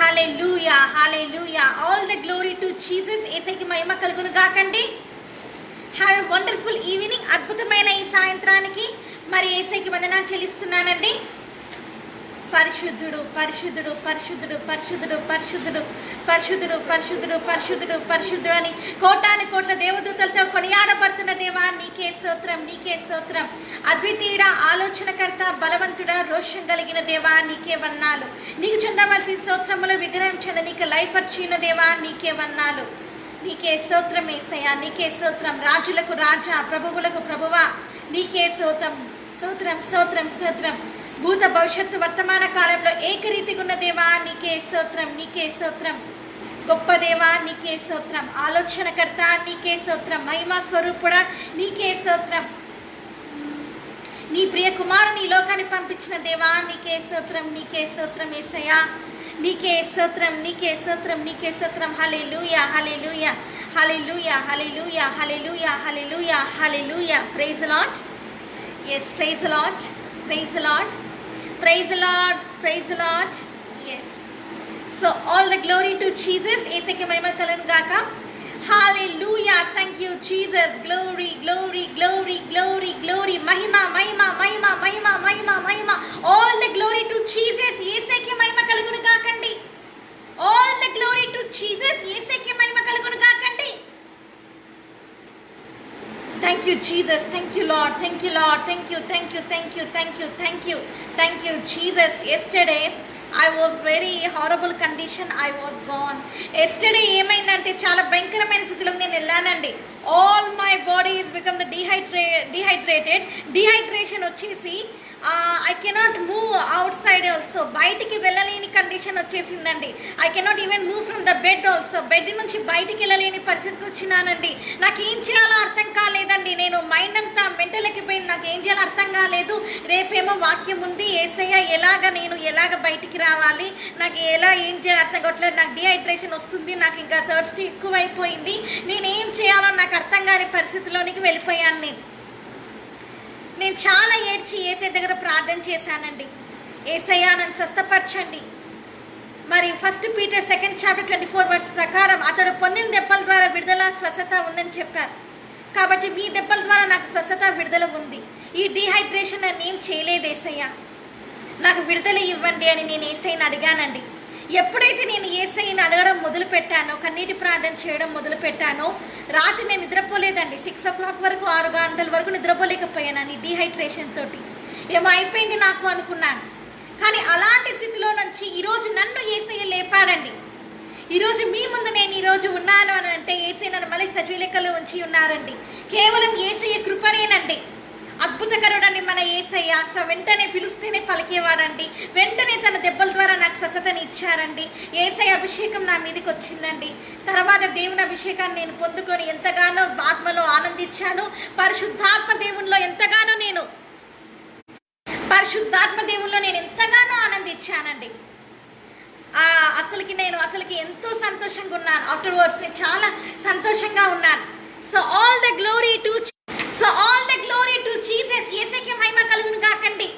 Hallelujah hallelujah. All the glory to Jesus. యేసయ్యకి మహిమ కలుగును గాకండి. Have a wonderful evening. అద్భుతమైన ఈ సాయంత్రానికి మరి యేసయ్యకి వందనాలు చెల్లిస్తున్నానండి. పరిశుద్ధుడు పరిశుద్ధుడు పరిశుద్ధుడు పరిశుద్ధుడు పరిశుద్ధుడు పరిశుద్ధుడు పరిశుద్ధుడు పరిశుద్ధుడు పరిశుద్ధుడు అని కోటాను కోట్ల దేవదూతలతో కొనియాడబడుతున్న దేవా నీకే స్తోత్రం, నీకే స్తోత్రం. అద్వితీయుడ, ఆలోచనకర్త, బలవంతుడ, రోషం కలిగిన దేవా నీకే వన్నాలు. నీకు చెందవలసిన స్తోత్రములు విగ్రహం చెంద నీకు లయపరిచిన దేవా నీకే వన్నాలు. నీకే స్తోత్రం యేసయ్యా, నీకే స్తోత్రం. రాజులకు రాజా, ప్రభువులకు ప్రభువా నీకే స్తోత్రం, స్తోత్రం స్తోత్రం స్తోత్రం. భూత భవిష్యత్తు వర్తమాన కాలంలో ఏకరీతిగా ఉన్న దేవా నీకే స్తోత్రం, నీకే స్తోత్రం. గొప్ప దేవా నీకే స్తోత్రం. ఆలోచనకర్త నీకే స్తోత్రం. మహిమా స్వరూపుడా నీకే స్తోత్రం. నీ ప్రియ కుమారుని ఈ లోకాన్ని పంపించిన దేవా నీకే స్తోత్రం, నీకే స్తోత్రం యేసయ్యా, నీకే స్తోత్రం, నీకే స్తోత్రం, నీకే స్తోత్రం. Hallelujah hallelujah hallelujah hallelujah hallelujah hallelujah hallelujah. Praise the lord. yes praise the lord, praise the lord, praise the lord, praise the lord. yes, so all the glory to Jesus. యేసయ్యకి మహిమ కలుగును గాక. hallelujah, thank you Jesus. glory glory glory glory glory. Mahima Mahima Mahima Mahima Mahima Mahima. all the glory to Jesus. యేసయ్యకి మహిమ కలుగును గాకండి. all the glory to Jesus. యేసయ్యకి మహిమ కలుగును గాకండి. Thank you Jesus, thank you Lord, thank you Lord, thank you, thank you, thank you, thank you, thank you, thank you Jesus. Yesterday I was very horrible condition. I was gone. Yesterday ఏమైందంటే చాలా భయంకరమైన స్థితిలో నేను వెళ్ళానండి. all my body is become the dehydrated. Dehydration వచ్చేసి I cannot move outside also. బయటికి వెళ్ళలేని condition వచ్చేసిందండి. I cannot even move from the bed also. Bed నుంచి బయటికి వెళ్ళలేని పరిస్థితికి వచ్చినానండి. నాకు ఏం చేయాలో అర్థం కాలేదండి. నేను మైండ్ అంతా మెంటల్కి పోయింది. నాకు ఏం చేయాలో అర్థం కాలేదు. రేపేమో వాక్యం ఉంది. యేసయ్య నేను ఎలాగ బయటికి రావాలి, నాకు ఎలా ఏం చేయాలో అర్థం కావట్లేదు. నాకు డిహైడ్రేషన్ వస్తుంది, నాకు ఇంకా థర్స్టీ ఎక్కువైపోయింది. నేను ఏం చేయాలో నాకు అర్థం కాని పరిస్థితిలోనికి వెళ్ళిపోయాను. నేను చాలా ఏడ్చి యేసయ్య దగ్గర ప్రార్థన చేశానండి. యేసయ్య నన్ను స్వస్థపరచండి. మరి 1 Peter 2nd chapter 24 verse ప్రకారం అతడు పొందిన దెబ్బల ద్వారా విడుదల స్వస్థత ఉందని చెప్పారు. కాబట్టి మీ దెబ్బల ద్వారా నాకు స్వస్థత విడుదల ఉంది. ఈ డీహైడ్రేషన్ నన్ను ఏం చేయలేదు యేసయ్య, నాకు విడుదల ఇవ్వండి అని నేను యేసయ్యని అడిగానండి. ఎప్పుడైతే నేను యేసయ్యని అడగడం మొదలుపెట్టానో, కన్నీటి ప్రార్థన చేయడం మొదలుపెట్టానో, రాత్రి నేను నిద్రపోలేదండి. 6 o'clock వరకు, 6 గంటల వరకు నిద్రపోలేకపోయాను. డీహైడ్రేషన్ తోటి ఏమో అయిపోయింది నాకు అనుకున్నాను. కానీ అలాంటి స్థితిలో నుంచి ఈరోజు నన్ను యేసయ్య లేపాడండి. ఈరోజు మీ ముందు నేను ఈరోజు ఉన్నాను అని అంటే యేసయ్య నన్ను మళ్ళీ సజీవ లెక్కలో ఉంచి ఉన్నారండి. కేవలం యేసయ్య కృపనేనండి. అద్భుతకరుడండి మన యేసయ్య. వెంటనే పిలుస్తేనే పలికేవాడండి. వెంటనే తన దెబ్బల ద్వారా నాకు స్వస్థతని ఇచ్చారండి. యేసయ్య అభిషేకం నా మీదకి వచ్చిందండి. తర్వాత దేవుని అభిషేకాన్ని నేను పొందుకొని ఎంతగానో ఆత్మలో ఆనందించాను. పరిశుద్ధాత్మ దేవునిలో ఎంతగానో నేను ఎంతగానో ఆనందించానండి. అసలుకి ఎంతో సంతోషంగా ఉన్నాను. ఆఫ్టర్వర్డ్స్ నేను చాలా సంతోషంగా ఉన్నాను. So all the glory to Jesus. యేసయ్యకి మహిమ కలుగును గాకండి.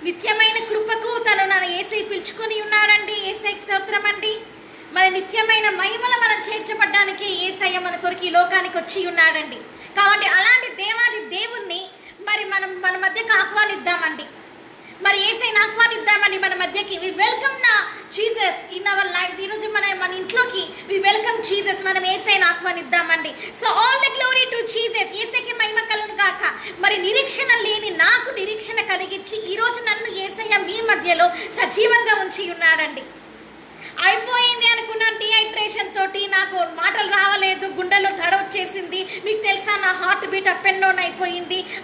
నిత్యమైన కృపకు తను నన్ను యేసయ్య పిలుచుకొని ఉన్నాడండి. యేసయ్యకి స్తోత్రం అండి. మరి నిత్యమైన మహిమలో మనం చేర్చబడ్డానికి యేసయ్య మన కొరకు ఈ లోకానికి వచ్చి ఉన్నాడండి. కాబట్టి అలాంటి దేవాది దేవుణ్ణి మరి మనం మన మధ్యకి ఆహ్వానిద్దామండి. మరి యేసయ్యని ఆహ్వానిద్దామండి మన మధ్యకి. వి వెల్కమ్ నా జీసస్ ఇన్ అవర్ లైఫ్. ఈరోజు మన ఇంట్లోకి వి వెల్కమ్ జీసస్. మనం యేసయ్యని ఆహ్వానిద్దామండి. So all the glory to Jesus. యేసయ్యకి మహిమ కలుగును గాక. మరి నిరీక్షణ లేని నాకు నిరీక్షణ కలిగించి ఈరోజు నన్ను యేసయ్య మీ మధ్యలో సజీవంగా ఉంచి ఉన్నాడండి. అయిపోయింది అనుకున్నాను. డీహైడ్రేషన్ తోటి నాకు మాటలు రావలేదు, గుండెలో దడ వచ్చేసింది. మీకు తెలుసా, నా heart beat up and down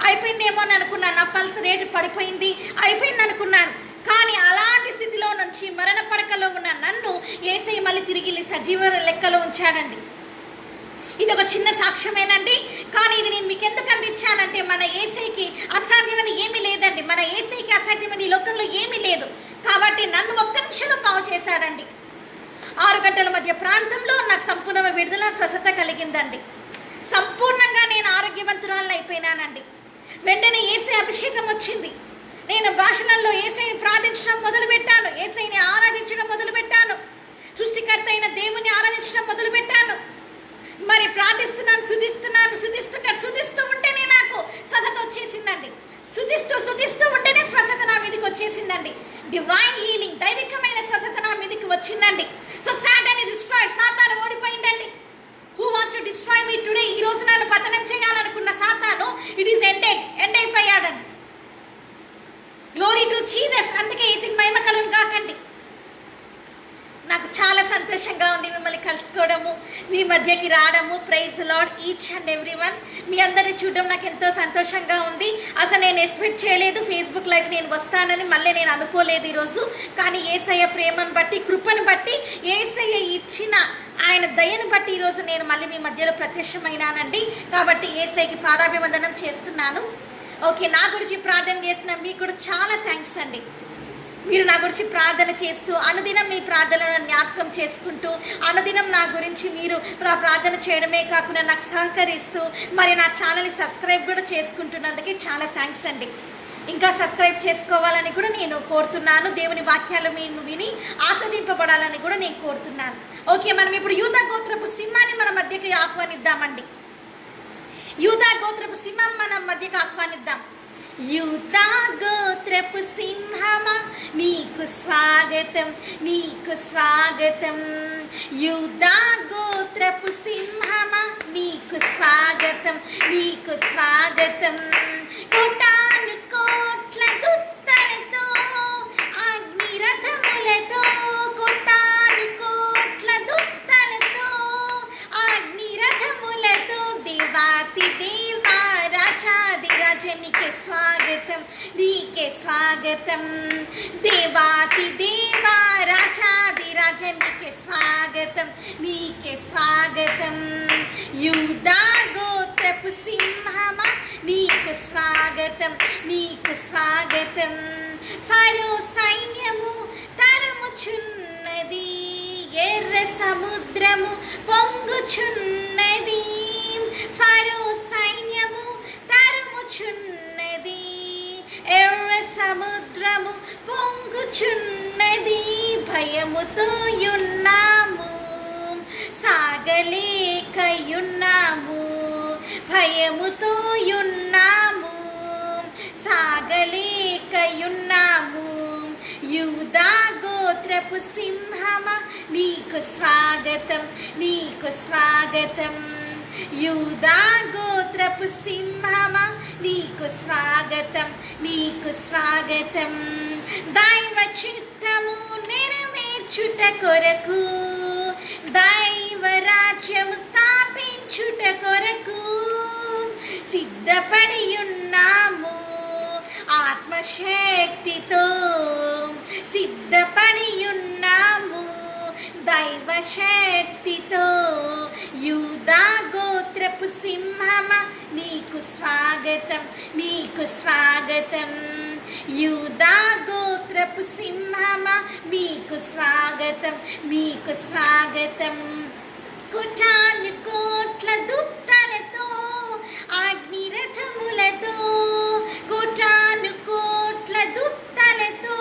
అయిపోయిందేమో అని అనుకున్నాను. నా పల్స్ రేటు పడిపోయింది, అయిపోయింది అనుకున్నాను. కానీ అలాంటి స్థితిలో నుంచి మరణ పడకలో ఉన్న నన్ను యేసయ్య మళ్ళీ తిరిగి సజీవ లెక్కలో ఉంచాడండి. ఇది ఒక చిన్న సాక్ష్యమేనండి. కానీ ఇది నేను మీకు ఎందుకు అందించానంటే మన యేసయ్యకి అసాధ్యమని ఏమీ లేదండి. మన యేసయ్యకి అసాధ్యమని ఈ లోకంలో ఏమీ లేదు. కాబట్టి నన్ను ఒక్క నిమిషంలో బాగు చేశాడండి. 6 గంటల మధ్య ప్రాంతంలో నాకు సంపూర్ణ విడుదల స్వస్థత కలిగిందండి. సంపూర్ణంగా నేను ఆరోగ్యవంతురాలను అయిపోయినానండి. వెంటనే యేసయ్య అభిషేకం వచ్చింది. నేను భాషణంలో యేసయ్యని ప్రార్థించడం మొదలుపెట్టాను. యేసయ్యని ఆరాధించడం మొదలుపెట్టాను. సృష్టికర్త అయిన దేవుని ఆరాధించడం మొదలుపెట్టాను. మరి ప్రార్థిస్తున్నాను, శుతిస్తూ ఉంటేనే నాకు స్వస్థత వచ్చేసిందండి. శుతిస్తూ ఉంటేనే స్వస్థత నా మీదకి వచ్చేసిందండి. డివైన్ హీలింగ్, దైవికమైన స్వస్థత నా మీదకి వచ్చిందండి. సో సాటాన్ ఇస్ డిస్ట్రాయ్డ్, సాతాను ఓడిపోయిందండి. Who wants to destroy me today? ఈ రోజు నన్ను పతనం చేయాలనుకున్న సాతాను ఇట్ ఈస్ ఎండ్ అయిపోయాడండి. Glory to Jesus. అందుకే యేసుకి మహిమ కలుగును గాకండి. నాకు చాలా సంతోషంగా ఉంది మిమ్మల్ని కలుసుకోవడము, మీ మధ్యకి రావడము. Praise lord each and everyone. మీ అందరిని చూడడం నాకు ఎంతో సంతోషంగా ఉంది. అసలు నేను ఎక్స్పెక్ట్ చేయలేదు ఫేస్బుక్ లైవ్ నేను వస్తానని, మళ్ళీ నేను అనుకోలేదు ఈరోజు. కానీ యేసయ్య ప్రేమను బట్టి, కృపను బట్టి, యేసయ్య ఇచ్చిన ఆయన దయను బట్టి ఈరోజు నేను మళ్ళీ మీ మధ్యలో ప్రత్యక్షమైనానండి. కాబట్టి యేసయ్యకి పాదాభివందనం చేస్తున్నాను. ఓకే, నా గురించి ప్రార్థన చేసిన మీకు కూడా చాలా థ్యాంక్స్ అండి. మీరు నా గురించి ప్రార్థన చేస్తూ, అనుదినం మీ ప్రార్థనలను జ్ఞాపకం చేసుకుంటూ, అనుదినం నా గురించి మీరు ప్రార్థన చేయడమే కాకుండా నాకు సహకరిస్తూ, మరి నా ఛానల్ని సబ్స్క్రైబ్ కూడా చేసుకుంటున్నందుకే చాలా థ్యాంక్స్ అండి. ఇంకా సబ్స్క్రైబ్ చేసుకోవాలని కూడా నేను కోరుతున్నాను. దేవుని వాక్యాలు మీరు విని ఆస్వాదింపబడాలని కూడా నేను కోరుతున్నాను. ఓకే, మనం ఇప్పుడు యూదా గోత్రపు సింహాన్ని మన మధ్యకి ఆహ్వానిద్దామండి. యూదా గోత్రపు సింహం మన మధ్యకి ఆహ్వానిద్దాం. యూదా గోత్రపు సింహమా నీకు స్వాగతం, నీకు స్వాగతం. యూదా గోత్రపు సింహమా నీకు స్వాగతం, నీకు స్వాగతం. కోటాను కోట్ల దుత్తలతో, అగ్నిరథములతో, కోటాను కోట్ల దుత్తలతో, అగ్నిరథములతో, దేవాతి దేవా రాజాది రాజ నీకే స్వాగతం, నీకే స్వాగతం. దేవాతి దేవా రాజాది రాజ నీకే స్వాగతం, నీకే స్వాగతం. యూదా గోత్రపు సింహమా నీకు స్వాగతం, నీకు స్వాగతం. ఫరో సైన్యము తరుముచున్నది, ఎర్ర సముద్రము పొంగుచున్నది. ఫరో సైన్యము తరుముచున్నది, ఎర్ర సముద్రము పొంగుచున్నది. భయముతో యున్నాము, సాగలేకయున్నాము. భయముతో యున్నాము, సాగలేకయున్నాము. యూదా గోత్రపు సింహమా నీకు స్వాగతం, నీకు స్వాగతం. యూదా గోత్రపు సింహమా నీకు స్వాగతం, నీకు స్వాగతం. దైవ చిత్తము నెరవేర్చుట కొరకు, దైవ రాజ్యము స్థాపించుట కొరకు సిద్ధపడి ఉన్నాము. ఆత్మశక్తితో సిద్ధపడి ఉన్నాము, దైవ శక్తితో. యూదా గోత్రపు సింహమా నీకు స్వాగతం, నీకు స్వాగతం. యూదా గోత్రపు సింహమా మీకు స్వాగతం, మీకు స్వాగతం. కోటాను కోట్ల దుత్తలతో, అగ్నిరథములతో, కోటాను కోట్ల దుత్తలతో,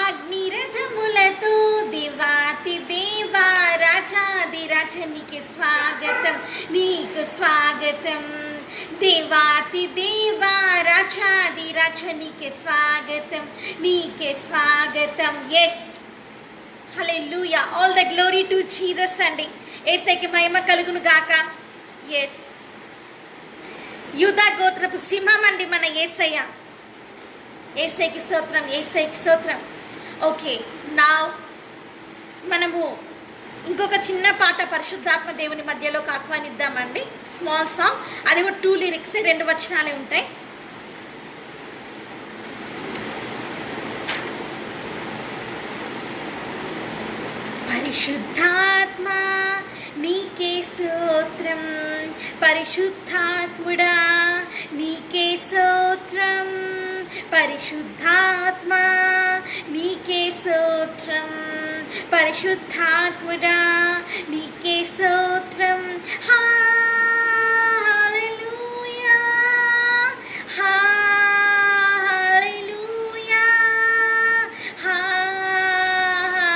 అగ్నిరథములతో, దేవాతి దేవా రాజాది రాజ నీకు స్వాగతం, నీకు స్వాగతం. దేవాతి దేవా రాజాది రాజ నీకే స్వాగతం, నీకే స్వాగతం. Yes, hallelujah. All the glory to Jesus అండి. యేసయ్యకి మహిమ కలుగును గాక. ఎస్, యూదా గోత్రపు సింహం అండి మన యేసయ్య. యేసయ్యకి స్తోత్రం, యేసయ్యకి స్తోత్రం. ఓకే, నా మనము ఇంకొక చిన్న పాట పరిశుద్ధాత్మ దేవుని మధ్యలోకి ఆహ్వానిద్దామండి. స్మాల్ సాంగ్, అది కూడా 2 లిరిక్స్, 2 వచనాలే ఉంటాయి. పరిశుద్ధాత్మ నీకే స్తోత్రం, పరిశుద్ధాత్ముడా నీకే స్తోత్రం. పరిశుద్ధాత్మ నీకే స్తోత్రం, పరిశుద్ధాత్ముడా నీకే స్తోత్రం. హల్లెలూయా, హల్లెలూయా, హల్లెలూయా.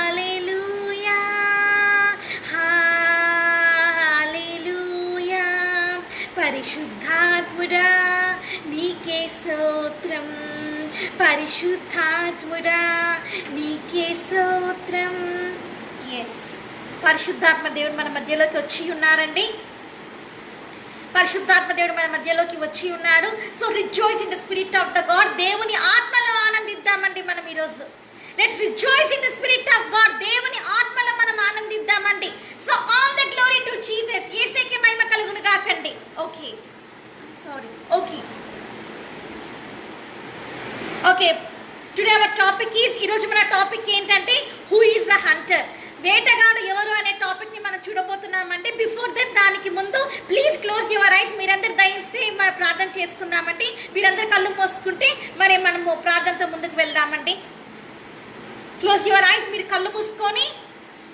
పరిశుద్ధాత్ముడా నీకే స్తోత్రం, పరిశుద్ధాత్ముడా నీకే స్తోత్రం. ఎస్, పరిశుద్ధాత్మ దేవుడు మన మధ్యలోకి వచ్చి ఉన్నారండి. పరిశుద్ధాత్మ దేవుడు మన మధ్యలోకి వచ్చి ఉన్నాడు. So rejoice in the spirit of the God. దేవుని ఆత్మలో ఆనందిద్దామండి మనం ఈరోజు. Let's rejoice in the spirit of God. దేవుని ఆత్మలో మనం ఆనందిద్దామండి. So all the glory to Jesus. యేసుకే మహిమ కలుగును గాకండి. Okay, sorry, okay okay today our topic is, ఈరోజు మన టాపిక్ ఏంటంటే హూ ఈజ్ ద హంటర్. వేటగాడు ఎవరు అనే టాపిక్ ని మనం చూడబోతున్నామండి. బిఫోర్ దట్, దానికి ముందు ప్లీజ్ క్లోజ్ యువర్ ఐస్. మీరందరూ దయిస్తే మరి ప్రార్థన చేసుకుందామండి. మీరందరూ కళ్ళు మూసుకుంటే మరి మనము ప్రార్థనతో ముందుకు వెళ్దామండి. Close your eyes. మీరు కళ్ళు మూసుకొని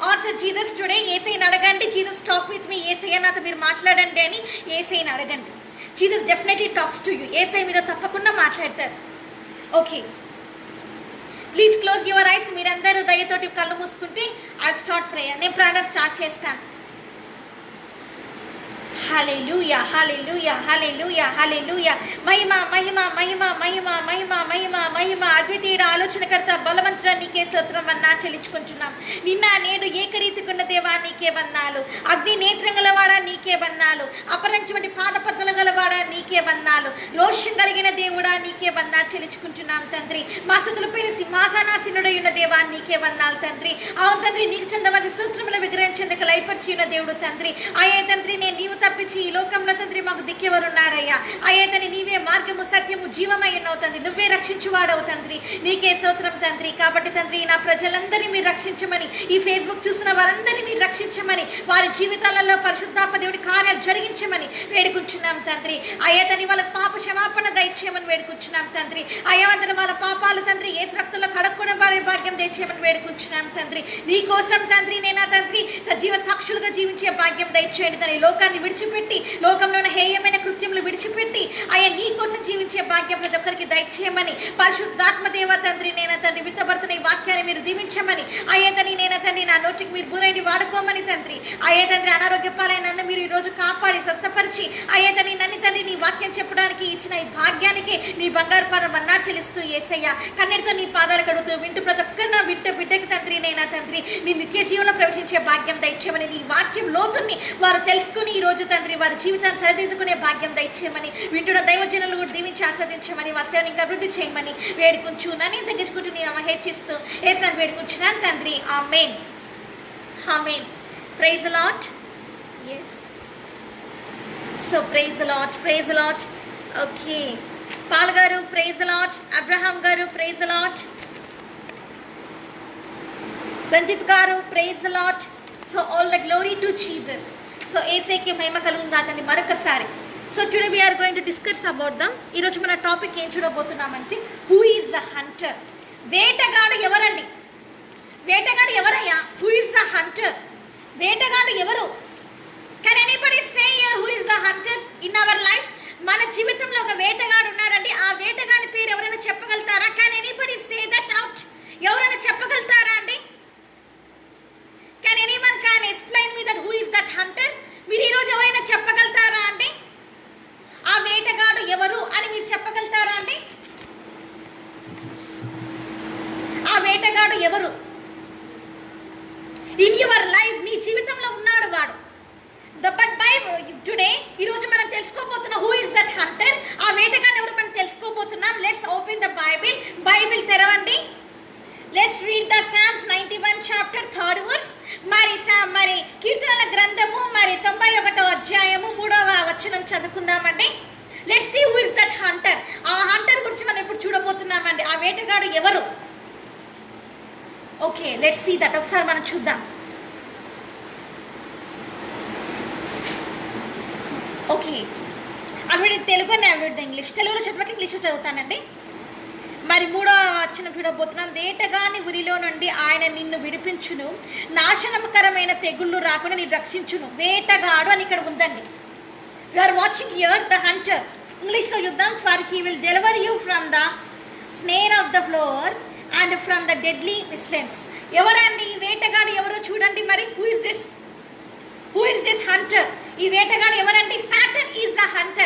ఆల్సో జీసస్ టుడే, యేసయ్యని అడగండి. Jesus talk with me. యేసయ్య నాతో మీరు మాట్లాడండి అని యేసయ్యని అడగండి. Jesus definitely talks to you. యేసయ్య మీద తప్పకుండా మాట్లాడతారు. Okay, please close your eyes. మీరందరూ దయతోటి కళ్ళు మూసుకుంటే ఐ స్టార్ట్ ప్రేయర్. నేను ప్రార్థన స్టార్ట్ చేస్తాను. హల్లెలూయా, హల్లెలూయా, హల్లెలూయా, హల్లెలూయా. మహిమ మహిమ మహిమ మహిమ మహిమ మహిమ మహిమ. అద్వితీయుడు, ఆలోచనకర్త, బలవంతుడ నీకే స్తోత్రం అన్నా చెల్లించుకుంటున్నాం. నిన్న నేడు ఏకరీతికున్న దేవా నీకే వందనాలు. అగ్ని నేత్రం గలవాడా నీకే వందనాలు. అపరంచమటి పాదపద్దులు గలవాడా నీకే వందనాలు. రోషం కలిగిన దేవుడా నీకే వందనాలు చెల్లించుకుంటున్నాం తండ్రి. మా స్థుతులపైన సింహాసనాసీనుడై ఉన్న దేవా నీకే వందనాలు తండ్రి. అవును తండ్రి, నీకు చెందవలసిన సూత్రముల విగ్రహం చెందక లయపరిచి ఉన్న దేవుడు తండ్రి. అయ్యే తండ్రి, నేను నీవు తప్పించి ఈ లోకంలో తండ్రి మాకు దిక్కెవరున్నారయ్యా. అయ్యే తండ్రి, నీవే మార్గము సత్యము జీవమై ఉన్నావు తండ్రి. నువ్వే రక్షించువాడవు తండ్రి. నీకే స్తోత్రం తండ్రి. కాబట్టి తండ్రి, నా ప్రజలందరినీ మీరు రక్షించమని, ఈ ఫేస్బుక్ చూసిన వారందరినీ మీరు రక్షించమని, వారి జీవితాలలో పరిశుద్ధాత్మ దేవుడి కార్యాలు జరిగించమని వేడుకుంటున్నాం తండ్రి. అయ్యే తండ్రి, వాళ్ళ పాప క్షమాపణ దయచేయమని వేడుకుంటున్నాం తండ్రి. అయ్యవంతరం వాళ్ళ పాపాలు తండ్రి యేసు రక్తంలో కడక్కునబడే భాగ్యం దయచేయమని వేడుకుంటున్నాం తండ్రి. నీ కోసం తండ్రి, నేనా తండ్రి సజీవ సాక్షులుగా జీవించే భాగ్యం దయచేయండి తండ్రి. లోకాన్ని విడిచిపెట్టి, లోకంలో ఉన్న హేయమైన కృత్యములు విడిచిపెట్టి అయ్యా నీ కోసం జీవించే భాగ్యం ప్రతి ఒక్కరికి దయచేయమని, పరిశుద్ధాత్మ దేవ తండ్రి నేనా తండ్రి విత్తబడుతున్న ఈ వాక్యాన్ని మీరు దీవించమని, అయ్యే తండ్రి నేనా తండ్రి నా నోటికి మీరు బురైని వాడుకోమని తండ్రి. అయ్యే తండ్రి, అనారోగ్య పాలైన నన్ను మీరు ఈ రోజు కాపాడి స్వస్థపరిచి అయ్యే తండ్రి నన్ను తండ్రి నీ వాక్యం చెప్పడానికి ఇచ్చిన ఈ భాగ్యానికి నీ బంగారు పాదం మన్నా చెల్లిస్తూ యేసయ్య కన్నీటితో నీ పాదాలు కడుగుతూ వింటూ ప్రతి ఒక్కరు నా బిడ్డకి తండ్రి నేనా తండ్రి నీ నిత్య జీవనంలో ప్రవేశించే భాగ్యం దయచేయమని, నీ వాక్యం లోతుని వారు తెలుసుకుని ఈ రోజు తండ్రి వారి జీవితాన్ని సరిదిద్దుకునే భాగ్యం దయచేయమని, వింటున్న దైవజనులు కూడా దీవించి ఆస్వాదించమని, వాస్యాన్ని ఇంకా అభివృద్ధి చేయమని వేడుకుంటున్నాను. తగ్గించుకుంటూ నేను హెచ్చిస్తూ యేసయ్యని వేడుకుంటున్నాను తండ్రి. Amen, amen. Praise the lord. yes, so praise the lord, praise the lord. okay, Paul గారు ప్రైజ్ ది లార్డ్, అబ్రహాం గారు ప్రైజ్ ది లార్డ్, రంజిత్ గారు praise the lord. So all the glory to Jesus. So యేసయ్యకి మహిమ కలుగును గాకండి మరొకసారి. So today we are going to discuss about them. ఈరోజు మన టాపిక్ ఏం చూడబోతున్నామంటే హూ ఈజ్ ద హంటర్. వేటగాడు ఎవరండి? వేటగాడు ఎవరయ్యా? Who is the Hunter? వేటగాడు ఎవరు? Can anybody say here who is the Hunter in our life? మన జీవితంలో ఒక వేటగాడు ఉన్నాడండి. ఆ వేటగాని పేరు ఎవరైనా చెప్పగలుగుతారా? Can anybody say that out? ఎవరైనా చెప్పగలుగుతారా అండి? Can anyone can explain me that who is that Hunter? మీరు ఈరోజు ఎవరైనా చెప్పగలుగుతారా అండి? ఆ వేటగాడు ఎవరు అని మీరు చెప్పగలుగుతారా అండి? ఆ వేటగాడు ఎవరు ఇన్ యువర్ లైఫ్? నీ జీవితంలో ఉన్నాడు వాడు. బట్ బై టుడే ఈరోజు మనం తెలుసుకోబోతున్న హూ ఇస్ దట్ హంటర్, ఆ వేటగాడు ఎవరు మనం తెలుసుకోబోతున్నాం. Let's open the Bible. Bible తెరవండి. Let's read the Psalms 91 chapter 3rd verse. మరి కీర్తనల గ్రంథము 91వ అధ్యాయము 3వ వచనం చదువుకుందామండి. Let's see who is that hunter. ఆ హంటర్ గురించి మనం ఇప్పుడు చూడబోతున్నామండి. ఆ వేటగాడు ఎవరు? Okay, let's see that. ఒకసారి మనం చూద్దాం. ఓకే, అవి తెలుగు అవి ఇంగ్లీష్. తెలుగులో చదివాక ఇంగ్లీష్లో చదువుతానండి. మరి 3వ వచనం చూడబోతున్నాం. వేటగాని ఉరిలో నుండి ఆయన నిన్ను విడిపించును, నాశనకరమైన తెగుళ్ళు రాకుండా నిన్ను రక్షించును. వేటగాడు అని ఇక్కడ ఉందండి. You are watching here the hunter. ఇంగ్లీష్లో చూద్దాం. For he will deliver you from the snare of the floor and from the deadly pestilence. ఎవరండి ఈ వేటగాడు? ఎవరో చూడండి. మరి who is this? Who is this hunter? ఈ వేటగాడు ఎవరండి? Satan is the hunter.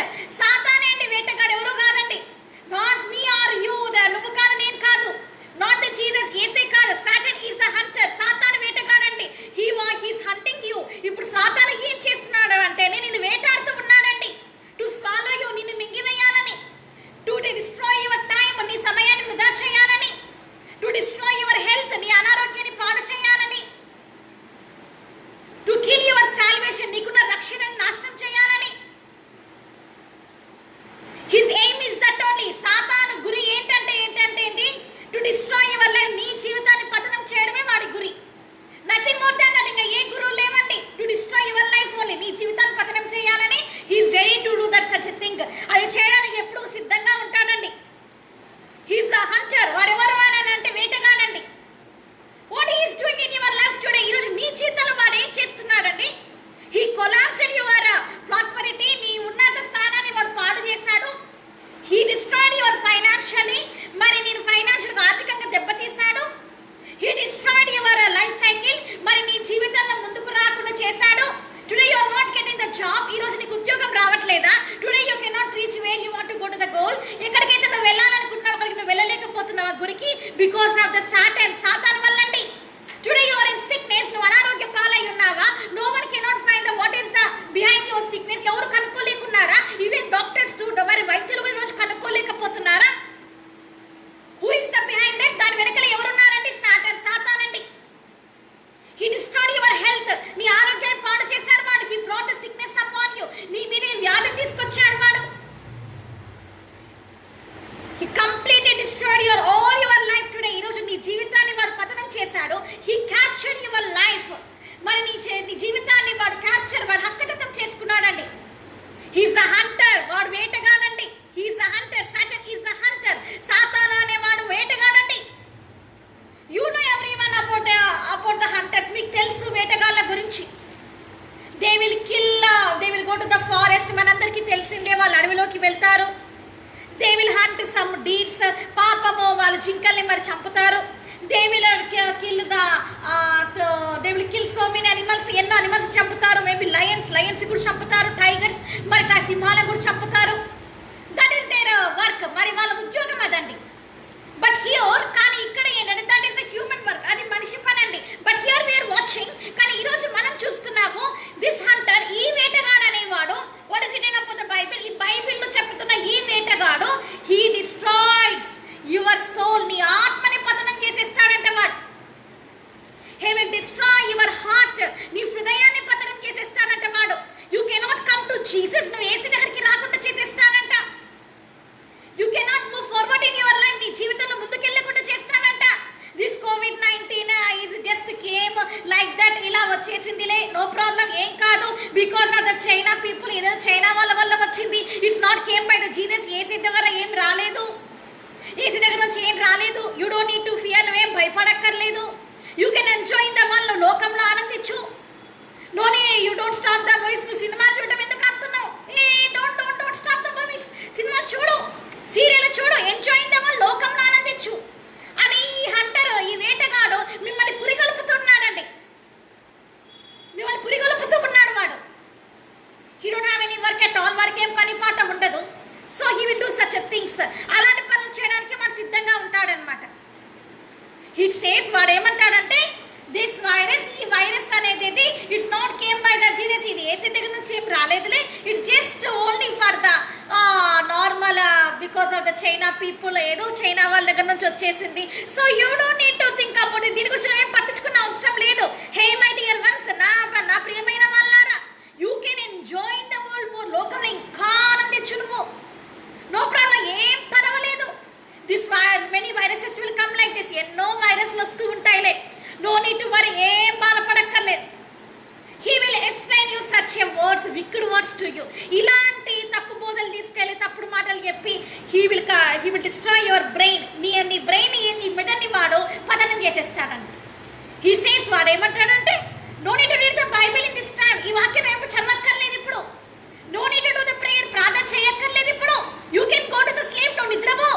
Is a hunter. వాడు వేటగాడండి. He is a hunter. Satan is a hunter. సాతాను అనేవాడు వేటగాడండి. You know everyone about the hunters. మీకు తెలుసు వేటగాళ్ళ గురించి. They will go to the forest. మనందరికీ తెలిసిందే, వాళ్ళు అడవిలోకి వెళ్తారు. They will hunt some deers. పాపము వాళ్ళు జింకల్ని మరి చంపుతారు. They will kill so many animals. ఎన్నో అనిమల్స్ చంపుతారు. మేబీ లయన్స్ కూడా చంపుతారు. టైగర్స్ మరి సింహాలను కూడా చంపుతారు. That is their work. మరి వాళ్ళ ఉద్యోగం అదండి. బట్ హియర్ కానీ ఇక్కడ ఏంటంటే that is the human work. అది మనిషి పని అండి. But here we are watching. కానీ ఈరోజు మనం చూస్తున్నాము దిస్ హంటర్, ఈ వేటగాడు అనేవాడు. What is written about the Bible? ఈ బైబిల్లో చెప్తున్న ఈ వేటగాడు హీ డిస్ట్రాయ్స్ యువర్ సోల్. నీ ఆత్మని పతనం చేసేస్తాడంట వాడు. He will destroy your heart. నీ హృదయాన్ని పతనం చేసేస్తాడంట వాడు. You cannot come to Jesus. నువ్వు యేసు దగ్గరికి రాకుండా చేసేస్తాడంట. You cannot move forward in your life. నీ జీవితంలో ముందుకెళ్ళకుండా చేస్తాడంట. దిస్ కోవిడ్-19 is just came like that. ఇలా వచ్చేసిందిలే, నో ప్రాబ్లం, ఏం కాదు. Because of the China people. ఏదో చైనా వాళ్ళ వల్ల వచ్చింది. It's not came by the Jesus. యేసు దగ్గర ఏం రాలేదు. యేసు దగ్గర నుంచి ఏం రాలేదు. You don't need to fear. నువ్వేం భయపడక్కర్లేదు. You can enjoy in the world. నువ్వు లోకంలో ఆనందించు. You don't stop the movies. నువ్వు సినిమాలు చూడడం ఎందుకు ఆపుతున్నావు? Don't stop the movies. సినిమాలు చూడు, సీరియల్ చూడు, ఎంజాయ్ ఇన్ ద వరల్డ్. లోకంలో ఆనందించు. అని ఈ హంటర్, ఈ వేటగాడు మిమ్మల్ని పురిగొల్పుతున్నాడండి. మిమ్మల్ని పురిగొల్పుతూ ఉన్నాడు వాడు. He don't have any work at all. వారికి ఏం పని పాట ఉండదు. So he will do such things. అలాంటి పనులు చేయడానికి వాడు సిద్ధంగా ఉంటాడనమాట. హిట్ సేస్ వాడు ఏమంటాడంటే దిస్ వైరస్, ఈ వైరస్ అనేది it's not came by the Jesus. ఇది యేసు దగ్గర నుంచి ఏం రాలేదులే. It's just only for the normal because of the China people. ఏదో చైనా వాళ్ళ దగ్గర నుంచి వచ్చేసింది. So you don't need to think about it. దీని గురించి ఏం పట్టించుకున్న అవసరం లేదు. హే మై డియర్ వన్స్, నా ప్రియమైన వాళ్ళారా, you can enjoy in the world more. లోకంలో ఇంకా ఆనందించు నువ్వు. నో ప్రాబ్లం, ఏం పర్వాలేదు. Many viruses will come like this. ఎన్నో వైరస్లు వస్తూ ఉంటాయిలే. No need to worry. ఏం బాధపడక్కర్లేదు. He will explain you such a words, wicked words to you. ఇలాంటి తప్పు బోధలు తీసుకెళ్ళి తప్పుడు మాటలు చెప్పి he will destroy your brain. నీ బ్రెయిన్, నీ మెదడుని వాడు పతనం చేసేస్తాడంట. హీ సేస్, వాడు ఏమంటాడంటే no need to read the Bible in this time. ఈ వాక్యం ఏం చదవక్కర్లేదు ఇప్పుడు. No need to do the prayer. ప్రార్థన చేయక్కర్లేదు ఇప్పుడు. You can go to the sleep. నువ్వు నిద్రపో.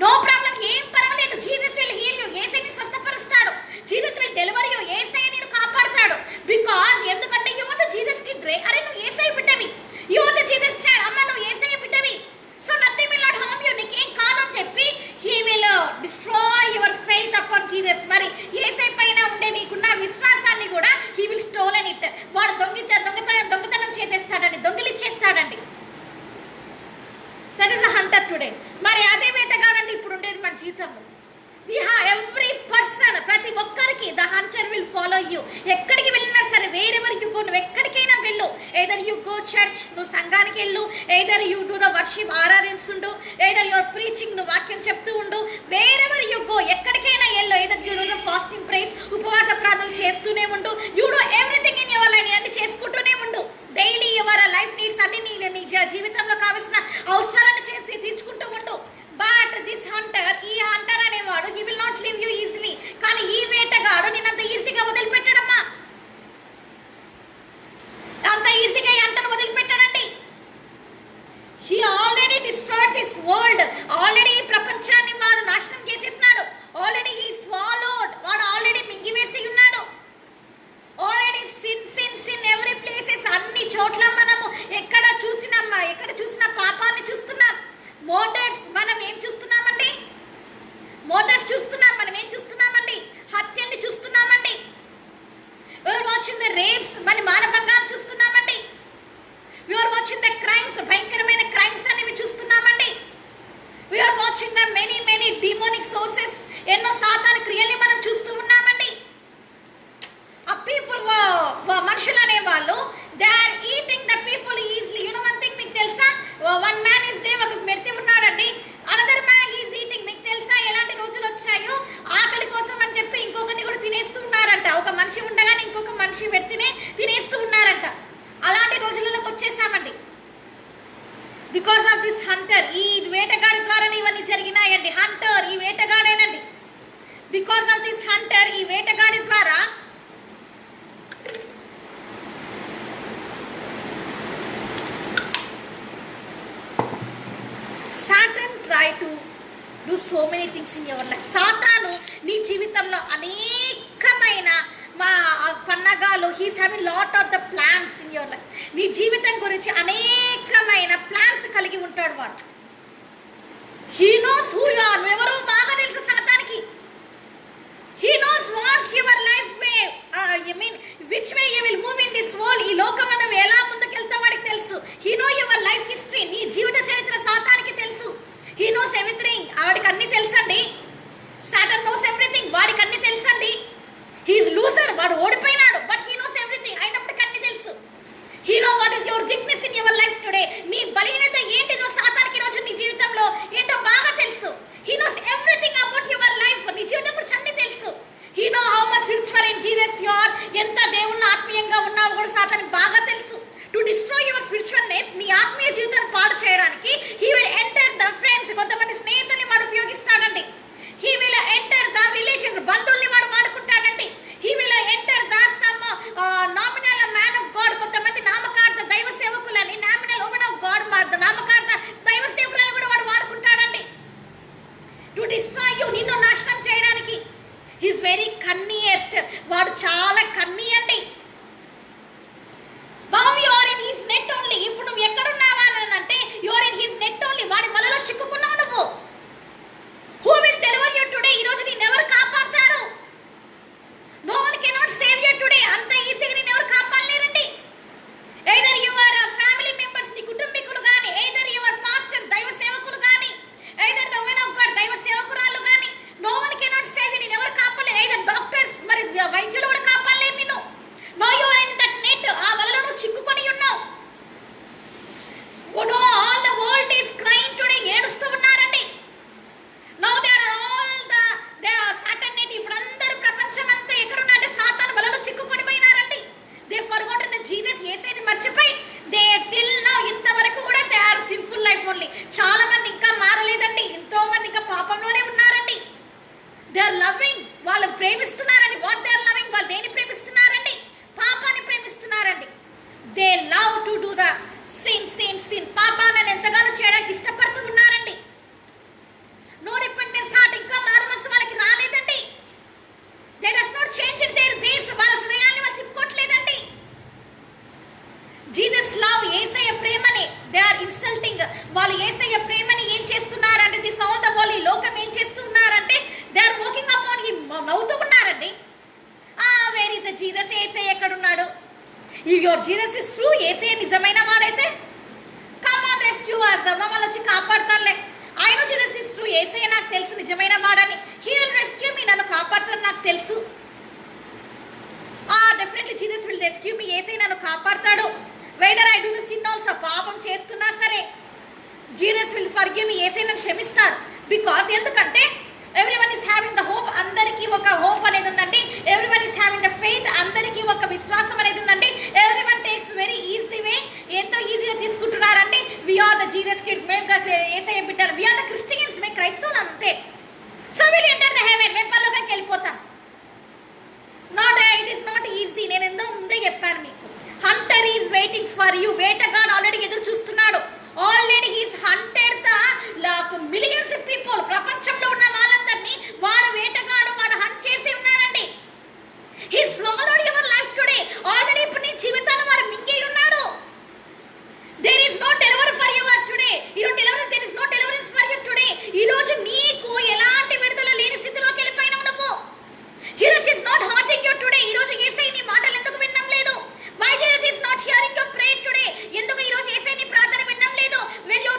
నో ప్రాబ్లం, ఏం పర్వాలేదు. Jesus will heal you. యేసయ్య నిన్ను స్వస్థపరుస్తాడు. Jesus will deliver you. యేసయ్య నిన్ను కాపాడుతాడు. బికాజ్ ఎందుకంటే you are the Jesus kid రే. అరే నువ్వు యేసయ్య బిడ్డవి. You are the Jesus child. అమ్మ నువ్వు యేసయ్య బిడ్డవి. So nothing will not harm you. నీకేం కాదని చెప్పి he will destroy your faith upon Jesus. మరి యేసయ్య పైన ఉండే నీకున్న విశ్వాసాన్ని కూడా హీ విల్ స్టోలెన్ ఇట్. వాడు దొంగతనం చేసేస్తాడండి, దొంగిలిచ్చేస్తాడండి. That is the hunter today. మరి అదే వేటగాడండి ఇప్పుడు ఉండేది మన జీవితంలో. We have every person, ప్రతి ఒక్కరికి the hunter will follow you. ఎక్కడికి వెళ్ళినా సరే, wherever you go, నువ్వు ఎక్కడికైనా వెళ్ళు. either you go church, నువ్వు సంఘానికి వెళ్ళు. either you do the worship, ఆరాధిస్తుండు. either you are preaching, నువ్వు వాక్యం చెప్తూ ఉండు. wherever you go, ఎక్కడికైనా వెళ్ళు. either you do the fasting praise, ఉపవాస ప్రార్థనలు చేస్తూనే ఉండు. you do everything in your life, అన్ని చేసుకుంటూనే ఉండు. డైలీ యువర్ లైఫ్ నీడ్స్ అన్ని నీ జీవితంలో కావాల్సిన అవసరాలను తీర్చుకుంటూ ఉండు. బట్ దిస్ హంటర్, ఈ హంటర్ అనేవాడు he will not leave you easily. కానీ ఈ వేటగాడు నిన్నంత ఈజీగా వదిలిపెట్టాడమ్మా. అంత ఈజీగా అంతను వదిలిపెట్టాడండి. He already destroyed this world. Already ఈ ప్రపంచాన్ని వాడు నాశనం చేసేసినాడు. Already he swallowed. వాడు ఆల్రెడీ మింగివేసి ఉన్నాడు. Already sin every places. అన్ని చోట్ల మనము ఎక్కడ చూసినా పాపాన్ని చూస్తున్నాం. మోటర్స్ మనం ఏం చూస్తున్నామండి? మనం ఏం చూస్తున్నామండి? హత్యల్ని చూస్తున్నామండి. We are watching the rapes, మన మానభంగాలు చూస్తున్నామండి. We are watching the crimes, భయంకరమైన క్రైమ్స్ అనేవి చూస్తున్నామండి. We are watching the many demonic sources, ఎన్నో సాతాను క్రియల్ని మనం చూస్తూ ఉన్నామండి. ఆ పీపుల్, మనుషులు అనేవాళ్ళు, they are eating the people easily. You know one thing, మీకు తెలుసా? One because of this hunter, ఈ వేటగాడి ద్వారానే ఇవన్నీ జరిగినాయండి. హంటర్ ఈ వేటగాడేనండి. బికాస్ ఆఫ్ దిస్ హంటర్, ఈ వేటగాడి ద్వారా Satan try to do so many things in your life. సాతాను నీ జీవితంలో అనేకమైన పన్నగాలు, he's having lot of the plans in your life. నీ జీవితం గురించి అనేకమైన ప్లాన్స్ కలిగి ఉంటాడు వాడు. He knows who you are. నువ్వెవరో బాగా తెలుసు సాతానికి. He knows what's your life way, I mean which way you will move in this world. ఈ లోకంలో నువ్వు ఎలా ముందుకెళ్తావు వాడికి తెలుసు. He know your life history. నీ జీవిత చరిత్ర సాతానికి తెలుసు. He knows everything. వాడికి అన్ని తెలుసండి. Satan knows everything. వాడికి అన్ని తెలుసండి. He is loser. వాడు ఓడిపోయినాడు, బట్ హీ నోస్ ఎవ్రీథింగ్. అయినప్పటికీ అన్ని తెలుసు. He know what is your weakness in your life today. నీ బలహీనత ఏంటిదో సాతానికి రోజు నీ జీవితంలో ఏంటో బాగా తెలుసు. He knows everything about your life. నీ జీవితం గురించి అన్ని తెలుసు. He know how much spiritual in Jesus you are. ఎంత దేవుళ్ళు ఆత్మీయంగా ఉన్నావు కూడా సాతానికి బాగా తెలుసు. టు డిస్ట్రాయ్ యువర్ స్పిరిచువల్నెస్, నీ ఆత్మీయ జీవితాన్ని పాడు చేయడానికి he will enter the friends. కొంతమంది స్నేహితుల్ని వాడు ఉపయోగిస్తాడండి. He will enter the relations. బంధువుల్ని వాడు వాడుకుంటాడండి. He will enter the some nominal man of God. కొంతమంది నామకార్థ దైవ సేవకులని, నామినల్ ఉమెన్ ఆఫ్ గాడ్, నామకార్థ దైవ సేవకులను కూడా వాడు వాడుకుంటాడండి. టు డిస్ట్రాయ్ యూ, నిన్ను నాశనం చేయడానికి. He's very canniest. వాడు చాలా కన్నీ అండి. Now you are in his net only. ఇప్పుడు నువ్వు ఎక్కడున్నావా అని అంటే you are in his net only. వాడి వలలో చిక్కుకున్నావు నువ్వు. Who will deliver you today? ఈ రోజు నిన్ను ఎవరు కాపాడతారు? No one cannot save you today. అంత ఈజీగా నిన్ను ఎవరు కాపాడలేరండి. either you are family members, నీ కుటుంబీకులు గాని, either you are pastors, దైవ సేవకులు గాని, either the women of God, దైవ సేవకురాలు గాని, no one cannot save you. నిన్ను ఎవరు కాపాడలేరు. either doctors, మరి వైద్యులు కూడా కాపాడలేరు నిన్ను. No, you are in that net. ఆ వలలో నువ్వు చిక్కుకొని ఉన్నావు. Oh no, all the world is crying today. ఏడుస్తూ ఉన్నారండి. Now they are all the Satan net. ఇప్పుడు అందరూ ప్రపంచం అంతా ఎక్కడున్నారంటే సాతాను వలలో చిక్కుకొని పోయినారండి. They forgotten the Jesus. యేసుని మర్చిపోయి they till now ఇంతవరకు కూడా they are sinful life only. చాలా మంది ఇంకా మారలేదండి. ఎంతో మంది ఇంకా పాపంలోనే ఉన్నారండి. They are loving. వాళ్ళు ప్రేమిస్తున్నారండి. what they are loving, వాళ్ళు దేని ప్రేమిస్తున్నారండి? పాపాన్ని ప్రేమిస్తున్నారండి. They love to do the sin. పాపాలను ఎంతగానో చేయడానికి ఇష్టపడుతూ ఉన్నారండి. No repentance heart. ఇంకా మారు మనసు వాళ్ళకి రాలేదండి. They does not change it their ways. వాళ్ళ హృదయాన్ని వాళ్ళు తిప్పుకోవట్లేదండి. జీసస్ లవ్, యేసయ్య ప్రేమని దే ఆర్ ఇన్సల్టింగ్. వాళ్ళు యేసయ్య ప్రేమని ఏం చేస్తున్నారంటే దిస్ ఆల్ ద వరల్డ్, ఈ లోకం ఏం చేస్తున్నారంటే they are walking upon him. నవ్వుతూ ఉన్నారండి. Where is the Jesus? యేసయ్య ఎక్కడున్నాడు? If your Jesus is true, యేసయ్య నిజమైన వాడైతే కమ్ ఆన్ రెస్క్యూ us. మమ్మల్ని వచ్చి కాపాడతానులే. I know Jesus is true. యేసయ్య నాకు తెలుసు నిజమైన వాడని. He will rescue me. నన్ను కాపాడతాను నాకు తెలుసు. Definitely Jesus will rescue me. యేసయ్య నన్ను కాపాడతాడు. Whether I do the sin also, పాపం చేస్తున్నా సరే జీసస్ విల్ ఫర్గివ్ మీ. యేసయ్య నన్ను క్షమిస్తాడు. బికాజ్ ఎందుకంటే everyone is having the hope. అందరికీ ఒక హోప్ అనేది ఉందండి. Everyone is having the faith. అందరికీ ఒక విశ్వాసం అనేది ఉందండి. Everyone takes very easy way. ఎంతో ఈజీగా తీసుకుంటున్నారండి. We are the Jesus kids. మేము యేసయ్య బిడ్డలు. We are the Christians. మేము క్రైస్తవులు అంతే. So will enter the heaven. మేము పరలోకానికి వెళ్ళిపోతాం. Not it is not easy. నేను ఎంతో ముందే చెప్పాను మీకు. Hunter is waiting for you. వేటగాడు ఆల్రెడీ ఎదురు చూస్తున్నాడు. Already he's hunted the millions of people. ప్రపంచంలో ఉన్న వాళ్ళందరినీ వాడు వేటగాడు వాడు హంట్ చేసి ఉన్నాడండి. He swallowed your life today. Already ఇప్పుడు నీ జీవితాన్ని వాడు మింగి ఉన్నాడు. There is no delivery for you today. There is no deliverance for you today. ఈ రోజు నీకు ఎలాంటి విడుదల లేని స్థితిలోకి వెళ్ళిపోయినావు నువ్వు. Jesus is not hurting you today. ఈ రోజు యేసయ్య నీ మాటలు ఎందుకు వినడం లేదు? Why Jesus is not hearing your prayer today? ఎందుకు ఈ రోజు యేసయ్య నీ ప్రార్థన వినడం లేదు? when you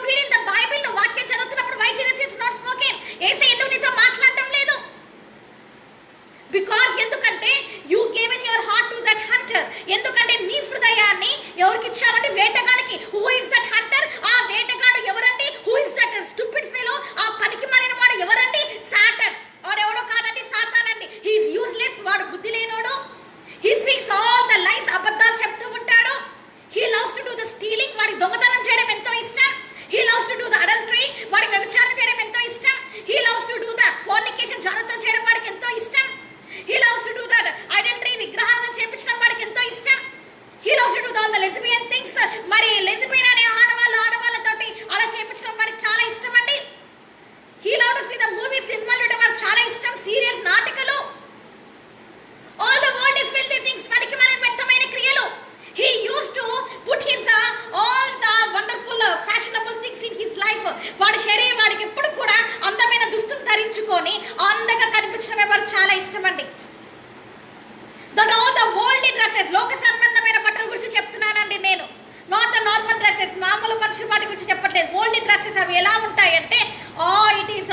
all the lesbian things. మరి లెస్బియన్ అనే ఆడవాళ్ళతోటి అలా చేయించడం వాడికి చాలా ఇష్టం అండి. He love to see the movies involved, వాడికి చాలా ఇష్టం సీరియస్ నాటికలు. All the world is filthy things, మనకి మన వ్యర్థమైన క్రియలు. He used to put his all the wonderful fashionable things in his life. వాడికి ఎప్పుడు కూడా అందమైన దుస్తులు ధరించుకొని అందంగా కనిపించడమే వాడికి చాలా ఇష్టం అండి. That all the world dresses, లోక సంబంధమైన బట్టల గురించి చెప్తున్నానండి నేను, నాట్ ద నార్మల్ డ్రెస్సెస్, మామూలు మనుషుల వాటి గురించి చెప్పట్లేదు. వరల్డ్ డ్రెస్సెస్ అవి ఎలా ఉంటాయంటే ఇట్ ఈస్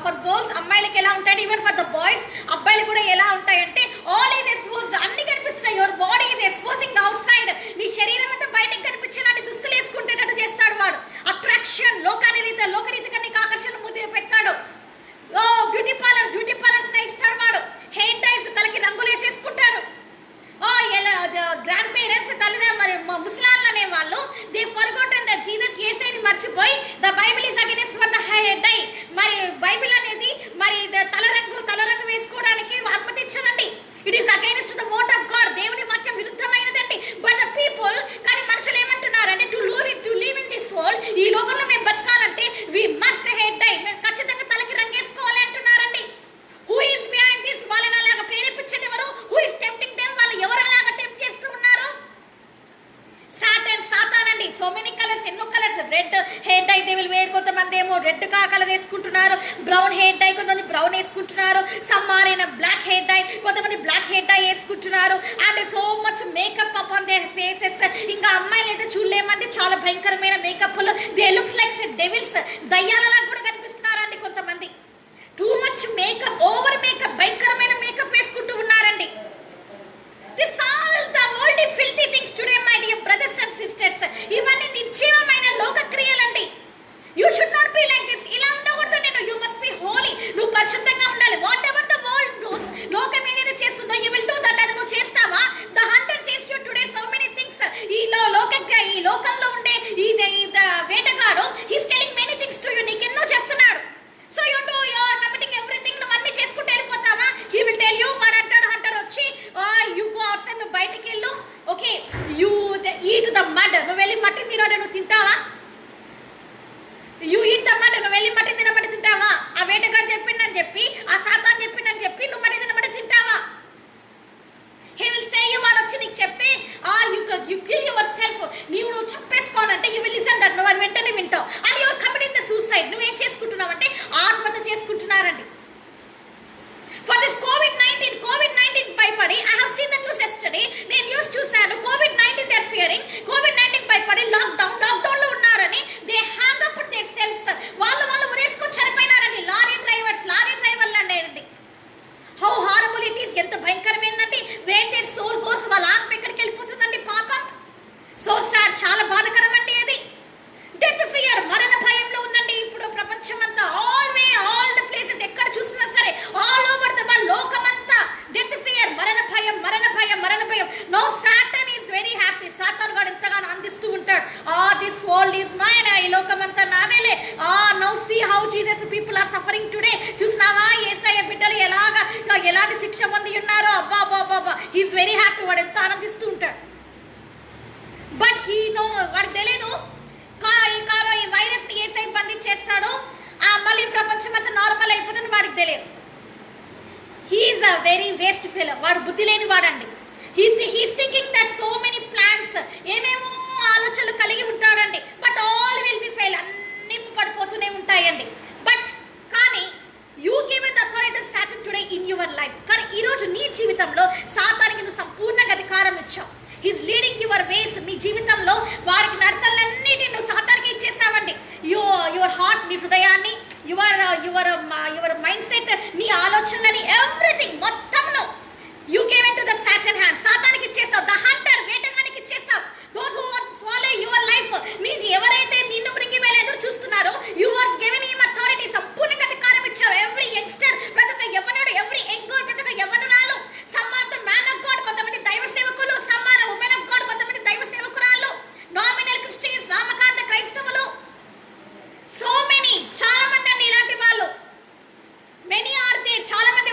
ఫర్ గర్ల్స్, అమ్మాయిలకి ఎలా ఉంటాయి, ఈవెన్ ఫర్ ద బాయ్స్ అబ్బాయిలు కూడా ఎలా ఉంటాయంటే ఆల్ ఈజ్ ఎక్స్పోజ్డ్, అన్ని కనిపిస్తున్నాయి. Your body is exposing out side, నీ శరీరం అంతా బయటకు కనిపించేలాంటి దుస్తులు వేసుకుంటేటట్టు చేస్తాడు వాడు. అట్రాక్షన్, లోకరీతిగా నీకు ఆకర్షణ ముద్దు పెడతాడు. బ్యూటీ పార్లర్స్ ఇస్తాడు వాడు. హెయిర్ డైస్, తలకి రంగులు వేసేసుకుంటారు. గ్రాండ్ పేరెంట్స్ మరి ముస్లాంలు అనే వాళ్ళు దే ఫర్గోటన్ ద జీసస్ యేసుని మర్చిపోయి the Bible is against for the hair dye. మరి బైబిల్ అనేది మరి తలరంగు వేసుకోవడానికి అనుమతి ఇచ్చదండి. It is against the word of God, దేవుని వాక్యం విరుద్ధమైనదండి. బట్ ద పీపుల్, కానీ మనుషులు ఏమంటున్నారంటే to live in this world, ఈ లోకంలో మేము బతకాలంటే వి మస్ట్ హెయిర్ డై, మేము ఖచ్చితంగా తలకి రంగేసుకోవాలి అంటున్నారండి. Who is behind this? వాళ్ళని అలాగా ప్రేరేపించేది ఎవరు? Who is tempting them? వాళ్ళు ఎవరు అలాగా టెంప్ట్ చేస్తూ ఉన్నారు? సాతాన్ అండి. సో మెనీ కలర్స్, ఎన్నో colours. Red hair dye they will wear, కొంతమంది ఏమో రెడ్ కలర్ వేసుకుంటున్నారు. బ్రౌన్ హెయిర్ డై, కొంతమంది బ్రౌన్ వేసుకుంటున్నారు. Some are in black hair dye, కొంతమంది బ్లాక్ హెయిర్ డై వేసుకుంటున్నారు. And so much makeup up on their faces. ఇంకా అమ్మాయిలు అయితే చూడలేమంటే చాలా భయంకరమైన మేకప్లు. దే లుక్స్ లైక్ డెవిల్స్, దయ్యాలలా కూడా కనిపిస్తున్నారండి కొంతమంది. Too much makeup, over makeup, భయంకరమైన మేకప్ వేసుకుంటూ ఉన్నారండి. This all the world filthy things today my dear brothers and sisters. ఇవన్నీ నిర్జీవమైన లోక క్రియలండి. You should not be like this. ఇలా ఉండకూడదు నేను. యూ మస్ట్ బి హోలీ, నువ్వు పరిశుద్ధంగా ఉండాలి. Whatever the world does, లోకం ఏదైతే చేస్తుందో యూ విల్ డూ దట్. అది నువ్వు చేస్తావా? The hunter says you today so many things. ఈ లోకంలో ఉండే ఈ వేటగాడు he's telling many things to you, నీకెన్నో చెప్తున్నాడు. So you are committing everything. నువ్వు అన్ని చేసుకుంటూ వెళ్ళిపోతావా? హీ విల్ టెల్ యూ, వాడు అంటాడు, హంటర్ వచ్చి యూ గో అవుట్ సైడ్, నువ్వు బయటికి వెళ్ళు. Okay, you eat the mud, నువ్వు వెళ్ళి మట్టి తినోడే, నువ్వు తింటావా? యూ ఈట్ ద మడ్, నువ్వు వెళ్ళి మట్టి తినమని తింటావా? ఆ వేటగాడు చెప్పిండని చెప్పి, ఆ సాతాన్ చెప్పిండని చెప్పి నువ్వు మట్టి తినమని తింటావా? హీ విల్ సే యూ, వాడు వచ్చి నీకు చెప్తే యూ కిల్ యువర్ సెల్ఫ్, నువ్వు చంపేసుకోనంటే యూ విల్ లిసన్ దట్, నువ్వు అది వెంటనే వింటావు. And your committing the suicide, నువ్వేం చేసుకుంటున్నావంటే ఆత్మహత్య చేసుకుంటున్నారండి. ఫర్ దిస్ కోవిడ్-19 భయపడి, I have seen the news yesterday, నేను న్యూస్ చూశాను. కోవిడ్-19 దే ఆర్ ఫియరింగ్, కోవిడ్-19 భయపడి లాక్డౌన్ లో ఉన్నారని they hang up their selves. వాళ్ళు ఉరేసుకొని చనిపోయినారండి. లారీ డ్రైవర్లు అండి. హౌ హారబుల్ ఇట్ ఈస్, ఎంత భయంకరమైందండి. వేర్ దేర్ సోల్ గోస్, వాళ్ళ ఆత్మ ఎక్కడికి వెళ్ళిపోతుందండి పాపం. సో సాడ్, చాలా బాధకరం అండి అది. డెత్ ఫియర్, మరణ భయంలో ఉందండి ఇప్పుడు ప్రపంచం అంతా. ఆల్ ద ప్లేసెస్, ఎక్కడ చూసినా సరే, ఆల్ ఓవర్ ద వరల్డ్, లోకమంతా డెత్ ఫియర్, మరణ భయం. No Satan is very happy. Satan గాడు ఎంతగానో అందిస్తూ ఉంటాడు. దిస్ వరల్డ్ ఈస్ మైన్, ఈ లోకమంతా నాదేలే. Now see how Jesus people are suffering today. చూసినావా యేసయ్య బిడ్డలు ఎలాంటి శిక్ష పొంది ఉన్నారో. అబ్బా, హీ ఈస్ వెరీ హ్యాపీ. వాడు ఎంత ఆనందిస్తూ ఉంటాడు. బట్ వాడికి తెలియదు ఈ వైరస్ ని యేసయ్య బంధించేస్తాడు, మళ్ళీ ప్రపంచం అంతా నార్మల్ అయిపోతుంది. వాడికి తెలియదు. He is a very waste fellow. వాడు బుద్ధి లేని వాడండి. He's thinking that so many plans, ఏమేమో ఆలోచనలు కలిగి ఉంటాడండి. But all will be fail, అన్ని పడిపోతూనే ఉంటాయండి. కానీ you give the authority to Satan today in your life. కానీ ఈరోజు నీ జీవితంలో సాతానికి నువ్వు సంపూర్ణంగా అధికారం ఇచ్చావు. He's leading your ways. నీ జీవితంలో వారికి నడతలన్నిటిని నువ్వు సాతానికి ఇచ్చేసావండి. యువర్ హార్ట్, నీ హృదయాన్ని, యువర్ మైండ్ సెట్, నీ ఆలోచనలని, ఎవ్రీథింగ్ మొత్తంను you gave in to the Satan hand. సాతానికి ఇచ్చేసావు. ద హంటర్, వేటగానికి ఇచ్చేసావు. Those who are swallow your life, ఎవరైతే నిన్ను మృంగి వేళ ఎదురు చూస్తున్నారో, you are given him authority. సంపూర్ణంగా అధికారం ఇచ్చావు. ఎవ్రీ యంగ్స్టర్, ప్రతి ఒక్క యవ్వనుడు, ఎవ్రీ యంగర్, ప్రతి ఒక్క యవ్వనురాలు, some are the man of God, కొంతమంది దైవ సేవకులు, some are women of God, కొంతమంది దైవ సేవకురాలు, నామినల్ క్రిస్టియన్స్, నామకాండ క్రైస్తవులు. సో మెనీ, చాలా మంది అండి ఇలాంటి వాళ్ళు. మెనీ ఆర్ దేర్, చాలా మంది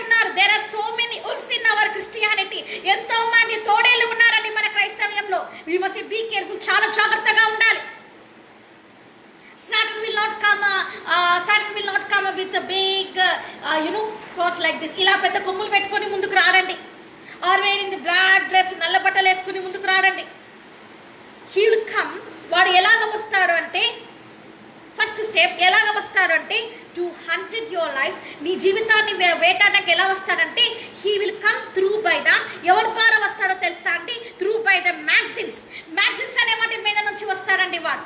Satan will not come with big spots like this. ఇలా పెద్ద కొమ్ములు పెట్టుకొని ముందుకు రారండి. Are wearing the black dress, నల్ల బట్టలు వేసుకుని ముందుకు రారండి. He will come. వాడు ఎలాగ వస్తాడు అంటే, ఫస్ట్ స్టెప్ ఎలాగ వస్తాడు అంటే టు హంటెడ్ యువర్ లైఫ్. నీ జీవితాన్ని వేటాడడానికి ఎలా వస్తాడంటే he will come through by the, ఎవరి ద్వారా వస్తాడో తెలుసా అండి? Through by the magazines. Magazines అనే వాటి మీద నుంచి వస్తాడండి వాడు.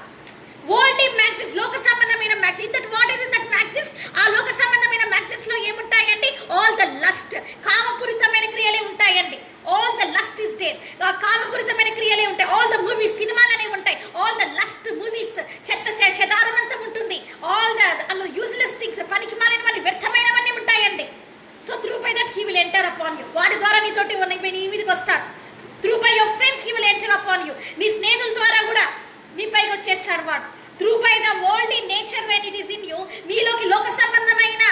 వరల్డ్లీ మ్యాగజైన్స్, లోక సంబంధమైన magazines. That what is that magazines? ఆ లోక సంబంధమైన మ్యాగజైన్స్ లో ఏముంటాయండి? ఆల్ ద లస్ట్, కామపూరితమైన క్రియలే ఉంటాయండి. All the lust is there. ఆ కామపూరితమైన క్రియలే ఉంటాయి. ఆల్ ద మూవీస్, సినిమాలు అనేవి ఉంటాయి. ఆల్ ద లస్ట్ మూవీస్, చెదారమంతా ఉంటుంది. ఆల్ ద యూజ్లెస్ థింగ్స్, పనికి మాలినవన్నీ, వ్యర్థమైనవన్నీ ఉంటాయండి. So through by that he will enter upon you. వాడి ద్వారా నీతోటి నీ మీదకి వస్తాడు. Through by your friends he will enter upon you. నీ స్నేహితుల ద్వారా కూడా నీ పైకి వచ్చేస్తాడు వాడు. Through by the worldly nature when it is in you. నీలోకి లోక సంబంధమైన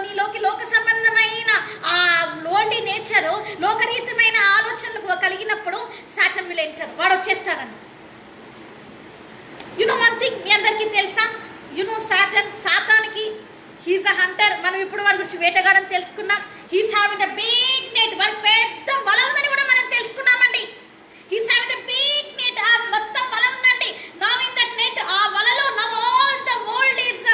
నీలోకి లోక సంబంధమైన ఆ వరల్డ్లీ నేచర్, లోకరీతమైన ఆలోచనలు కలిగినప్పుడు సాటన్ విల్ ఎంటర్. వాడు వచ్చేస్తాడండి. వన్ థింగ్ మీ అందరికీ తెలుసా? సాతానికి హీస్ అ హంటర్. మనం ఇప్పుడు వాడి గురించి వేటగాడని తెలుసుకున్నాం. He's having the big net. వాడికి పెద్ద బలం ఉందని కూడా మనం తెలుసుకున్నామండి. He's having the big net. ఆ మొత్తం బలం ఉందండి. నౌ ఇన్ దట్ నెట్, ఆ వలలో now all the world is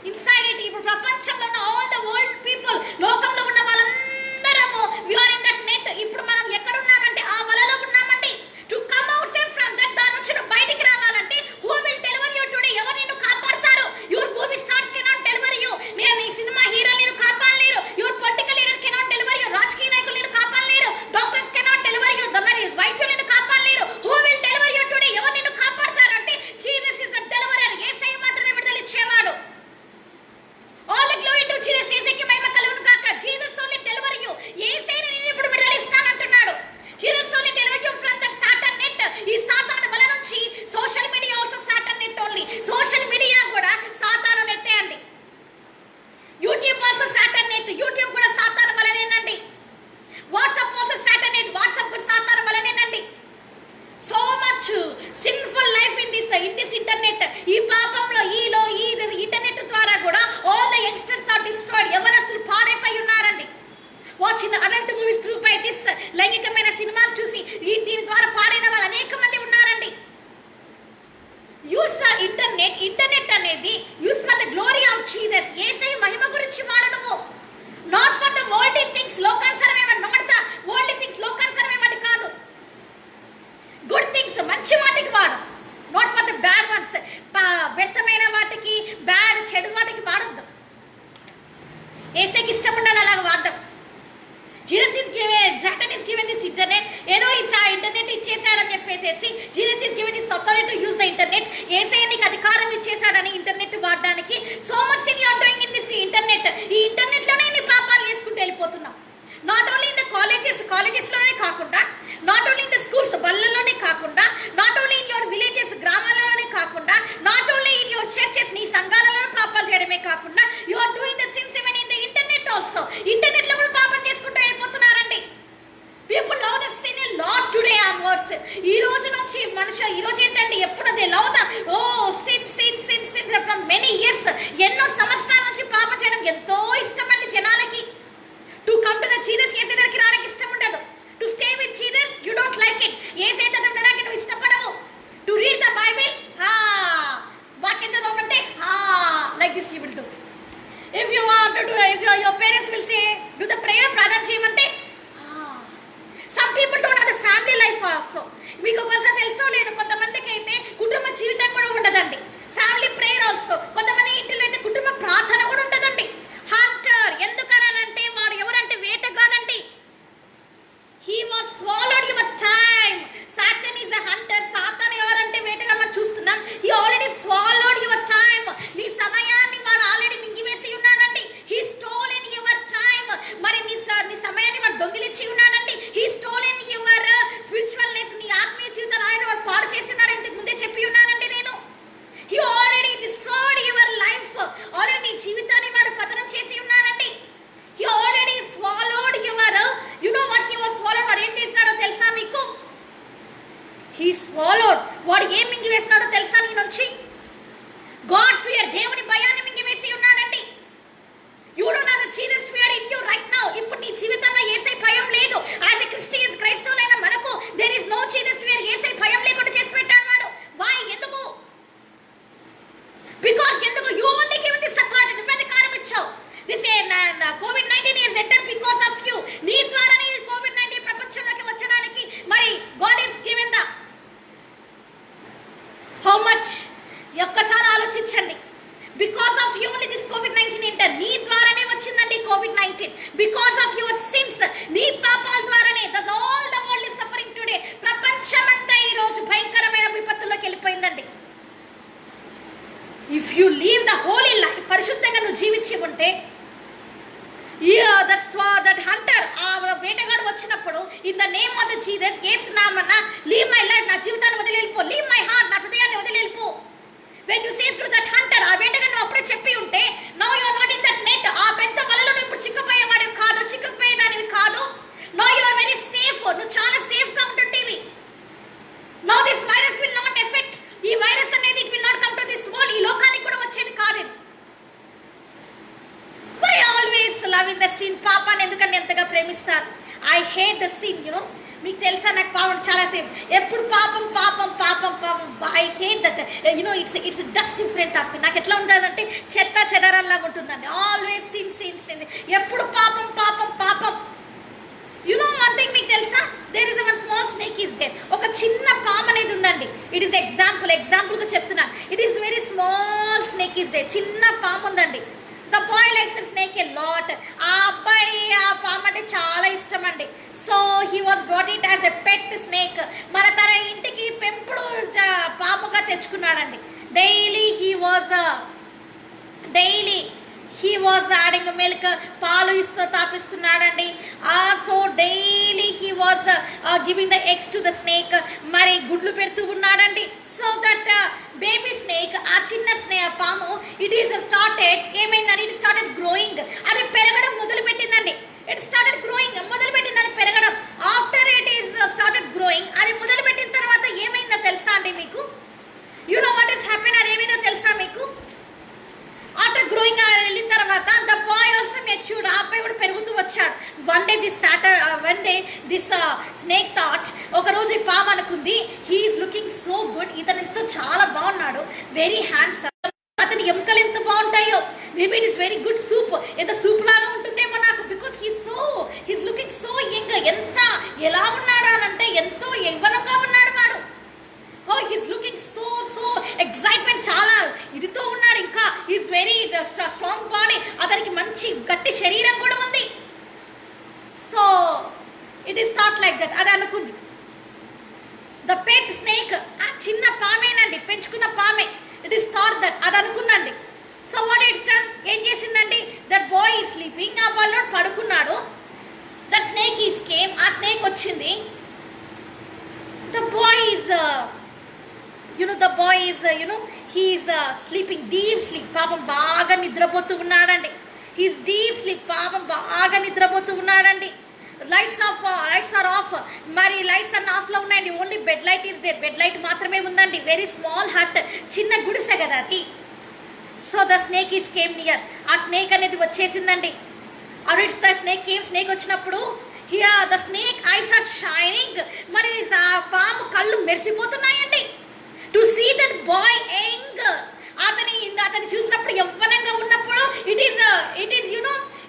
inside it. ఇప్పుడు ప్రపంచంలో ఉన్న ఆల్ ద వరల్డ్ పీపుల్, లోకంలో ఉన్న వాళ్ళందరము we are in that net. ఇప్పుడు మనం ఎక్కడ ఉన్నామంటే ఆ వలలో ఉన్నామండి. To come outside from that, దాని నుంచి నువ్వు బయటికి రావాలంటే who will deliver you today? ఎవరు నిన్ను కాపాడతారు? Your movie stars cannot deliver you. నీ సినిమా హీరోలు నిన్ను కాపాడలేరు. Your political leader cannot deliver you. రాజకీయ నాయకులు నిన్ను కాపాడలేరు. Doctors cannot deliver you. మరి వైద్యులు నిన్ను కాపాడలేరు. Who will deliver you today? ఎవరు నిన్ను కాపాడతారంటే జీసస్ ఇస్ ద డెలివరర్. యేసయ్య మాత్రమే విడుదల ఇచ్చేవాడు. All the glory to Jesus. యేసయ్యకి మహిమ కలుగును గాక. Jesus only deliver you. యేసయ్యని నేను ఇప్పుడు విడుదల ఇస్తానంటున్నాడు. Jesus only deliver you from that Satan net. ఈ సాతాను వల నుంచి. Social media also Satan net only. Social media కూడా సాతాను నెట్టే అండి. YouTube also Satan net. YouTube కూడా సాతాను వలనేనండి. WhatsApp also Satan net. WhatsApp కూడా సాతాను వలనేనండి. So much sinful life in this internet. ఈ పాపంలో ఈ ఇంటర్నెట్ ద్వారా కూడా all the youngsters are destroyed. యవనస్తులు పాడైపోయి ఉన్నారండి. Watching adult movies through by this. లైంగికమైన సినిమాలు చూసి దీని ద్వారా పాడైన వాళ్ళు అనేక మంది ఉన్నారండి. Use the internet. ఇంటర్నెట్ అనేది use for the glory of Jesus. యేసయ్య మహిమ గురించి వాడడము. Not for the worldly things, లోకానుసారమైన, నాట్ ద వరల్డ్లీ థింగ్స్, లోకానుసారమైన వాటి కాదు. గుడ్ థింగ్స్, మంచి వాటికి వాడు. Not for the bad ones. వ్యర్థమైన వాటికి, బ్యాడ్ చెడు వాటికి వాడద్దు. యేసయ్యకి ఇష్టం ఉండాలి అలాగ వాడడం. Jesus is given, Satan is given this internet. ఏదో ఈ ఇంటర్నెట్ ఇచ్చేసాడని చెప్పేసి Jesus is given this authority to use the internet. యేసయ్య నీకు అధికారం ఇచ్చేసాడని ఇంటర్నెట్ వాడడానికి. So much thing you are doing in this internet. ఈ ఇంటర్నెట్ లోనే నీ పాపాలు చేసుకుంటూ వెళ్ళిపోతున్నాం. Not only in the colleges లోనే కాకుండా, not only in the schools, బళ్ళలోనే కాకుండా, not only in your villages, గ్రామాలలోనే కాకుండా, not only in your churches, నీ సంఘాలలో పాపాలు చేయడమే కాకుండా, you are doing the sins even in the internet also. Internet లో కూడా పాపం చేసుకుంటూ వెళ్ళిపోతున్నారండి. People love the sin a lot today onwards. ఈ రోజు నుంచి ఈ రోజు ఏంటంటే ఎప్పుడు they love the sin from many years. ఎన్నో సంవత్సరాల నుంచి పాపం చేయడం ఎంతో ఇష్టం అండి జనాలకి. To come to the Jesus, యేసయ్య దగ్గరికి రావడానికి ఇష్టం ఉండదు. To stay with Jesus you don't like it. యేసయ్యతో ఉండడానికి నువ్వు ఇష్టపడవు. టు రీడ్ ద బైబిల్, వాక్యం చదవమంటే like this you will do. If you want to do, if your parents will say do the prayer, ప్రార్థన చేయమంటే some people don't have the family life also. మీకు ఒకసారి తెలుసో లేదు, కొంతమందికి అయితే కుటుంబ జీవితం కూడా ఉండదండి. Family prayer also. కొంతమంది ఇంటిలో అయితే కుటుంబ ప్రార్థన కూడా ఉండదండి. హంటర్. ఎందుకనంటే వాడు ఎవరంటే వేటగాడండి. He was swallowed your time. Satan is the hunter. సాతాను ఎవరంటే వేటగాడు. మనం చూస్తున్నాం. He already swallowed your time. నీ సమయాన్ని వాడు ఆల్రెడీ మింగివేసి ఉన్నాడండి. He stolen your time. మరి నీ సమయాన్ని వాడు దొంగిలించి ఉన్నాడండి. He stolen your spiritualness. నీ ఆత్మీయ జీవితాన్ని ఆల్రెడీ వాడు పాడు చేసి ఉన్నాడు. ఇంతకు ముందే చెప్పి ఉన్నానండి నేను. He already destroyed దేవుని భయాన్ని మింగివేసి ఉన్నాడండి. You don't have the Jesus fear in you right now. ఇప్పుడు నీ జీవితంలో యేసయ్య భయం లేదు. యాజ్ ఎ క్రిస్టియన్స్, క్రైస్తవులైన మనకు there is no Jesus fear. యేసయ్య భయం లేకుండా చేసి పెట్టాడు వాడు. వై? ఎందుకు? బికాజ్ ఎందుకు? You only given this authority. నువ్వు అధికారం ఇచ్చావు. This COVID-19 is entered because of you. నీ ద్వారానే COVID-19 ప్రపంచంలోకి వచ్చడానికి మరి God is given the how much? ఒక్కసారి ఆలోచించండి. Because of you only this COVID-19 enter. నీ ద్వారానే వచ్చిందండి COVID-19. Because of your sins, నీ పాపాల ద్వారానే. That's all the world is suffering today. ప్రపంచమంతా ఈ రోజు భయంకరమైన విపత్తులోకి వెళ్ళిపోయిందండి. If you leave the holy life, పరిశుద్ధంగా నువ్వు జీవించి ఉంటే, దట్ హంటర్, ఆ వేటగాడు వచ్చినప్పుడు in the name of the Jesus, యేసు నామమున లీవ్ మై లైఫ్, నా జీవితాన్ని వదిలి వెళ్ళిపో, లీవ్ మై హార్ట్, నా హృదయాన్ని వదిలి వెళ్ళిపో. When you says to that hunter, ఆ వేటగాడు నువ్వు అప్పుడే చెప్పి ఉంటే, now you are not in that net, ఆ పెద్ద వలలో నువ్వు ఇప్పుడు చిక్కుపోయేవాడివి కాదు, చిక్కుపోయేదానివి కాదు. Now you are very safe. నువ్వు చాలా సేఫ్ గా ఉంటుంటేవి. Now this virus will not effect. ఈ వైరస్ అనేది it will not come to this world. ఈ లోకానికి కూడా వచ్చేది కాదు. Why always loving the sin? పాపాన్ని ఎందుకని ఎంతగా ప్రేమిస్తారు? I hate the sin, you know. మీకు తెలుసా, నాకు పాపం చాలా సేపు ఎప్పుడు పాపం పాపం పాపం పాపం. I hate that, you know, it's dust different topic. నాకు ఎట్లా ఉంటుందంటే చెత్త చెదరల్లాగా ఉంటుందండి. ఆల్వేస్ సిన్ సిన్ సిన్, ఎప్పుడు పాపం పాపం పాపం. యు నో వన్ థింగ్, మీకు తెలుసా, there is one small snake is there. ఒక చిన్న పాము అనేది ఉందండి. ఇట్ ఈస్ ఎగ్జాంపుల్గా చెప్తున్నాను. It is very small snake is there. చిన్న పాము ఉందండి. The boy likes the snake a lot. ఆ అబ్బాయి ఆ పాము అంటే చాలా ఇష్టం అండి. So he was brought it as a pet snake. మన తన ఇంటికి పెంపుడు పాముగా తెచ్చుకున్నాడండి. Daily he was adding milk, పాలు ఇస్తూ తాపిస్తున్నాడండి. So daily he was giving the eggs to the snake. మరి గుడ్లు పెడుతూ ఉన్నాడండి. సో దట్ బేబీ స్నేక్, ఆ చిన్న పాము, ఇట్ ఈస్ స్టార్టెడ్, ఏమైందని, ఇట్ స్టార్టెడ్ గ్రోయింగ్. అది పెరగడం మొదలుపెట్టిందండి. ఇట్ స్టార్టెడ్ గ్రోయింగ్, మొదలుపెట్టిందని పెరగడం. After it is started growing, అది మొదలుపెట్టిన తర్వాత ఏమైందో తెలుసా అండి మీకు? You know what is happen? అది ఏమైందో తెలుసా మీకు? ఆఫ్టర్ గ్రోయింగ్ వెళ్ళిన తర్వాత ద బాయ్ ఆల్సో మెచ్యూర్డ్. ఆ అబ్బాయి కూడా పెరుగుతూ వచ్చాడు. One day this snake thought, ఒకరోజు ఈ పాము అనుకుంది, హీఈస్ లుకింగ్ సో గుడ్, ఇతను ఎంతో చాలా బాగున్నాడు, వెరీ హ్యాండ్సమ్, అతని ఎముకలు ఎంత బాగుంటాయో, maybe it is very good soup, ఎంత సూప్ లాగా ఉంటుందేమో నాకు, because he's looking so young. ఎంత ఎలా ఉన్నాడు అని అంటే ఎంతో యవ్వనంగా ఉన్నాడు వాడు. హీస్ లుకింగ్ సో ఎక్సైట్మెంట్, చాలా ఇదితో ఉన్నాడు. ఇంకా హీస్ వెరీ స్ట్రాంగ్ బాడీ, అతనికి మంచి గట్టి శరీరం కూడా ఉంది. So it is thought like that, అది అనుకుంది. ద పెట్ స్నేక్, ఆ చిన్న పామేనండి, పెంచుకున్న పామే. ఇట్ ఈస్ థాట్ దట్, అది అనుకుందండి. సో వాట్ ఇట్స్ డన్, ఏం చేసిందండి, దట్ బాయ్ ఈజ్ స్లీపింగ్, ఆ బాల్ పడుకున్నాడు. ద స్నేక్ ఈస్ కేమ్, ఆ స్నేక్ వచ్చింది. The boy is he is sleeping deep sleep. పాపం బాగా నిద్రపోతూ ఉన్నాడండి. he is deep sleep, పాపం బాగా నిద్రపోతూ ఉన్నాడండి. Lights are off. మరి లైట్స్ అన్ని ఆఫ్ లో ఉన్నాయండి. Only bed light is there. Bed light మాత్రమే ఉందండి. వెరీ స్మాల్ హట్, చిన్న గుడిసె కదా అది. So the snake is came near. ఆ స్నేక్ అనేది వచ్చేసిందండి. Or it's the snake came. Snake వచ్చినప్పుడు here the snake eyes are shining. మరి ఆ పాము కళ్ళు మెరిసిపోతున్నాయండి. To see that boy young, అతని చూసినప్పుడు యవ్వనంగా ఉన్నప్పుడు it is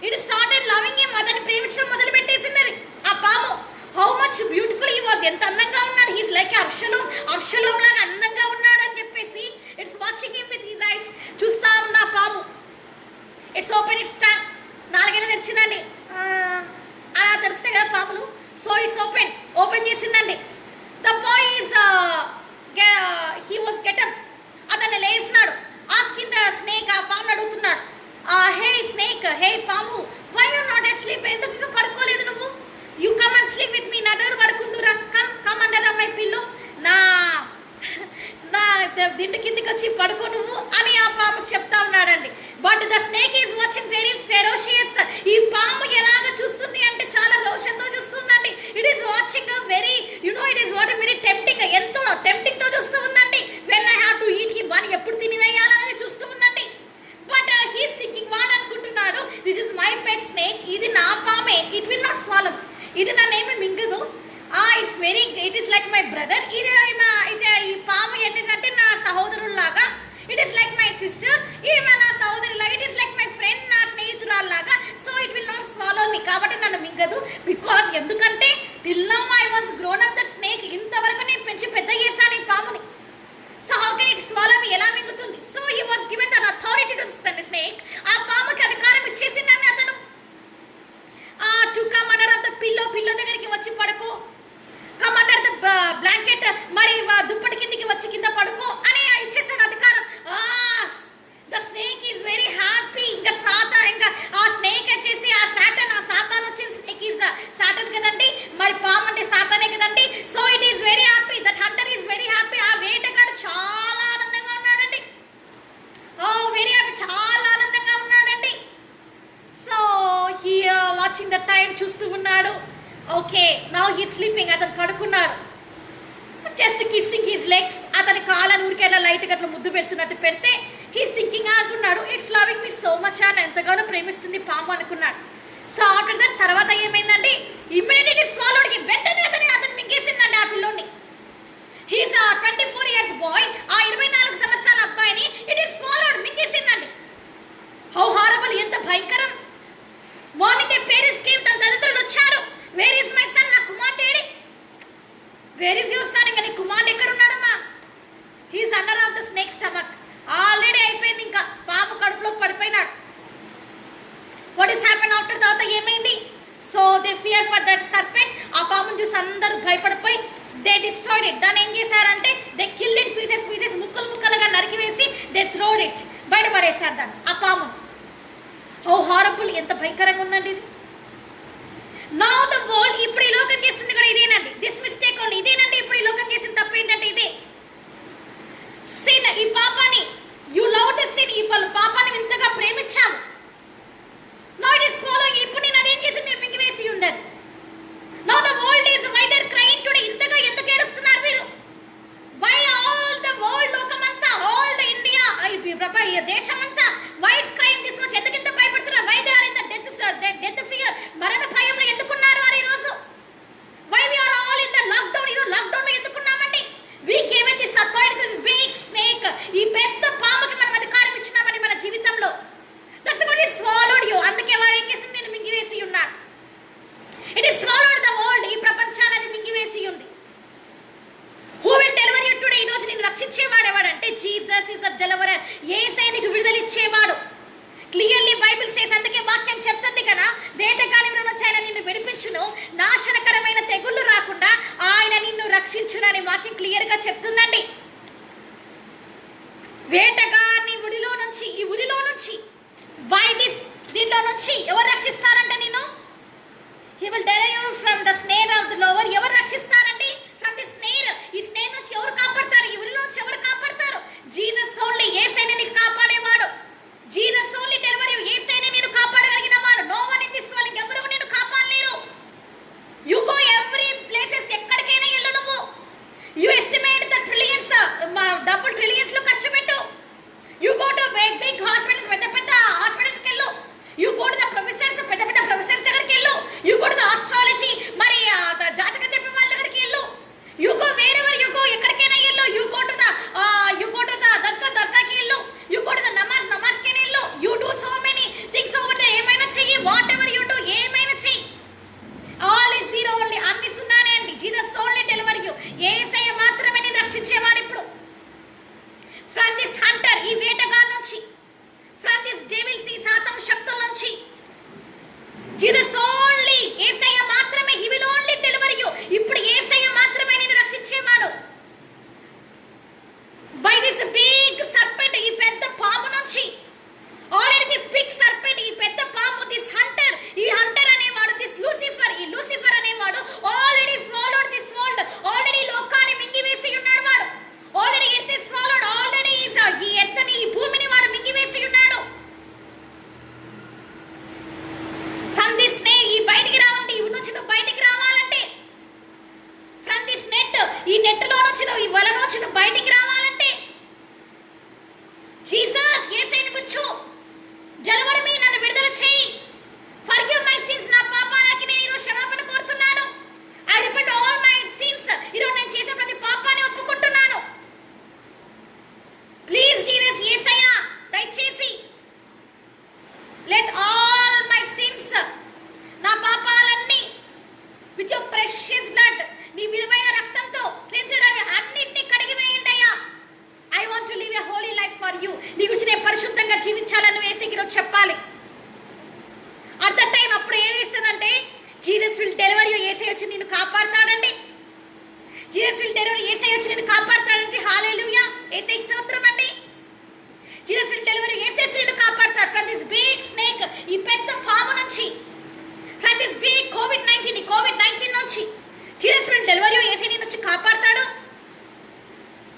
it started loving him. అతని ప్రేమించడం మొదలు పెట్టేసింది ఆ పాము. How much beautiful he was, ఎంత అందంగా ఉన్నాడు. హీస్ లైక్ అబ్షలోం లాగా అందంగా ఉన్నాడు అని చెప్పేసి it's watching him with his eyes. చూస్తా ఉంది ఆ పాము. It's open it's tongue. నాలుగేళ్ళు తెరిచిందండి. అలా తెరిస్తే కదా పాములు. సో ఇట్స్ ఓపెన్ చేసిందండి. The boy is he was get up. అతను లేచినాడు. ఆస్కింగ్ ద స్నేక్, ఆ పామును అడుగుతున్నాడు, హే స్నేక్, హే పాము, why you not at sleep, ఎందుకు ఇంకా పడుకోలేదు నువ్వు? You come and sleep with me, నా దగ్గర పడుకుందురా, కమ్ అండర్ మై పిల్లో, నా దిండు కిందికి వచ్చి పడుకో నువ్వు అని ఆ పాముకు చెప్తా ఉన్నాడండి. But the snake is watching very ferocious. ఈ పాము ఎలాగ చూస్తుంది అంటే చాలా రోషంతో చూస్తుందండి. It is watching very it is watching very tempting, ఎంతో టెంప్టింగ్ తో చూస్తూ ఉందండి. వెన్ ఐ హావ్ కాబట్టి నన్ను మింగదు. బికాజ్ ఎందుకంటే till now I was grown up that snake. ఇంతవరకు నేను పెంచి పెద్ద చేశాను ఈ పాముని. So how can it swallow me? ఎలా మింగుతుంది? So he was given that authority to snake. ఆ పాముకి అధికారం ఇచ్చేసిండని అతను. To come under of the pillow, pillow దగ్గరికి వచ్చి పడుకో. కమ్ అండర్ ద బ్లాంకెట్, మరి దుప్పటి కిందికి వచ్చి కింద పడుకో అని ఇచ్చేసాడు అధికారం. The snake is very happy. ఇంకా ఆ స్నేక్ వచ్చేసి ఆ సాతాన్ వచ్చేసి స్నేక్ ఈజ్ సాటన్ కదండి, మరి పాము అంటే సాతానే కదండి. So it is very happy. That Hunter is very happy. ఆ వేటగాడు చాలా ఆనందంగా ఉన్నాడండి. వెరీ హ్యాపీ, చాలా ఆనందంగా ఉన్నాడండి. So here watching the time, చూస్తూ ఉన్నాడు. Okay, now he sleeping. అతను పడుకున్నాడు. Just kissing his legs. అతని కాళ్ళని ఊరికే అట్లా లైట్గా అట్లా ముద్దు పెడుతున్నట్టు పెడితే హీస్ థింకింగ్ అనుకున్నాడు, it's loving me so much, అని ఎంతగానో ప్రేమిస్తుంది పాము అనుకున్నాడు. సో ఆఫ్టర్ దట్ తర్వాత ఏమైందండి, ఇమ్మీడియట్లీ స్వాలోడ్. వెంటనే అతను మింగేసిందండి ఆ పిల్లోని. He's 24 years boy. ఆ 24 సంవత్సరాల అబ్బాయిని ఇట్ ఈస్ స్వాలోడ్, మింగేసిందండి. హౌ హారబుల్, ఎంత భయంకరం. మార్నింగ్ దే పేరెంట్స్ కేమ్, తన తల్లిదండ్రులు వచ్చారు. వేర్ ఈస్ మై సన్, నా కుమార్తె ఏడి? Where is your son? ఇంకా నీ కుమార్తె ఎక్కడ ఉన్నాడమ్మా? He's under of the snake stomach. Already అయిపోయింది, ఇంకా పాము కడుపులో పడిపోయినాడు. What is happen after? తర్వాత ఏమైంది? So they fear for that serpent. ఆ పామును చూసి అందరూ భయపడిపోయి దే డిస్ట్రాయిడ్ ఇట్. దాన్ని ఏం చేశారంటే they kill it pieces pieces, ముక్కలు ముక్కలుగా నరికివేసి దే థ్రోడ్ ఇట్, బయటపడేశారు దాన్ని, ఆ పాము. హౌ హారబుల్, ఎంత భయంకరంగా ఉందండి ఇది. నౌ ద వరల్డ్, ఇప్పుడు ఈ లోకం చేస్తుంది కూడా ఇదేనండి. దిస్ మిస్టేక్ ఓన్లీ, ఇదేనండి ఇప్పుడు ఈ లోకం చేసిన తప్పు ఏంటంటే ఇదే. సిన్, ఈ పాపాన్ని, యు లవ్ దిస్ సిన్, ఈ పాపాన్ని ఇంతగా ప్రేమించాము. Now it is following. ఇప్పుడు నేను అదేం చేసింది, నేను మింగివేసి ఉండదు. Now the world is why they are crying today. ఇంతగా ఎందుకు ఏడుస్తున్నారు మీరు? వై ఆల్ ద వరల్డ్, లోకమంతా, ఆల్ ద ఇండియా, ఈ దేశమంతా why it's crying this much? ఎందుకు ఇంత భయపడుతున్నారు? Why they are in the death fear, మరణ భయంలో ఎందుకున్నారు వారు ఈ రోజు? Why we are all in the lockdown. ఈరోజు లాక్డౌన్ లో ఎందుకున్నామండి? We given this authority to this big snake. ఈ పెద్ద పాముకి మనం అధికారం ఇచ్చినామని మన జీవితంలో. That's what is swallowed you. అందుకే వాడు ఏం చేసి నేను మింగివేసి ఉన్నాడు. It is swallowed the world. ఈ ప్రపంచాన్ని అది మింగివేసి ఉంది. Who will deliver you today? ఈ రోజు నిన్ను రక్షించేవాడు ఎవడంటే Jesus is the deliverer. Yesayya నీకు విడుదల ఇచ్చేవాడు. Clearly Bible says. అందుకే వాక్యం చెప్తుంది కదా, వేటగాని వచ్చి ఆయన నిన్ను విడిపించును, నాశనకరమైన తెగుళ్ళు రాకుండా ఆయన నిన్ను రక్షించును అని వాక్యం క్లియర్ గా చెప్తుందండి. వేటగాని ఉరిలో నుంచి, ఈ ఉరిలో నుంచి, బై దిస్, దీంట్లో నుంచి ఎవరు రక్షిస్తారంటే నిన్ను? He will deliver you from the snare of the lower. ఎవరు రక్షిస్తారండి? From the snare. ఈ స్నేర్ నుంచి ఎవరు కాపాడతారు? ఈ ఉరిలో నుంచి ఎవరు కాపాడతారు? Jesus only. యేసయ్య నిన్ను కాపాడేవాడు. Jesus only deliver you. Yesayya నిన్ను కాపాడగలిగిన వాడు. No one in this world, ఎవరు నిన్ను కాపాడలేరు. యు గో ఎవ్రీ ప్లేసెస్, ఎక్కడికైనా వెళ్ళు నువ్వు. యు ఎస్టిమేట్ ద ట్రిలియన్స్, డబ్బులు ట్రిలియన్స్ లో ఖర్చు పెట్టు. You go to big hospitals, పెద్ద పెద్ద హాస్పిటల్స్కి వెళ్ళు. You go to the professors, పెద్ద పెద్ద ప్రొఫెసర్స్ దగ్గరికి వెళ్ళు. You go to the astrology, మరి జాతక చెప్పే వాళ్ళ దగ్గరికి వెళ్ళు. You go wherever you go, ఎక్కడికైనా వెళ్ళు. యు గో టు ద దర్గాకి వెళ్ళు. యు గో టు ద నమాజ్కి వెళ్ళు. You do so many things over there. ఏమైనా చెయ్యి, వాట్ ఎవర్ యు డూ, ఏమైనా చెయ్యి. ఆల్ ఇస్ జీరో ఓన్లీ, అన్ని సున్నానే అండి. Jesus only deliver you. Yesayya మాత్రమే నిన్ను రక్షించేవాడు. ఇప్పుడు ఫ్రమ్ దిస్ హంటర్, ఈ వేటగాడి నుంచి, దిస్ బిగ్ స్నేక్, ఈ పెద్ద పాము నుంచి, ఫ్రమ్ దిస్ బిగ్ కోవిడ్-19 నుంచి జీసస్ విల్ డెలివర్ యూ. యేసే నిన్ను వచ్చి కాపాడతాడు.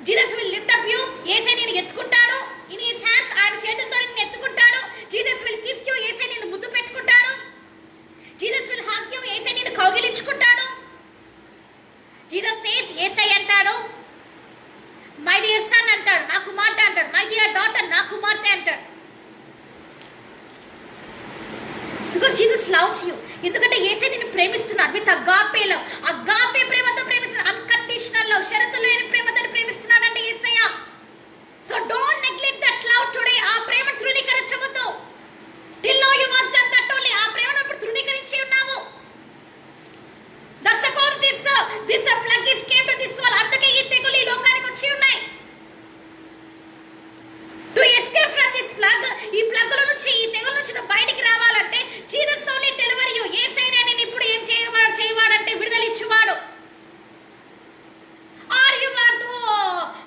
Jesus will lift up you. యేసే నిన్ను ఎత్తుకుంటాడు. ఇన్ హిస్ హ్యాండ్స్, ఆయన చేతులతో నిన్ను ఎత్తుకుంటాడు. Jesus will kiss you. యేసే నిన్ను ముద్దు పెట్టుకుంటాడు. Jesus will hug you. యేసే నిన్ను కౌగిలించుకుంటాడు. జీసస్ సేస్, యేసే అంటాడు మై డియర్ సన్ అంటాడు, నా కుమార్తె అంటాడు. మై డియర్ డాటర్, నా కుమార్తె అంటాడు. Because Jesus loves you. ఎందుకంటే యేసే నిన్ను ప్రేమిస్తున్నాడు. విత్ అగాపే లవ్, అగాపే ప్రేమతో ప్రేమిస్తున్నాడు. అన్కండిషనల్ లవ్, షరతులు లేని ప్రేమతో ప్రేమిస్తున్నాడు అంటే Yesayya. So don't neglect that love today. ఆ ప్రేమ తృణీకరించవద్దు. Till now you was done that only. ఆ ప్రేమను ఇప్పుడు తృణీకరించి ఉన్నావు. That's account this plague is came to this world. అందుకే ఈ తెగులు ఈ లోకానికి వచ్చి ఉన్నాయి. To escape from this plague, ఈ ప్లగ్ నుంచి, ఈ తెగుల నుంచి బయటికి రావాలంటే జీసస్ ఓన్లీ డెలివరీ యు. యేసయ్యనే నేను ఇప్పుడు ఏం చేయవాడంటే విడుదల ఇచ్చువాడు. Are you want to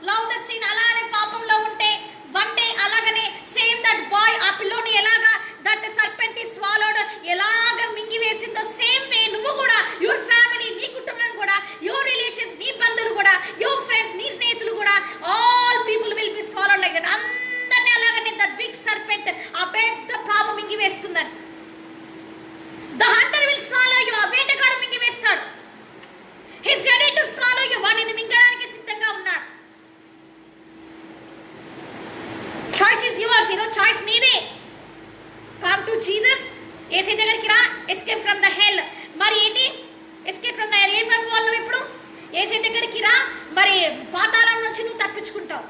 love the sin? అలానే పాపంలో ఉంటే వన్ డే అలాగనే సేమ్ దట్ బాయ్, ఆ పిల్లోని ఎలాగా దట్ సర్పెంట్ ఇస్ స్వాలోడ్ ఎలాగ మింగి వేసిందో సేమ్ వే నువ్వు కూడా, యువర్ ఫ్యామిలీ, నీ కుటుంబం కూడా, యువర్ రిలేషన్స్, నీ బంధువులు కూడా, యువర్ ఫ్రెండ్స్, నీ స్నేహితులు కూడా, all people will be swallowed like that. అందరినీ అలాగనే దట్ బిగ్ సర్పెంట్, ఆ పెద్ద పాము మింగి వేస్తుందండి. The hunter will swallow you. ఆ వేటగాడు మింగి వేస్తాడు. He is ready to swallow you. వాడిని మింగడానికి సిద్ధంగా ఉన్నాడు. Choice is yours. ఈరోజు చాయిస్ నీదే. Come to Jesus. యేసే దగ్గరికి రా. Escape from the hell. మరి ఏంటి ఎస్కేప్ ఫ్రమ్ ద హెల్? ఏం అనుకోవాలి ఇప్పుడు? యేసే దగ్గరికి రా. మరి పాతాళం నుంచి నువ్వు తప్పించుకుంటావు.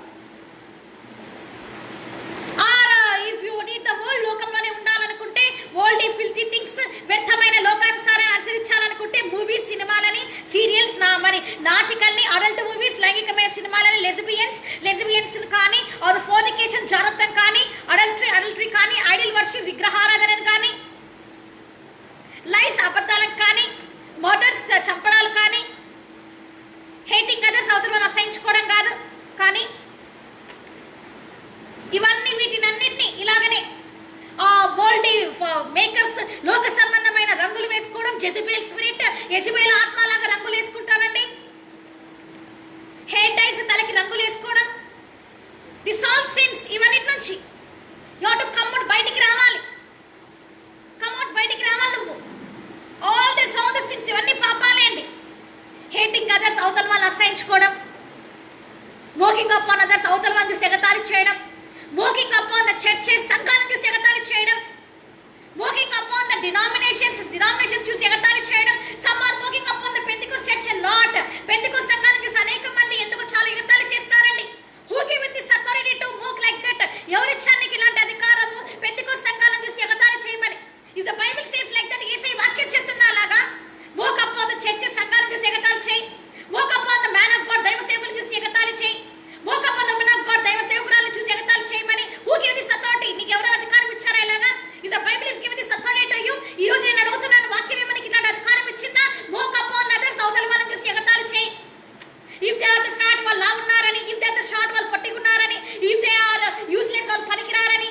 If you need the world, లోకంలోనే ఉండాలనుకుంటే, వరల్డ్ ఫిల్తీ థింగ్స్, వ్యర్థమైన లోకానుసారాన్ని అనుసరించాలనుకుంటే మూవీస్, సినిమాలని, సీరియల్స్, మరి నాటికల్ని, అడల్ట్ మూవీస్, లైంగికమైన సినిమాలని, లెస్బియన్స్ కానీ, ఆర్ ఫోర్నికేషన్, జారత్వం కానీ, అడల్టరీ కానీ, ఐడల్ వర్షిప్, విగ్రహారాధన కానీ, లైస్, అబద్ధాలకు కానీ, మర్డర్స్, చంపడాలు కానీ, హేటింగ్ అదర్స్, అవతల వాళ్ళు అసహించుకోవడం కాదు కానీ, ఇవన్నీ వీటినన్నిటిని ఇలాగనే వరల్డ్ మేకప్స్, లోక సంబంధమైన రంగులు వేసుకోవడం, జెజబేల్ స్పిరిట్, యజబేల్ ఆత్మలాగా రంగులు వేసుకుంటానండి. హెయిర్ డైస్, తలకి రంగులు వేసుకోవడం, దిస్ ఆల్ సిన్స్. ఇవన్నిటి నుంచి you have to come out, బయటికి రావాలి. కమ్ అవుట్, బయటికి రావాలి నువ్వు. ఆల్ ద సిన్స్, ఇవన్నీ పాపాలే అండి. హేటింగ్ అదర్స్, అవతల వాళ్ళు అసహించుకోవడం, మోకింగ్ అపాన్ అదర్స్, అవతల వాళ్ళు చూసి ఎగతాళి చేయడం, మోకింగ్ అపాన్ ద చర్చెస్, సంఘాలను చూసి ఎగతాళి చేయడం, మోకింగ్ అపాన్ ద డినామినేషన్స్ చూసి ఎగతాళి చేయడం. Some are mocking upon the Pentecost church and not. Pentecost సంఘాలను చూసి అనేక మంది ఎందుకు చాలా ఎగతాళి చేస్తారండి. Who give this authority to mock like that? ఎవరిచ్చారు నీకు ఇలాంటి అధికారము పెంతెకోస్ట్ సంఘాలను చూసి ఎగతాళి చేయమని? Is the Bible says like that? Yesayya వాక్యం చెప్తుందా అలాగా? మోక్ అపాన్ ద చర్చెస్, సంఘాలను చూసి ఎగతాళి చేయి. Mock upon the man of God, దైవ సేవకులను చూసి ఎగతాళి చేయి. Mock upon the woman of God, దైవ సేవకురాలను చూసి ఎగతాళి చేయమని హూ గివ్ దిస్ అథారిటీ? నీకు ఎవరు అధికారం ఇచ్చారా ఇలాగా? Is the Bible is give this authority to you. ఈ రోజు నేను అడుగుతున్నాను, వాక్యం ఏమో నీకు ఇట్లాంటి అధికారం ఇచ్చిందా? మోక్ అపాన్ ద అదర్స్, అవతల వాళ్ళని చూసి ఎగతాళి చేయి. If they are the fat, వాళ్ళు లావు ఉన్నారని. If they are the short, వాళ్ళు పొట్టిగా ఉన్నారని. ఇఫ్ దే ఆర్ యూస్లెస్, వాళ్ళు పనికిరారని.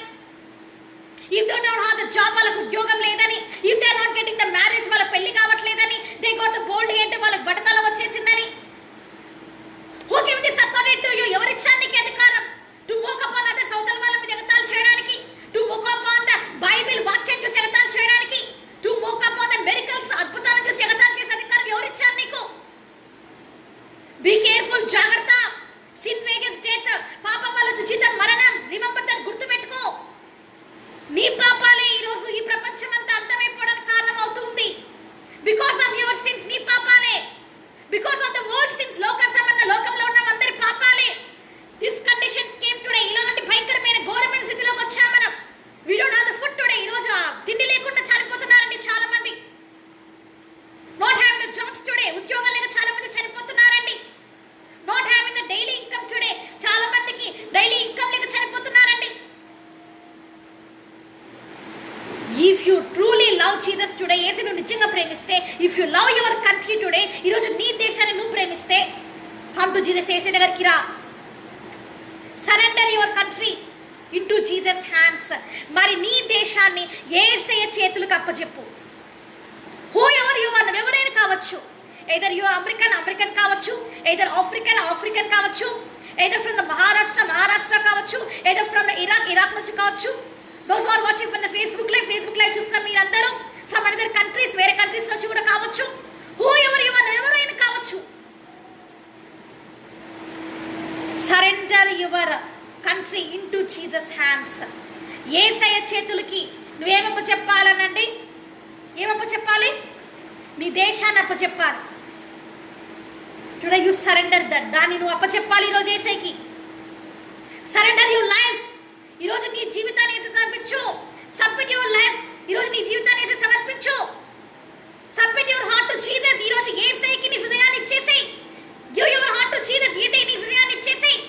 If they don't have the job, వాళ్ళకు ఉద్యోగం లేదని. If they are not getting the marriage, వాళ్ళ పెళ్లి కావట్లేదని. They got the bald head, వాళ్ళకి బట్టతల వచ్చేసిందని. Who give this authority to you? ఎవరిచ్చారు నీకు అధికారం? టు మోక్ అపాన్ అదర్స్, అవతల వాళ్ళ మీద ఎగతాళి చేయడానికి. To mock upon the Bible వాక్యం చూసి ఎగతాళి చేయడానికి. To mock upon the miracles, అద్భుతాలను చూసి ఎగతాళి చేసే అధికారం ఎవరిచ్చారు నీకు? బీ కేర్ఫుల్, జాగ్రత్త. సిన్ వేగస్ డెత్, పాపం వల్ల జీతం మరణం. రిమెంబర్ దట్, గుర్తుపెట్టుకో. నీ పాపాలే ఈ రోజు ఈ ప్రపంచం అంతా అంతమైపోవడానికి కారణం అవుతుంది. బికాస్ ఆఫ్ యువర్ సిన్స్, నీ పాపాలే. Because of the world sins, లోకంలో ఉన్న అందరి పాపాలే. This condition came today. ఇలాంటి భయంకరమైన ఘోరమైన స్థితిలోకి వచ్చాం మనం. We don't have the food today. ఈ రోజు తిండి లేకుండా చనిపోతున్నారండి చాలా మంది. Not having the jobs today, ఉద్యోగాలు లేక చాలా మంది చనిపోతున్నారండి. Not having the daily income today, చాలా మందికి డైలీ ఇన్కమ్ లేక చనిపోతున్నారండి. If you truly love Jesus today, యేసును నిజంగా ప్రేమిస్తే, if you love your country today, ఈరోజు నీ దేశాన్ని నువ్వు ప్రేమిస్తే, కమ్ టు జీసస్. యేసు దగ్గరికి రా. Surrender your country, into Jesus hands. మరి నీ దేశాన్ని యేసయ్య చేతులకు అప్పచెప్పు. హూ ఎవర్ యు ఆర్, ఎవరైనా కావచ్చు. ఎయిదర్ యు అమెరికన్ కావచ్చు, ఎయిదర్ ఆఫ్రికన్ కావచ్చు, ఎయిదర్ ఫ్రమ్ ద మహారాష్ట్ర కావచ్చు, ఎయిదర్ ఫ్రమ్ ద ఇరాక్ నుంచి కావచ్చు. Those are watching from the Facebook live చూసిన మీరందరూ ఫ్రమ్ అనదర్ కంట్రీస్, వేరే కంట్రీస్ నుంచి కూడా కావచ్చు. హూ ఎవర్ యు ఆర్, ఎవరైనా కావచ్చు. Surrender your country into Jesus hands. యేసయ్య చేతులకి నువ్వేమప్ప చెప్పాలనండి? ఏమప్ప చెప్పాలి? నీ దేశాన్ని అప్పచెప్పాలి. Today you surrender that. దాన్ని నువ్వు అప్పచెప్పాలి ఈరోజు యేసయ్యకి. Surrender your life. ఈరోజు నీ జీవితాన్ని యేసయ్యకి సమర్పించు. Submit your life. ఈరోజు నీ జీవితాన్ని యేసయ్యకి సమర్పించు. Submit your heart to Jesus. ఈరోజు యేసయ్యకి నీ హృదయాన్ని ఇచ్చేసేయ్. Give your heart to Jesus. Yesayya నీ హృదయాన్ని ఇచ్చేసేయ్.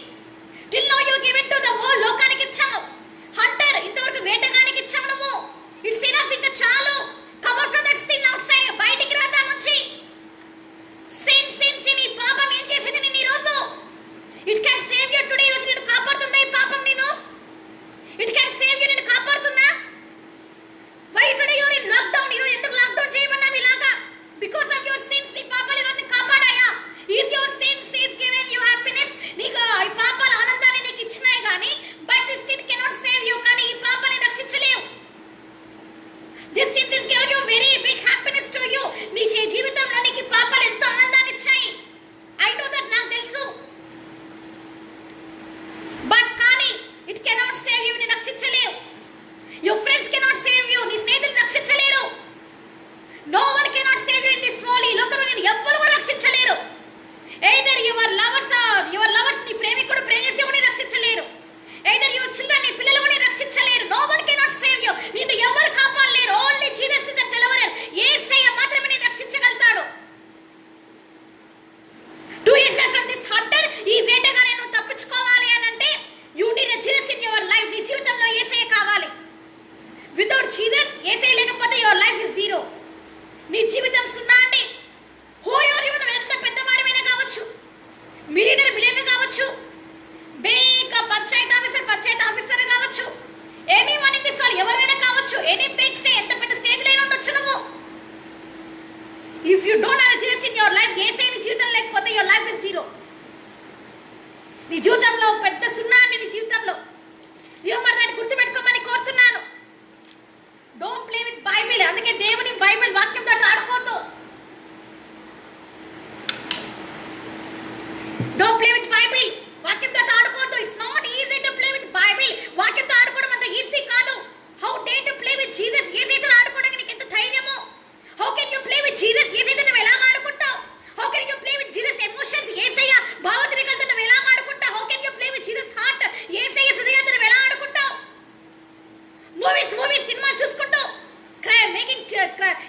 Till now you given to the whole. లోకానికి ఇచ్చాము. హంటర్, ఇంతవరకు వేటగానికి ఇచ్చాము నువ్వు. ఇట్స్ ఎనఫ్, ఇంకా చాలు. Come out from that sin out side. బయటికి రా దాని నుంచి. సిన్ ఈ పాపం ఏం చేసేది నేను ఈరోజు? It can save you today. ఈరోజు నేను కాపాడుతుందా ఈ పాపం? నేను ఇట్ క్యాన్ సేవ్ యూ. నేను కాపాడుతుందా? Why today you are in lockdown? ఈరోజు ఎందుకు లాక్డౌన్ చేయబడ్డావు ఇలాగా? Because of your sins. నీ పాపాలు ఈరోజు నేను కాపాడాయా? Is your sins is given you happiness. నీకు ఈ పాపాలు ఆనందాన్ని నీకు ఇచ్చినాయి కానీ but this sin cannot save you. కానీ ఈ పాపాన్ని రక్షించలేవు. This sins is given you very big happiness to you. నీ జీవితంలో నీకు ఈ పాపాలు ఎంతో ఆనందాన్ని ఇచ్చాయి. ఐ నో దట్, నాకు తెలుసు. బట్ కానీ ఇట్ కెనాట్ సేవ్ యూ. ని రక్షించలేవు. Your friends cannot save you. నీ స్నేహితులు రక్షించలేరు. No one cannot save you in this world. ఈ లోకంలో నేను ఎవ్వరు కూడా రక్షించలేరు. ఎయిదర్ యువర్ లవర్స్ నీ ప్రేమికుడు ప్రేయసిని రక్షించలేరు. ఎయిదర్ యువర్ చిల్డ్రన్ నీ పిల్లలను రక్షించలేరు. No one cannot save you. నిన్ను ఎవరు కాపాడలేరు. Only Jesus is the deliverer. యేసయ్య మాత్రమే నిన్ను రక్షించగలుగుతాడు. To yourself from this hunter. ఈ వేటగానే నువ్వు తప్పించుకోవాలి అని అంటే you need a Jesus in your life. నీ జీవితంలో యేసయ్య కావాలి. వితౌట్ జీసస్, యేసయ్య లేకపోతే యువర్ లైఫ్ ఇస్ జీరో. నీ జీవితం సున్నా అండి. హూ ఎవరు యు, ఎంత పెద్దవాడివైనా కావచ్చు, మిలియనర్ కావచ్చు, పంచాయత్ ఆఫీసర్ కావచ్చు, any one in this world, ఎవరైనా కావచ్చు, ఎనీ బిగ్ స్టేజ్, ఎంత పెద్ద స్టేజ్ లో ఉండొచ్చు నువ్వు. If you don't have Jesus in your life, Yesayya నీ జీవితం లేకపోతే యువర్ లైఫ్ ఇస్ జీరో. నీ జీవితంలో పెద్ద సున్నా అండి. నీ జీవితంలో రిమెంబర్ దట్. గుర్తుపెట్టుకోమని కోరుతున్నాను. Don't play with Bible. అందుకే దేవుని బైబిల్ వాక్యంతో ఆడుకోవద్దు. Don't play with Bible. వాక్యంతో ఆడుకోవద్దు. It's not easy to play with Bible. వాక్యంతో ఆడుకోవడం అంత ఈజీ కాదు. How dare to play with Jesus? యేసయ్యతో ఆడుకోవడానికి నీకు ఎంత ధైర్యమో. How can you play with Jesus? యేసయ్యతో నువ్వు ఎలా ఆడుకుంటావు? How can you play with Jesus emotions? యేసయ్య భావోద్రేకాలతో నువ్వు ఎలా ఆడుకుంటావు? How can you play with Jesus heart? Yesayya హృదయంతో నువ్వు ఎలా ఆడుకుంటావు? మూవీస్ సినిమాలు చూసుకుంటూ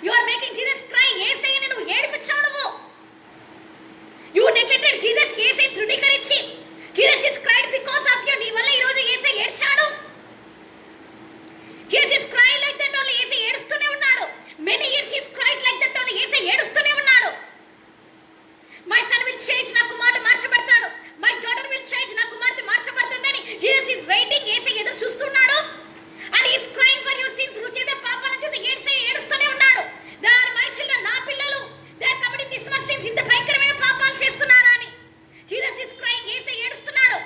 you are making Jesus cry. యేసయ్యని నువ్వు ఏడిపించావు. నువ్వు యు నెగ్లెక్టెడ్ జీసస్. యేసయ్య తృణీకరించి Jesus is cried because of you. నీ వల్ల ఈ రోజు యేసయ్య ఏడ్చాడు. Jesus cried like that only. Yesayya ఏడుస్తూనే ఉన్నాడు. Many years he cried like that only. Yesayya ఏడుస్తూనే ఉన్నాడు. My son will change. నా కుమారుడు మార్చబడతాడు. My daughter will change. నా కుమార్తె మార్చబడుతుందని జీసస్ ఇస్ వెయిటింగ్. యేసయ్య ఎదురు చూస్తున్నాడు. And he is crying for your sins. నువ్వు చేసే పాపాలను చూసి యేసయ్య ఏడుస్తూనే ఉన్నాడు. They are my children. నా పిల్లలు. They are committing this much sins. ఇంత భయంకరమైన పాపాలు చేస్తున్నారా అని జీసస్ ఇస్ క్రైయింగ్. యేసయ్య ఏడుస్తున్నాడు.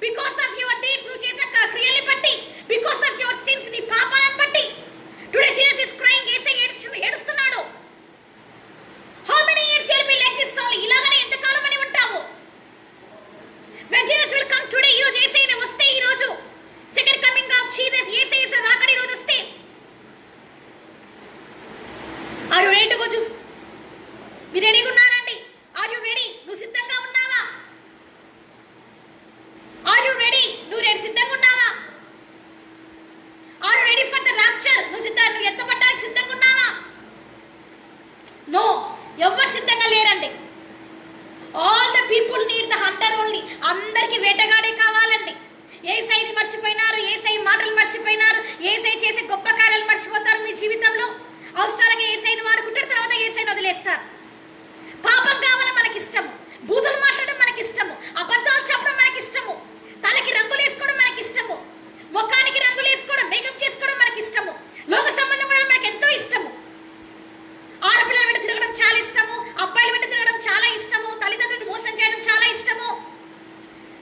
Because of your deeds. నువ్వు చేసిన క్రియల్ని బట్టి, బికాస్ ఆఫ్ యువర్ సిన్స్, నీ పాపాలను బట్టి today Jesus is crying. Yesayya ఏడుస్తున్నాడు. How many years you will be like this only? ఇలాగనే ఎంత కాలం అని ఉంటావు? when Jesus will come today, ఈ రోజు యేసయ్య వస్తే, ఈ రోజు సెకండ్ కమింగ్ ఆఫ్ జీసస్, యేసయ్య రాకడ ఈ రోజు వస్తే, are you ready to go to? మీరు రెడీగా ఉన్నారండి? Are you ready? నువ్వు సిద్ధంగా ఉన్నావా? Are you ready? నువ్వు సిద్ధంగా ఉన్నావా? Are you ready for the rapture? నువ్వు ఎత్తపడడానికి సిద్ధంగా ఉన్నావా? నో, ఎవ్వరు సిద్ధంగా లేరండి. All the people need the hunter only. అందరికి వేటగాడే కావాలండి. యేసయ్యని మర్చిపోయినారు. యేసయ్య మాటలు మర్చిపోయినారు. యేసయ్య చేసే గొప్ప కార్యాలు మర్చిపోతారు. మీ జీవితంలో అవసరాలకి యేసయ్యని వాడుకుంటారు, తర్వాత యేసయ్యని వదిలేస్తారు. పాపం కావాలని మనకి ఇష్టము. బూతులు మాట్లాడడం మనకి ఇష్టము. అబద్ధాలు చెప్పడం మనకి ఇష్టము. తలకి రంగులు వేసుకోవడం మనకి ఇష్టము. ముఖానికి రంగులు వేసుకోవడం, మేకప్ చేసుకోవడం మనకి ఇష్టము. లోక సంబంధం కూడా మనకి ఎంతో ఇష్టము. ఆడపిల్లల వెంట తిరగడం చాలా ఇష్టము, అబ్బాయిల వెంట తిరగడం చాలా ఇష్టము, తల్లిదండ్రులను మోసం చేయడం చాలా ఇష్టము,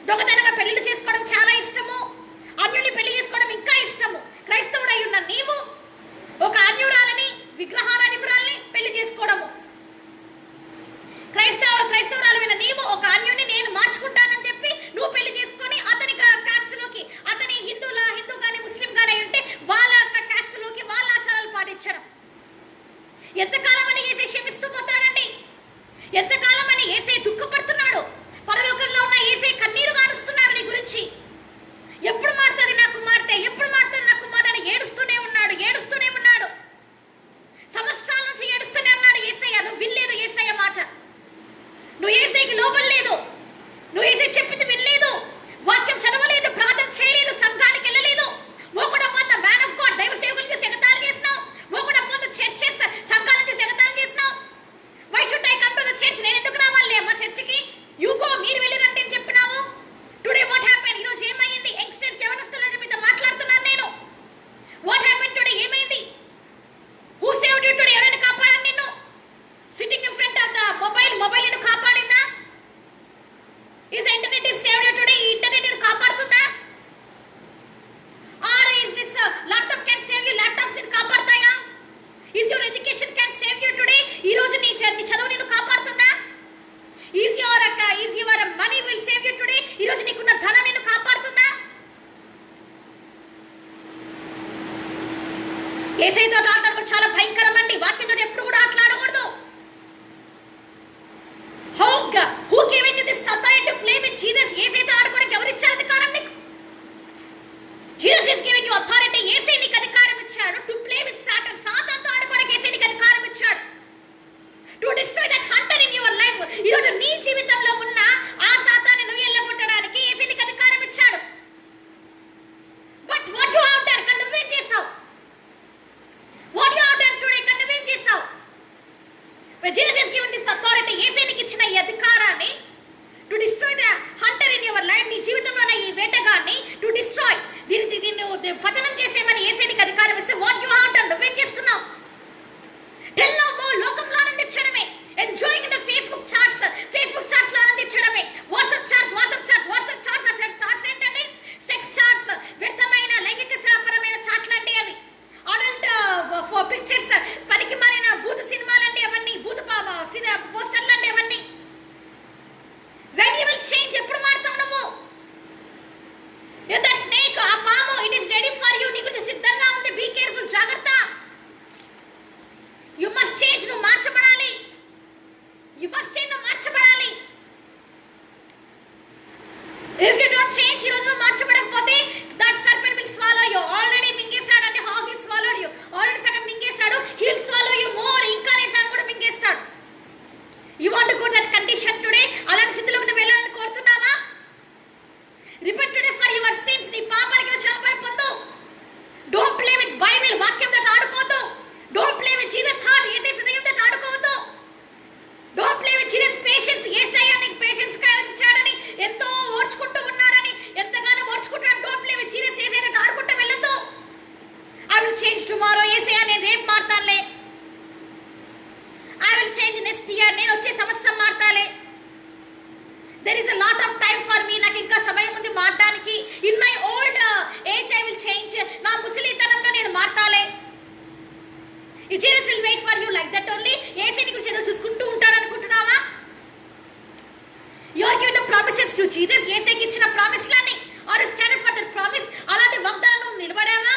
దొంగతనంగా పెళ్లిళ్ళు చేసుకోవడం చాలా ఇష్టము, అన్యుని పెళ్లి చేసుకోవడం ఇంకా ఇష్టము. క్రైస్తవుడై ఉన్న నీవు ఒక అన్యురాలని, విగ్రహారాధికురాలని పెళ్లి చేసుకోవడము, క్రైస్తవురాలైన నీవు ఒక అన్యుని నేను మార్చుకుంటానని చెప్పి నువ్వు పెళ్లి చేసుకొని అతని కాస్ట్లోకి, అతని హిందూ గానీ ముస్లిం గానీ ఉంటే వాళ్ళ కాస్ట్లోకి వాళ్ళ ఆచారాలు పాటించడం. ఎంతకాలం అని ఏసే క్షమిస్తూ పోతాడండి? ఎంతకాలం అని ఏసే దుఃఖపడుతున్నాడు? పరలోకంలో ఉన్న ఏసే కన్నీరు గారుస్తున్నాడు నీ గురించి. ఎప్పుడు మారుతుంది నా కుమార్తె, ఎప్పుడు మారుతుంది నా కుమార్తె అని ఏడుస్తూనే ఉన్నాడు. సంవత్సరాల నుంచి ఏడుస్తూనే ఉన్నాడు ఏసయ్య. నువ్వు వినలేదు ఏసయ్య మాట, నువ్వు ఏసైకి లోబడలేదు, నువ్వు ఏసై చెప్పింది వినలేదు, వాక్యం చదవలేదు, ప్రార్థన చేయలేదు, సంఘానికి వెళ్ళలేదు, మోకుడ పోత మ్యాన్ ఆఫ్ గాడ్ దైవ సేవకులకి సెగతాలు చేసినావు, మోకుడ పోత చర్చెస్ సంఘాలకి సెగతాలు చేసినావు. Why should I come to the church? నేను ఎందుకు రావాలి అమ్మ చర్చికి? యు గో, మీరు వెళ్ళిరంటే అని చెప్పినావు. Today what happen? ఈ రోజు ఏమైంది? యంగ్స్టర్స్ యవనస్తుల మీద మాట్లాడుతున్నాను నేను. What happen today? ఏమైంది? Who saved you today? ఎవరైనా కాపాడాను నిన్ను? Sitting in front of the mobile నిన్ను కాపాడిందా? Is internet is saved you today? ఈ ఇంటర్నెట్ నిన్ను కాపాడుతుందా? Or is this laptop can save you? Laptops నిన్ను కాపాడతాయా? Is your education can save you today? ఈ రోజు నీ చదువు నిన్ను కాపాడుతుందా? Is your money will save you today? ఈ రోజు నీకున్న ధనం నిన్ను కాపాడుతుందా? ఏసైతో ఆటలాడడం చాలా భయంకరం అండి. వాక్యంతో ఎప్పుడు కూడా ఆటలాడకూడదు. Who gave you this authority to play with Jesus? ఏసైతో ఆడుకోవడానికి ఎవరు ఇచ్చారు అధికారం నీకు? Jesus is giving you authority. ఏసై నీకు అధికారం ఇచ్చాడు to play with Satan. సాతానుతో ఆడుకోవడానికి ఏసై నీకు అధికారం ఇచ్చాడు to destroy that hunter in your life. ఈ రోజు నీ జీవితంలో ఉన్న ఆ సాతాన్ని నువ్వు ఎల్లగొట్టడానికి ఏసై నీకు అధికారం ఇచ్చాడు. But what you have done? కానీ నువ్వేం చేసావు? What you have done today? కానీ నువ్వేం చేసావు? When Jesus is given this authority, ఏసై నీకు ఇచ్చిన ఈ అధికారాన్ని to destroy the hunter in your life, నీ జీవితంలో ఉన్న ఈ వేటగాన్ని to destroy, దీన్ని పతనం చేసేమని ఏసై నీకు అధికారం ఇస్తే what you have done? నువ్వేం చేస్తున్నావు? Tell now go, లోకంలో ఆనందించడమే, enjoying the Facebook charts లో ఆనందించడమే, WhatsApp charts ఏంటండి? సెక్స్ చార్ట్స్, వ్యర్థమైన లైంగిక పరమైన చాట్లు అండి అవి. అడల్ట్ పిక్చర్స్, పనికి మారిన భూత సినిమాలండి అవన్నీ, భూత పోస్టర్లు అండి అవన్నీ. When you will change? ఎప్పుడు మారుతావు నువ్వు? that snake, ఆ పాము, it is ready for you. నీ గురించి సిద్ధంగా ఉంది. బీ కేర్ఫుల్, జాగ్రత్త. You must change. నువ్వు మార్చబడాలి. నువ్వు మార్చబడాలి. If you don't change, ఈ రోజు నువ్వు మార్చబడకపోతే that serpent will swallow you. Already మింగేశాడు అంటే how he swallowed you. Already సగం మింగేశాడు. He will swallow you more. ఇంకా నీ సగం కూడా మింగేస్తాడు. You want to go to that condition today? అలాంటి స్థితిలోకి నువ్వు వెళ్ళాలని కోరుతున్నావా? Repent today for your sins. నీ పాపాలకి క్షమాపణ పొందు. Don't play with Bible. వాక్యంతో ఆడుకోవద్దు. Don't play with Jesus heart. ఏసై హృదయంతో ఆడుకోవద్దు. Don't play with Jesus patience. ఏసయ్య నీకు పేషెన్స్ ఇచ్చాడని, ఎంతో ఓర్చుకుంటూ ఉన్నాడని, ఎంతగానో ఓర్చుకుంటాడు. Don't play with Jesus. ఏసైతో ఆడుకుంటూ వెళ్ళొద్దు. I will change tomorrow. ఏసయ్య నేను రేపు మారుతానులే. I will change next year. నేను వచ్చే సంవత్సరం మారుతాలే. There is a lot of time for me. నాకు ఇంకా సమయం ఉంది మారడానికి. In my old age I will change. నా ముసలితనంలో నేను మారతాలే. Jesus will wait for you like that only. ఏసై నీకు ఎదురు చూసుకుంటూ ఉంటాడు అనుకుంటున్నావా? You are giving the promises to Jesus. ఏసైకి ఇచ్చిన ప్రామిస్లన్నీ, or you stand for that promise. అలాంటి వాగ్దానం నిలబడావా?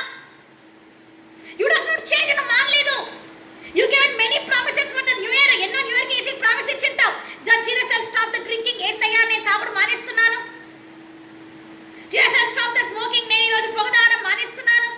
You does not change. నువ్వు మారలేదు. You given many promises for the new year. ఎన్నో న్యూ ఇయర్ కి ఏసై ప్రామిస్ ఇచ్చింటావు. That Jesus will stop the drinking. Yesayya నేను తాగుడు మానేస్తున్నాను. Jesus will stop the smoking. నేను ఈ రోజు పొగ తాగడం మానేస్తున్నాను.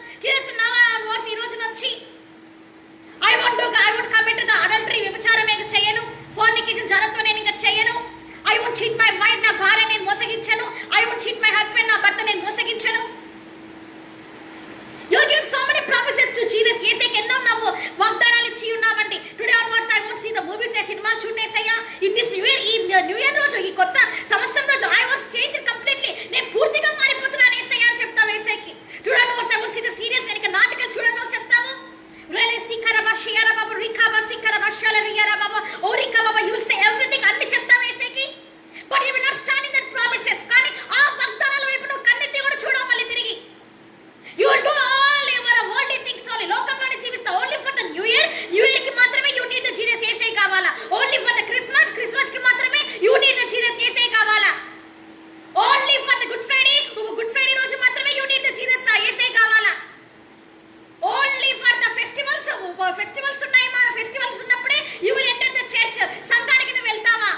ఫెస్టివల్స్ ఉన్నాయి, మా ఫెస్టివల్స్ ఉన్నప్పుడే you will enter the church. సంఘానికి నువ్వు వెళ్తావా?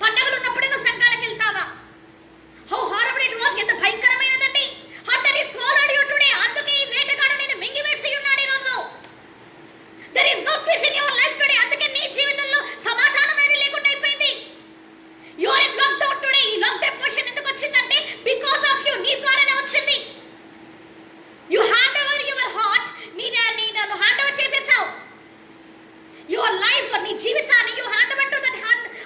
పండుగలు ఉన్నప్పుడే నువ్వు సంఘాలకు వెళ్తావా? How horrible it was. ఎంత భయంకరమైనదండి. Hunter is swallowed you today. అందుకే ఈ వేటగాడు నేను మింగివేసి ఉన్నాడు ఈ రోజు. There is no peace in your life today. అందుకే నీ జీవితంలో సమాధానం అనేది లేకుండా అయిపోయింది. You are in lockdown today. ఈ లాక్డౌన్ పొజిషన్ ఎందుకు వచ్చిందంటే బికాజ్ ఆఫ్ యు. నీ ద్వారానే వచ్చింది. You hand over your heart. నీ హ్యాండ్ ఓవర్ చేసేసావు. యువర్ లైఫ్, నీ జీవితాన్ని you hand over to that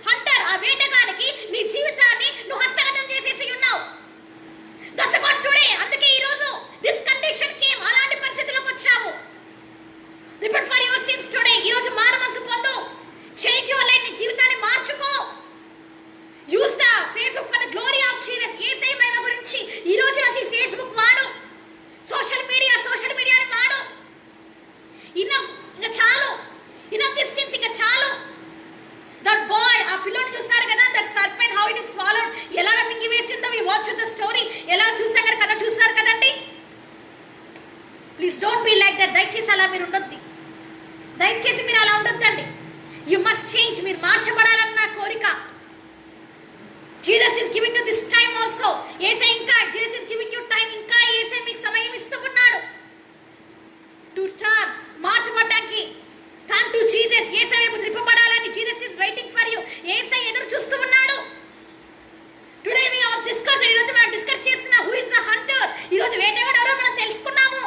hunter. ఆ వేటగానికి నీ జీవితాన్ని నువ్వు హస్తగతం చేసేసి ఉన్నావు. That's what today. అందుకే ఈ రోజు దిస్ కండిషన్ కేమ్. అలాంటి పరిస్థితిలోకి వచ్చావు. Repent for your sins today. ఈ రోజు మారు మనసు పొందు. Change your life. నీ జీవితాన్ని మార్చుకో. Use the Facebook for the glory of Jesus. యేసయ్య మహిమ గురించి ఈ రోజు నుంచి ఫేస్బుక్ వాడు. సోషల్ మీడియాని వాడు. ఇనఫ్, ఇంకా చాలు. ఇనఫ్ దిస్ సిన్స్, ఇంకా చాలు. దట్ బాయ్, ఆ పిల్లోని చూస్తారు కదా, that serpent how it is swallowed, ఎలాగ మింగివేసిందో. We watch the story. ఎలా చూసాం కదా, కథ చూస్తారు కదండి. Please don't be like that. దయచేసి అలా మీరు ఉండొద్దు. దయచేసి మీరు అలా ఉండొద్దండి. You must change. మీరు మార్చబడాలని నా కోరిక. Jesus is giving you this time also. యేసయ్య ఇంకా Jesus is giving you time. ఇంకా యేసయ్య మీకు సమయం ఇస్తూ ఉన్నాడు. టు టర్న్, మార్చబడడానికి. Turn to Jesus. యేసయ్య వైపు త్రిప్పబడాలని Jesus is waiting for you. Yesayya ఎదురు చూస్తూ ఉన్నాడు. Today we are discussing. ఈరోజు మనం డిస్కస్ చేస్తున్నా who is the hunter. ఈరోజు వేటగాడు ఎవరో మనం తెలుసుకున్నాము.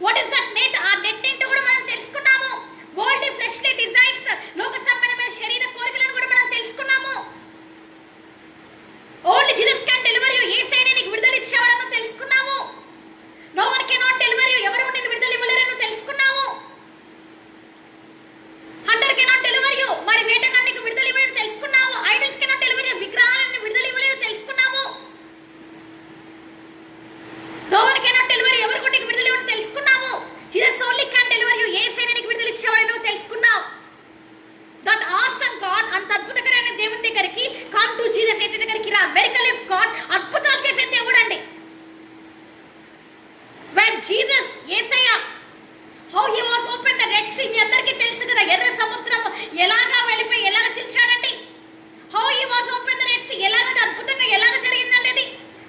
what is that net. ఆ నెట్ ఏంటో కూడా మనం తెలుసుకున్నాము. worldly fleshly desires, లోక సంబంధమైన శరీర కోరికలను కూడా మనం తెలుసుకున్నాము. Only Jesus can deliver you. యేసయ్యనే నీకు విడుదల ఇచ్చేవాడని తెలుసుకున్నావు. No one cannot deliver you. ఎవరు నిన్ను విడుదల ఇవ్వలేరని తెలుసుకున్నావు. Hunter cannot deliver you. మరి వేటగాడు నీకు విడుదల ఇవ్వలేరని తెలుసుకున్నావు. Idols cannot deliver you. విగ్రహాలను విడుదల ఇవ్వలేరని తెలుసుకున్నావు. No one cannot deliver you. ఎవరు నీకు విడుదల ఇవ్వలేరని తెలుసుకున్నావు. Jesus only can deliver you. యేసయ్యనే నీకు విడుదల ఇచ్చేవాడని నువ్వు తెలుసుకున్నావు. దట్ ఆసమ్ గాడ్, అంత అద్భుతకరమైన దేవుని దగ్గరికి కమ్ టు జీసస్. అయితే దగ్గరికి రా. Miracle is God. అద్భుతాలు చేసే దేవుడు అండి. when Jesus, Yesayya, how he was open the red sea. మీ అందరికీ తెలుసు కదా, ఎర్ర సముద్రం ఎలాగా వెళ్ళిపోయి ఎలాగ చిల్చాడండి. how he was open the red sea. ఎలాగ అద్భుతంగా ఎలాగ జరిగిందండి అది.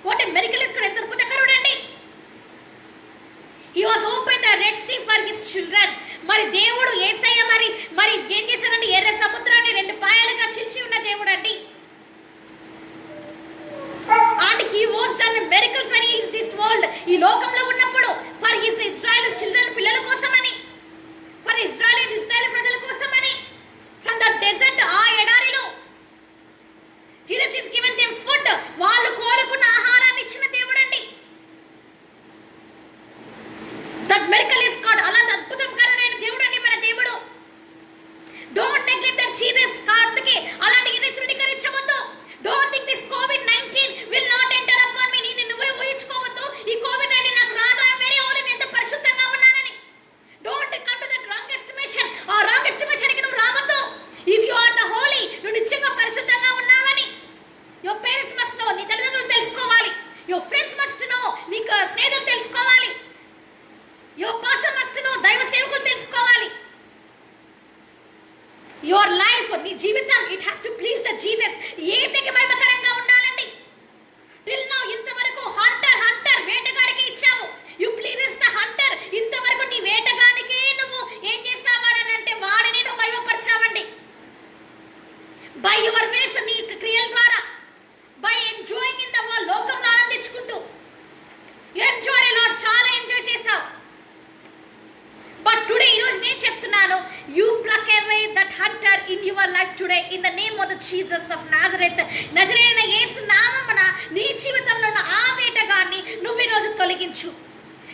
what a miracle is. ఎంత అద్భుతకరుడు అండి. he was open the red sea for his children. మరి దేవుడు యేసయ్య మరి ఏం చేశాడండి? ఎర్ర సముద్రాన్ని రెండు పాయలుగా చిల్చి ఉన్న దేవుడు అండి. and he was done the miracles when he is this world. ఈ లోకంలో ఉన్నప్పుడు for his Israel children, పిల్లల కోసమని, for Israel ప్రజల కోసమని, from the desert, ఆ ఎడారిలో Jesus is given them food. వాళ్ళు కోరుకున్న ఆహారాన్ని ఇచ్చిన దేవుడు అండి. that miracle is God. అలా అద్భుతకరమైన దేవుడు అండి మన దేవుడు. Don't neglect that Jesus. అందుకే అలాంటి ఇది తృణీకరించవద్దు. Don't think this COVID-19 will not enter upon me. నువ్వే ఊహించుకోవద్దు ఈ COVID-19 నాకు రాదు. I am very holy. నేను ఎంత పరిశుద్ధంగా ఉన్నానని. Don't come to that wrong estimation. ఆ రాంగ్ ఎస్టిమేషన్ కి నువ్వు రావద్దు. If you are the holy, నువ్వు నిజంగా పరిశుద్ధంగా ఉన్నావని యువర్ పేరెంట్స్ మస్ట్ నో. నీ తల్లిదండ్రులు తెలుసుకోవాలి. Your friends must know. నీకు స్నేహితులు తెలుసుకోవాలి. Your pastor must know. దైవ సేవకులు తెలుసుకోవాలి. యువర్ లైఫ్, నీ జీవితం, it has to please the Jesus. యేసయ్యకి మహిమకరంగా ఉండాలండి. టిల్ నౌ ఇంతవరకు హంటర్ వేటగాడికి ఇచ్చావు. You pleases the hunter. ఇంతవరకు నీ వేటగాడికి నువ్వు ఏం చేస్తావారని అంటే వాడిని నువ్వు మహిమపరచావండి. బై యువర్ వేస్, నీ క్రియల ద్వారా, by enjoying in the world, లోకంలో ఆనందించుకుంటూ ఎంజాయ్ లాట్, చాలా ఎంజాయ్ చేసావు. బట్ టుడే ఈ రోజు నేను చెప్తున్నాను, you pluck away that Hunter in your life today in the name of the Jesus of Nazareth. నజరేయుడైన యేసు నామమున నీ జీవితంలో ఉన్న ఆ వేటగాన్ని నువ్వు ఈ రోజు తొలగించు.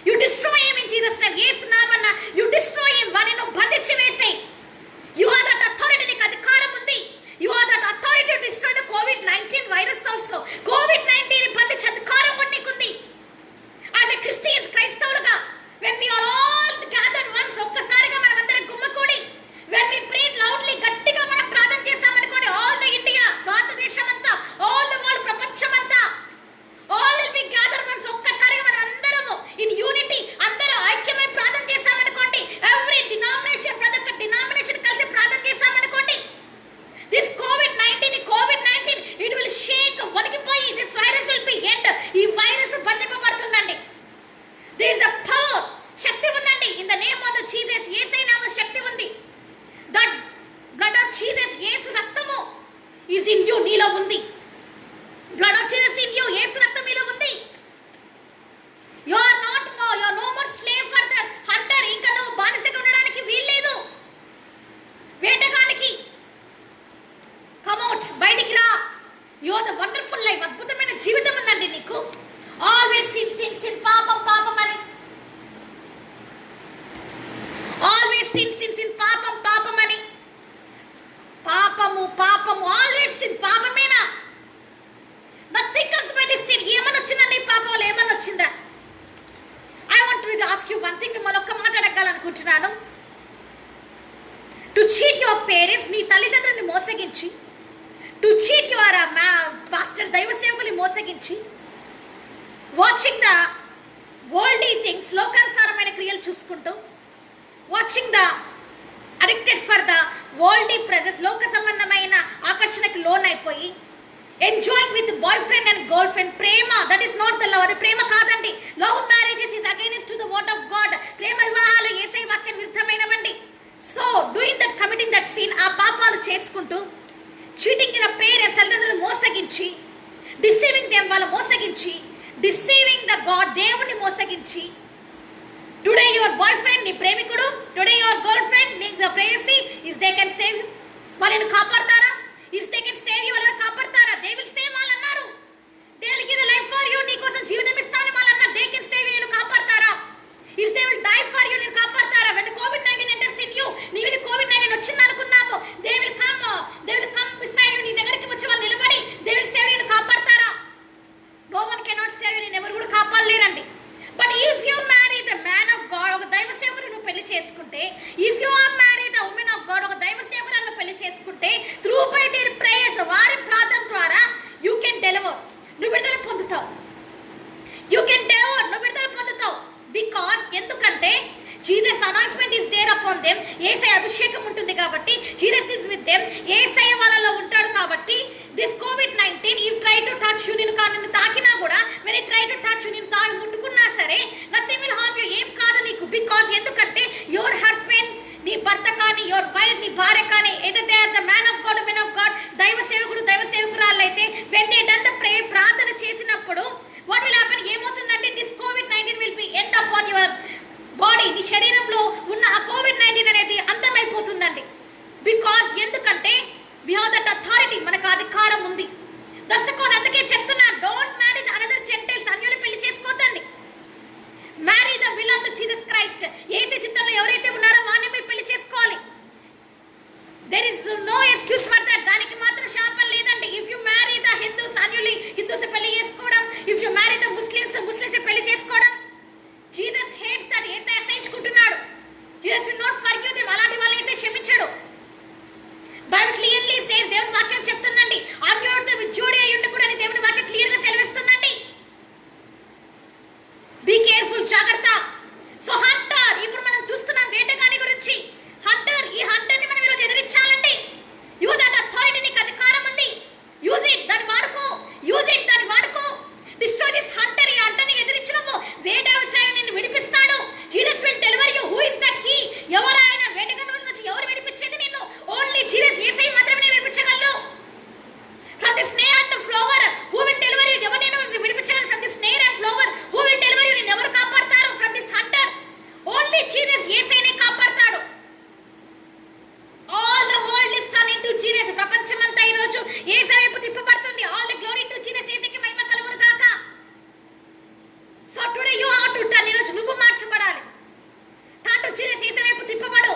You destroy him in Jesus name. యేసు నామమున యు డిస్ట్రాయ్ హిమ్. వారిని నువ్వు బంధించి వేసేయ్. You have that authority. నీకు అధికారం ఉంది. You have that authority to destroy the COVID-19 virus also. COVID-19 బంధించే అధికారం కూడా నీకుంది. యాజ్ ఎ క్రిస్టియన్స్, క్రైస్తవులుగా, when we are all gathered once, ఒక్కసారిగా మనం అందరం గుమ్మకూడి when we prayed loudly, గట్టిగా మనం ప్రార్థన చేశామనుకోండి, all the India, భారతదేశం అంతా, all the world, ప్రపంచం అంతా, all will be gathered once. ఒక్కసారిగా మనం అందరము in unity, అందరూ ఐక్యమై ప్రార్థన చేశామనుకోండి, every పేరెంట్స్, నీ తల్లిదండ్రుల్ని మోసగించి, టు చీట్ యువర్ పాస్టర్స్, దైవ సేవకుల్ని మోసగించి, వాచింగ్ ద వరల్డ్లీ థింగ్స్, లోకానుసారమైన క్రియలు చూసుకుంటూ, watching the addicted for the worldly presence, లోక సంబంధమైన ఆకర్షణకు లోన్ అయిపోయి, enjoying with boy friend and girl friend. ప్రేమ, that is not the love, అది ప్రేమ కాదండి. Love marriages is against to the word of God. ప్రేమ వివాహాలు యేసయ్య వాక్యం విరుద్ధమైనవండి. So doing that, committing that sin, ఆ పాపాలు చేసుకుంటూ, చీటింగ్ ఇన్ ద పేరెంట్స్, తల్లిదండ్రులు మోసగించి, డిసీవింగ్ దెమ్, వాళ్ళు మోసగించి, డిసీవింగ్ ద గాడ్, దేవుని మోసగించి, టుడే యువర్ బాయ్ ఫ్రెండ్, నీ ప్రేమికుడు, టుడే యువర్ గర్ల్ ఫ్రెండ్, నీ ప్రేయసి, is they can save you, వాళ్ళని కాపాడతారా? Is they can save you, వాళ్ళని కాపాడతారా? దే విల్ సేవ్, వాళ్ళు అన్నారు. They will give the life for you, నీ కోసం జీవితం ఇస్తామని వాళ్ళు అన్నారు. దే కెన్ సేవ్ యూ, నేను కాపాడతారా? Is they will die for you, నేను కాపాడతారా? When COVID-19 enters in you, నీ మీద COVID-19 వచ్చింది అనుకుందాము, they will come beside you, నీ దగ్గరికి వచ్చి వాళ్ళు నిలబడి, దే విల్ సేవ్ యూ, నేను కాపాడతారా? No one cannot save you, నేను ఎవరు కూడా కాపాడలేరండి. But if you marry the man of God, ఒక దైవ సేవకుడు నువ్వు పెళ్లి చేసుకుంటే, if you are marry the woman of God, ఒక దైవ సేవకురాలను పెళ్లి చేసుకుంటే, త్రూ బై దేర్ ప్రేయర్స్, వారి ప్రార్థన ద్వారా యూ కెన్ డెలివర్, నువ్వు విడుదల పొందుతావు. యూ కెన్ డెలివర్, నువ్వు విడుదల పొందుతావు. బికాస్ ఎందుకంటే Jesus anointment is there upon them, Yesayya అభిషేకం ఉంటుంది కాబట్టి, Jesus is with them, Yesayya వాళ్ళలో ఉంటాడు కాబట్టి, this COVID-19 if try to touch you, నిన్ను తాకినా కూడా, when it try to touch you, నిన్ను ముట్టుకున్నా సరే, నథింగ్ విల్ హార్మ్ యూ, ఏం కాదు నీకు. బికాస్ ఎందుకంటే యువర్ హస్బెండ్, నీ భర్త కానీ, యువర్ వైఫ్, నీ భార్య కానీ, ఏదైతే they are the man of God, women of God, దైవ సేవకుడు, దైవ సేవకురాలు అయితే, when they done the prayer, ప్రార్థన చేసినప్పుడు, వాట్ విల్ హ్యాపెన్, ఏమవుతుందంటే this COVID-19 will be end upon your body, నీ శరీరంలో ఉన్న ఆ COVID-19 అనేది అంతమైపోతుందండి. బికాస్ ఎందుకంటే వి హావ్ దట్ అథారిటీ, మనకు అధికారం ఉంది. దర్శకులు అందుకే చెప్తున్నా, don't marry the another gentiles, అన్యులు పెళ్లి చేసుకోవద్దండి. Marry the will of the Jesus Christ, Yesu చిత్తంలో ఎవరైతే ఉన్నారో వారిని మీరు పెళ్లి చేసుకోవాలి. There is no excuse for that, దానికి మాత్రం శాపం లేదండి. If you marry the Hindus, అన్యులు హిందూస్ పెళ్లి చేసుకోవడం, if you marry the Muslims పెళ్లి చేసుకోవడం, జీసస్ హేట్స్ దట్. యేసయ్య అసహించుకుంటున్నాడు. Jesus will not forgive them, అలాంటి వాళ్ళు యేసయ్య క్షమించడు. బైబిల్ క్లియర్లీ సేస్, దేవుని వాక్యం చెప్తుందండి, అన్యులతో విజోడి అయి ఉండి కూడా అని దేవుని వాక్యం క్లియర్ గా సెలవిస్తుందండి. బీ కేర్ఫుల్, జాగ్రత్త. సో హంటర్, ఇప్పుడు మనం చూస్తున్నాం వేటగాని గురించి. హంటర్, ఈ హంటర్ ని మనం ఈరోజు ఎదిరించాలండి. యూ దట్ అథారిటీ, నీకు అధికారం ఉంది. యూజ్ ఇట్, దాన్ని వాడుకో. యూజ్ ఇట్, దాన్ని వాడుకో. డిస్ట్రాయ్ దిస్ హంటర్, ఈ హంటర్ ని ఎదిరించినవు, వేటగాడు నిన్ను విడిపిస్తాడు. Jesus will deliver you. Who is that he? ఎవరు ఆయన? వేటగాని నుంచి ఎవరు విడిపించేది నిన్ను? ఓన్లీ జీసస్, యేసయ్య మాత్రమే నిన్ను విడిపించగలరు. From the snare and flower, who will deliver you? ఎవరు నిన్ను విడిపించగలరు? From the snare and flower, who will deliver you? నిన్ను ఎవరు కాపాడతారు? From this hunter, only Jesus, యేసయ్యనే కాపాడతాడు. All the world is turning to Jesus. ప్రపంచమంతా ఈ రోజు యేసయ్య వైపు తిప్పబడుతుంది. All the glory to Jesus, యేసయ్యకి మహిమ కలుగును గాక. So today you have to turn, ఈ రోజు నువ్వు మార్చబడాలి. టర్న్ టు జీసస్, యేసయ్య వైపు తిప్పబడు.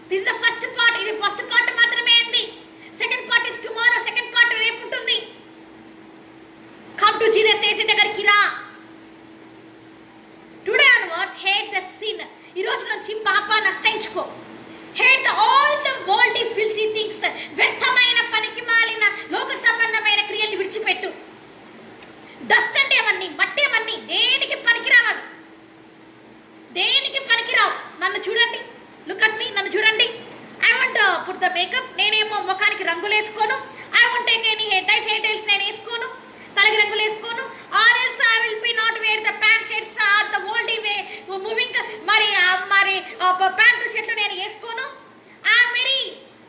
This is the first part. ఇది ఫస్ట్ పార్ట్ మాత్రమే ఉంది. Second part is tomorrow. Second part రేపు ఉంటుంది. కమ్ టు జీసస్, యేసయ్య దగ్గరికి రా. Today onwards hate the sin. ఈ రోజు నుంచి పాపాన్ని అసహించుకో. Hate the all the worldly filthy things. వ్యర్థమైన, పనికి మాలిన, లోక సంబంధమైన క్రియల్ని విడిచిపెట్టు. డస్ట్ అంటే అవన్నీ, మట్టి అవన్నీ దేనికి పనికిరావు, దేనికి పనికిరావు. నన్ను చూడండి, లుక్ అట్ మీ, నన్ను చూడండి. I want put the makeup, నేనేమో ముఖానికి రంగులు వేసుకోను. I want take any hair styles నేను వేసుకోను, తలకి రంగులు వేసుకోను. Or else I will be not wear the pant shirts or the old way moving. మరి ప్యాంటు షర్ట్లు నేను వేసుకోను. ఐఎమ్ వెరీ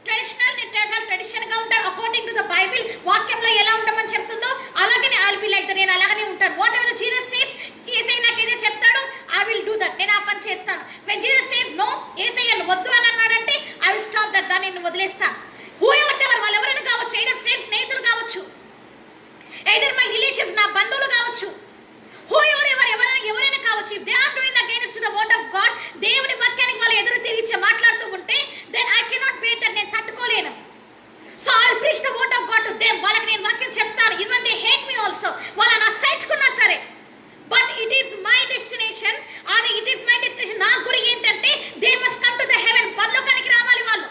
ట్రెడిషనల్, నేను ట్రెడిషనల్ గా ఉంటాను. అకార్డింగ్ టు ద బైబిల్, వాక్యంలో ఎలా ఉండమని చెప్తుందో అలాగనే I will B like that, నేను అలాగనే ఉంటాను. వాట్ ఎవర్ జీసస్ సేస్, యేసయ్య నాకు ఏదో చెప్తాడో ఐ విల్ డూ దట్, నేను ఆ పని చేస్తాను. వెన్ జీసస్ సేస్ నో, యేసయ్య వద్దు అని అన్నాడంటే ఐ విల్ స్టాప్ దట్, దాన్ని నేను వదిలేస్తాను. హూ ఎవర్ వాళ్ళు ఎవరైనా కావచ్చు, ఎయిదర్ ఫ్రెండ్స్, స్నేహితులు కావచ్చు, ఎయిదర్ మై రిలేషన్స్, నా బంధువులు కావచ్చు, హూ ఎవరైనా కావచ్చు. If they are doing against to the word of God, దేవుని వాక్యానికి వాళ్ళు ఎదురు తిరిగి మాట్లాడుతూ ఉంటే, then I cannot bear that, నేను తట్టుకోలేను. So I will preach the word of God to them. వాళ్ళకి నేను వాక్యం చెప్తాను. Even they hate me also, వాళ్ళని అసహించుకున్నా సరే. But it is my destination, అది ఇట్ ఈస్ మై డెస్టినేషన్. నా గురి ఏంటంటే they must come to the heaven, పరలోకానికి రావాలి వాళ్ళు.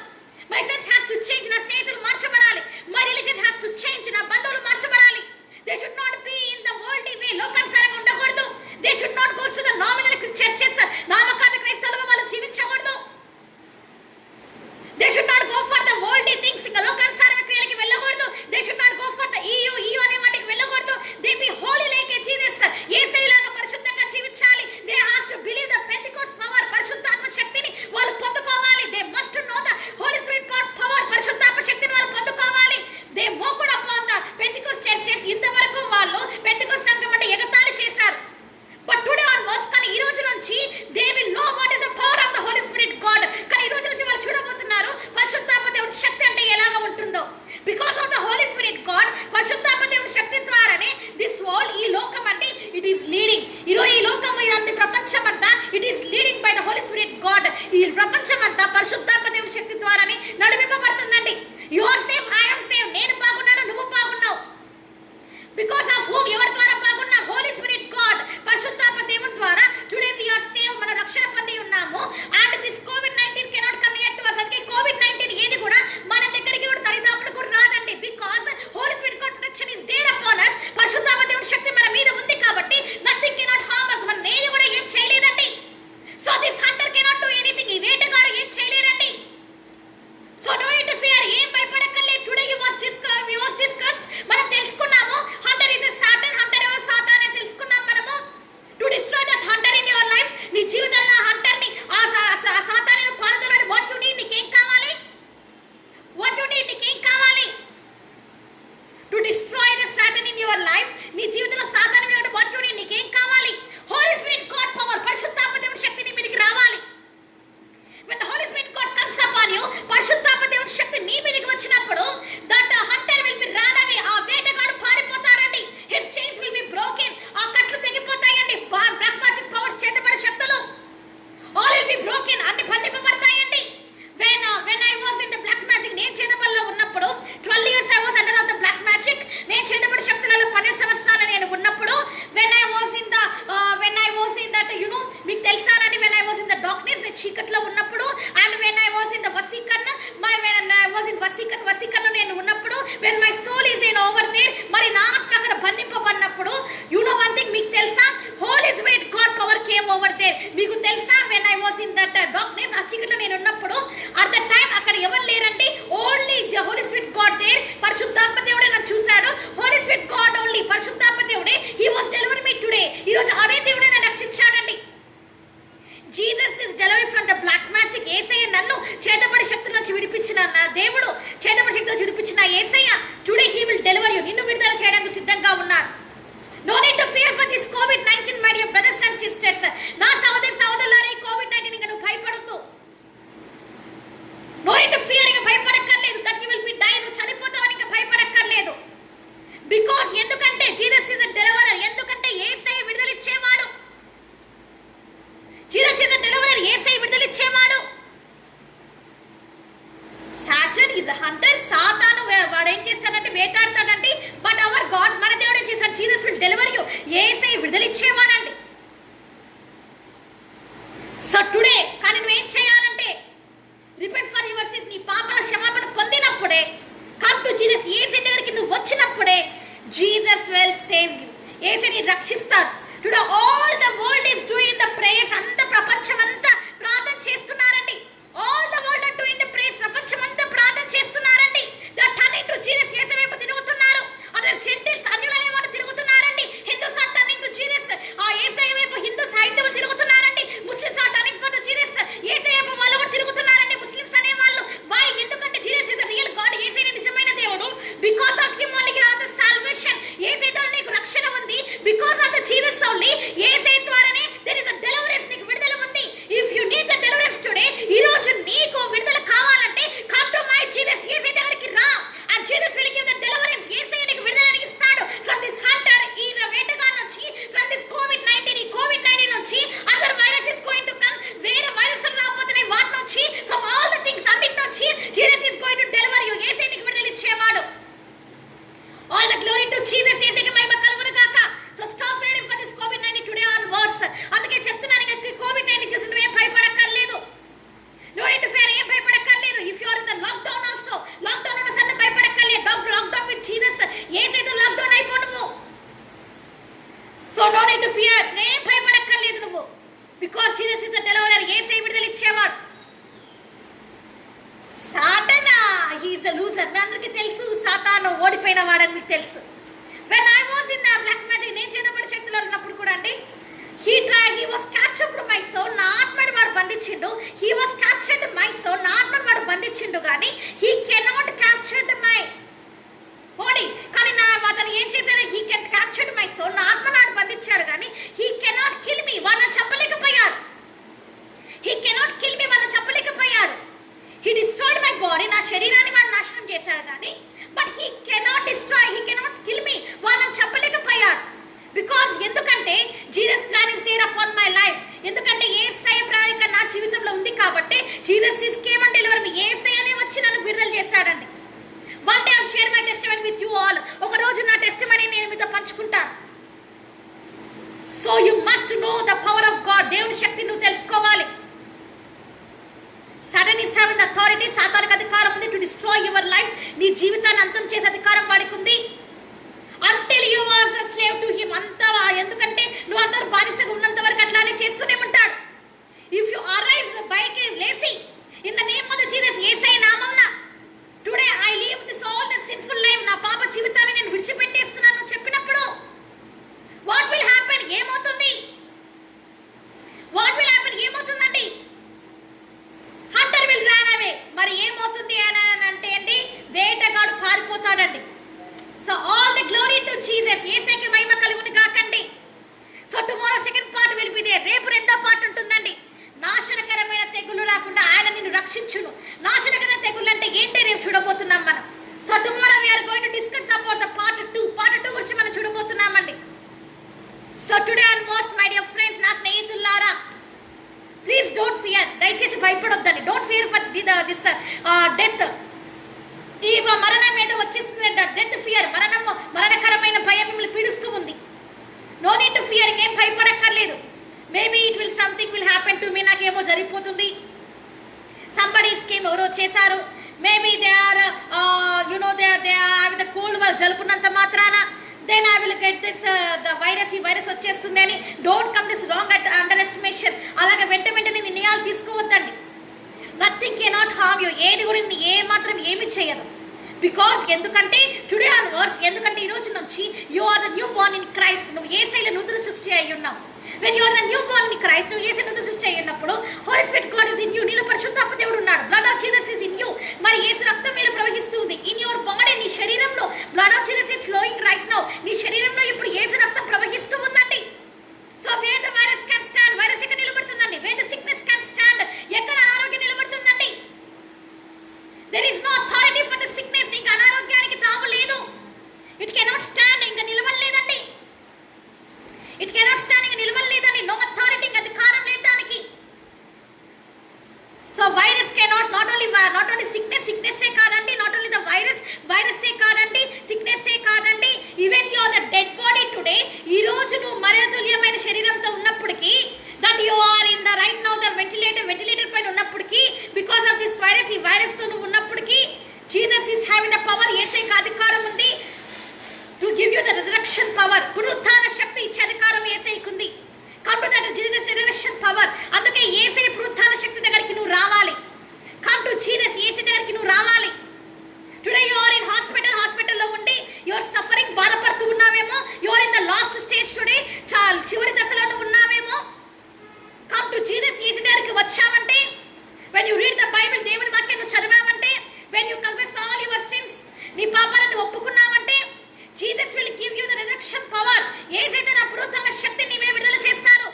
My friends, all will be broken, అన్ని బంధింపబడతాయండి. when I was in the black magic, నేను చేతబడిలో ఉన్నప్పుడు 12 years I was under of the black magic. నేను చేతబడి శక్తులలో 12 సంవత్సరాలు నేను ఉన్నప్పుడు when I was in that మీకు తెలుసానండి, when I was in the darkness, నేను చీకట్లో ఉన్నప్పుడు, and when I was in the వసీకరణ, when I was in వసీకరణ నేను ఉన్నప్పుడు, when my soul is in over there, మరి నా ఆత్మ అక్కడ బంధింపబడినప్పుడు, one thing మీకు తెలుసా, Holy Spirit God power came over there. మీకు తెలుసా, when I was in that darkness, ఆ చీకట్లో నేను ఉన్నప్పుడు, at that time అక్కడ ఎవరు లేరండి, only Holy Spirit God there. పరిశుద్ధాత్మ దేవుడే నన్ను చూశాడు. Holy Spirit God only, పరిశుద్ధాత్మ దేవుడే, he was delivering me today. ఈ రోజు అదే దేవుడే నన్ను రక్షించాడండి. Jesus is delivered from the black magic. యేసయ్య నన్ను చేతబడి శక్తుల నుంచి విడిపించిన నా దేవుడు, చేతబడి శక్తుల నుంచి విడిపించిన యేసయ్య today he will deliver you. నిన్ను విడుదల చేయడానికి సిద్ధంగా ఉన్నాడు. No need to fear for this COVID-19, my dear brothers and sisters. నా సహోదరులారా, ఈ COVID-19 ఇంకా నువ్వు భయపడొద్దు. No need to fear, ఇంకా భయపడక్కర్లేదు. that you will be die, నువ్వు చనిపోతావని ఇంకా భయపడక్కర్లేదు. because ఎందుకంటే Jesus is a deliverer. ఎందుకంటే యేసయ్య విడుదల ఇచ్చేవాడు. Jesus is a deliverer. యేసయ్య విడుదల ఇచ్చేవాడు. Satan is a hunter. సాతాను వాడు ఏం చేస్తాడంటే వేటాడతాడండి. బట్ అవర్ గాడ్, మన దేవుడు ఏం చేస్తాడు, జీసస్ విల్ డెలివర్ యు. యేసయ్య విడుదల ఇచ్చేవాడండి. సో టుడే కానీ నువ్వు ఏం చేయాలంటే రిపెంట్ ఫర్ యువర్ సిన్స్. నీ పాపాల క్షమాపణ పొందినప్పుడే, కమ్ టు జీసస్, యేసయ్య దగ్గరికి నువ్వు వచ్చినప్పుడే Jesus will save you. Yesayya నిన్ను రక్షిస్తాడు. Today all the world is doing the prayers. అంత ప్రపంచం అంతా ప్రార్థన చేస్తున్నారండి. All the world are doing the prayers. ప్రపంచం అంతా ప్రార్థన చేస్తున్నారండి. They are turning to Jesus. Yesayya వైపు తిరుగుతున్నారు. అదే జెంటిల్స్, అన్యులనే వాళ్ళు తిరుగుతున్నారండి. Hindus are turning to Jesus. ఆ యేసయ్య వైపు హిందూస్, హైందవులు తిరుగుతున్నారండి. Muslims are turning for the Jesus. Yesayya వైపు వాళ్ళు కూడా తిరుగుతున్నారండి, ముస్లిమ్స్ అనే వాళ్ళు. వై? ఎందుకంటే Jesus is the real God. Yesayya నిజమైన దేవుడు. Because of him only you have the salvation. Yesayya ద్వారా నీకు రక్షణ ఉంది. Because of the Jesus only, Yesayya ద్వారానే దేర్ ఇస్ అ డెలివరెన్స్, నీకు విడుదల ఉంది. If you need the deliverance today, ఈ రోజు నీకు విడుదల కావాలంటే కమ్ టు మై జీసస్. యేసయ్య దగ్గరికి రా, and Jesus will give the deliverance. Yesayya నీకు విడుదల ఇస్తాడు ఫ్రమ్ దిస్ హంటర్, ఈ వేటగాన్ నుంచి, ఫ్రమ్ దిస్ కోవిడ్-19. ఈ కోవిడ్-19 నుంచి other virus is going to come. వేరే వైరస్ రాబోతున్నాయి, వాటి నుంచి, ఫ్రమ్ ఆల్ ద థింగ్స్ అన్నిటి నుంచి Jesus is going to deliver you. Yesayya నీకు విడుదల ఇచ్చేవాడు. All the glory to Jesus. యేసయ్యకి మహిమ కలుగును గాక. So stop worrying for this కోవిడ్-19 టుడే ఆన్వర్డ్స్. అందుకే చెప్తున్నాను, ఇంకా కోవిడ్-19 చూసి నువ్వేం భయపడక్కర్లేదు. నో నీడ్ టు ఫియర్, ఏం భయపడక్కర్లేదు. If you are in the lockdown also, lockdown ఉన్న సన్న భయపడక్కర్లేదు. Lockdown with Jesus. యేసయ్యతో లాక్డౌన్ అయిపో నువ్వు. So no need to fear, ఏం భయపడక్కర్లేదు నువ్వు. Because Jesus is the deliverer. Yesayya విడుదల ఇచ్చేవాడు. సాతానా, హి ఇస్ ఎ లూజర్. మీ అందరికీ తెలుసు సాతాను ఓడిపోయిన వాడని మీకు తెలుసు. when I was in the black magic, నేను చేతబడి శక్తిలో ఉన్నప్పుడు కూడా అండి, he was captured my soul. నా ఆత్మని వాడు బంధించిండు. he was captured my soul. నా ఆత్మని వాడు బంధించిండు కానీ he cannot captured my body. కానీ అతను ఏం చేశాడు, he can captured my soul. నా ఆత్మని వాడు బంధించాడు కానీ he cannot kill me. వాడు చెప్పలేకపోయాడు. he cannot kill me. వాడు చెప్పలేకపోయాడు. he destroyed my body. నా శరీరాన్ని వాడు నాశనం చేశాడు కానీ but he cannot destroy, he cannot kill me. వాడు చెప్పలేకపోయాడు. బికాజ్ ఎందుకంటే Jesus plan is there upon my life. ఎందుకంటే యేసయ్య ప్రణాళిక నా జీవితంలో ఉంది కాబట్టి Jesus is came and deliver me. యేసయ్యనే వచ్చి నన్ను విడుదల చేశాడండి. One day I share my testimony with you all. ఒక రోజు నా టెస్టిమనీ నేను మీతో పంచుకుంటాను. So you must know the power of God. దేవుని శక్తి నువ్వు తెలుసుకోవాలి. Satan is having the authority. సాతానికి అధికారం ఉంది టు డిస్ట్రాయ్ యువర్ లైఫ్. నీ జీవితాన్ని అంతం చేసే అధికారం వాడికి ఉంది. until you are a slave to him. అంతా ఎందుకంటే నువ్వు అందరూ బానిసగా ఉన్నంత వరకు అట్లానే చేస్తూనే ఉంటాడు. ఇఫ్ యు అరైజ్, నువ్వు బయటికి లేసి in the name of the Jesus, Yesayya నామమున today I leave this all the sinful life, నా పాప జీవితాన్ని నేను విడిచిపెట్టేస్తున్నాను చెప్పినప్పుడు వాట్ విల్ హ్యాపెన్? ఏమవుతుంది? What will happen? ఏమవుతుందండి? Hunter will run away. మరి ఏమవుతుంది అని అంటే అండి, వేటగాడు పారిపోతాడండి. So all the glory to Jesus. యేసయ్యకి మహిమ కలుగును గాకండి. So tomorrow second part will be there. రేపు రెండో పార్ట్ ఉంటుందండి. నాశనకరమైన తెగులు రాకుండా ఆయన నిన్ను రక్షించును. నాశనకరమైన తెగులు అంటే ఏంటి రేపు చూడబోతున్నాం మనం. So tomorrow we are going to discuss about the part 2. Part 2 గురించి మనం చూడబోతున్నామండి. So today onwards my dear friends, నా స్నేహితులారా, ప్లీజ్ డోంట్ దయచేసి భయపడొద్దండి. Don't fear for this death. ఈ మరణం మీద వచ్చేసింది, డెత్ ఫియర్, మరణకరమైన భయం మిమ్మల్ని పీడిస్తూ ఉంది. నో నీడ్ టు ఫియర్, ఏం భయపడక్కర్లేదు. Maybe it will something will happen to me, నాకేమో జరిగిపోతుంది, సంబడీ స్కీమ్ ఎవరో చేశారు, maybe they are they are the cold, వాళ్ళు జలుపున్నంత మాత్రాన then I will get this ఈ వైరస్ వచ్చేస్తుంది అని don't come this wrong underestimation. అలాగే వెంటనే నిర్ణయాలు తీసుకోవద్దండి. నథింగ్ కెనాట్ హార్మ్ యూ, ఏది కూడా ఏ మాత్రం ఏమి చేయదు. బికాస్ ఎందుకంటే టుడే ఆన్వర్డ్స్, ఎందుకంటే ఈ రోజు నుంచి you are the new born in Christ. నువ్వు యేసయ్యలో నూతన సృష్టి అయి ఉన్నావు. when you are the new born in Christ, నువ్వు యేసు నూతన సృష్టి అయి ఉన్నప్పుడు Holy Spirit God is in you, నీలో పరిశుద్ధాత్మ దేవుడు ఉన్నాడు. blood of Jesus is in you. మరి యేసు రక్తం నీలో ప్రవహిస్తుంది. in your body, నీ శరీరంలో blood of Jesus is flowing right now. నీ శరీరంలో ఇప్పుడు యేసు రక్తం ప్రవహిస్తూ ఉందండి. So where the virus can stand, virus ఎక్కడ నిలబడుతుందండి? where the sickness can stand, ఎక్కడ అనారోగ్యం నిలబడుతుందండి? there is no authority for the sickness. ఇంకా అనారోగ్యానికి తావు లేదు. it cannot stand, ఇంకా నిలవలేదండి. it cannot stand, ఇంకా నిలవలేదని. no authority, ఇంకా అధికారం లేదు దానికి. So virus cannot, not only sickness ఏ కాదండి, not only the virus ఏ కాదండి, sickness ఏ కాదండి, even you are the dead body today. ఈ రోజు నువ్వు మరణతుల్యమైన శరీరంతో ఉన్నప్పటికీ, that you are in the right now the ventilator పైన ఉన్నప్పటికీ, because of this virus, ఈ వైరస్ తో నువ్వు ఉన్నప్పటికీ, Jesus is having the power. యేసయ్యకి అధికారం ఉంది to give you the resurrection power. పునరుత్థాన శక్తి ఇచ్చే అధికారం యేసయ్యకి ఉంది. come to that Jesus resurrection power. అందుకే యేసయ్య పునరుత్థాన శక్తి దగ్గరికి నువ్వు రావాలి. come to Jesus, యేసయ్య దగ్గరికి నువ్వు రావాలి. today you are in హాస్పిటల్లో ఉండి you are suffering, బాధపడుతూ ఉన్నావేమో. you are in the last stage today, చివరి దశలో నువ్వు ఉన్నావేమో. come to Jesus, యేసయ్య దగ్గరికి వచ్చావంటే, when you read the Bible, దేవుని వాక్యం నువ్వు చదివావంటే, when you confess all your sins, నీ పాపాలను ఒప్పుకున్నావంటే, Jesus will give you the resurrection power. యేసయ్య నా పునరుత్థాన శక్తిని నీవే విడుదల చేస్తాడు.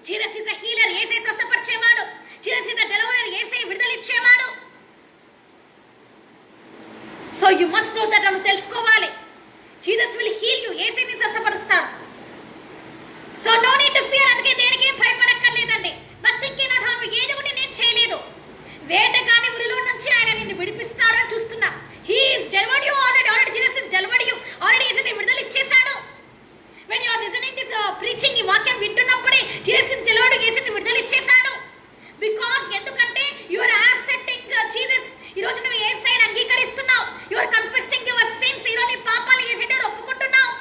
Jesus is a healer, Yesayya స్వస్థపరిచేవాడు. Jesus is a deliverer, యేసయ్య విడుదల ఇచ్చేవాడు. So you must know that, నువ్వు తెలుసుకోవాలి. Jesus will heal you, యేసయ్యని స్వస్థపరుస్తాడు. So no need to fear, అందుకే దేనికి భయపడక్కర్లేదండి. nothing cannot harm you, ఏది కూడా నేను చేయలేదు. వేటగాని ఉరిలో నుంచి ఆయన నిన్ను విడిపిస్తాడని చూస్తున్నా. he is delivered you already Jesus is delivered you already. యేసయ్య విడుదల ఇచ్చేశాడు. when you are listening this preaching, ఈ వాక్యం వింటున్నప్పుడే Jesus is delivered, యేసయ్య విడుదల ఇచ్చేశాడు. because ఎందుకంటే you are accepting Jesus. ఈ రోజు నువ్వు యేసయ్యని అంగీకరిస్తున్నావు. you are confessing your sins. ఈ రోజు నీ పాపాలు యేసయ్య దగ్గర ఒప్పుకుంటున్నావు.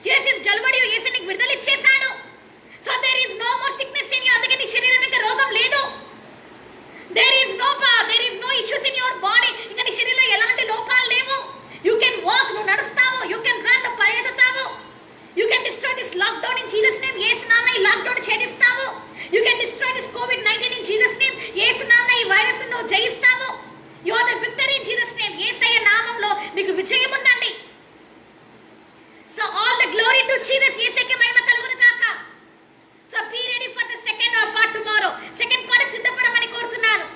Jesus is delivered you, యేసయ్య నీకు విడుదల ఇచ్చేశాడు. so there is no more sickness in you. అందుకే నీ శరీరం ఇంకా రోగం లేదు. there is no issues in your body. ఇంకా నీ శరీరంలో ఎలాంటి లోపాలు లేవు. you can walk, నువ్వు నడుస్తావు. you can run, నువ్వు పరిగెత్తుతావు. you can destroy this lockdown in Jesus name. Yesu నామమున ఈ లాక్డౌన్ ఛేదిస్తావు. you can destroy this COVID-19 in Jesus name. Yesu నామమున ఈ వైరస్ ను జయిస్తావు. you are the victory in Jesus name. యేసయ్య నామములో నీకు విజయం ఉందండి. so all the glory to Jesus. యేసయ్యకి మహిమ కలుగును గాక. so be ready for the second part tomorrow. second part సిద్ధపడమని కోరుతున్నాను.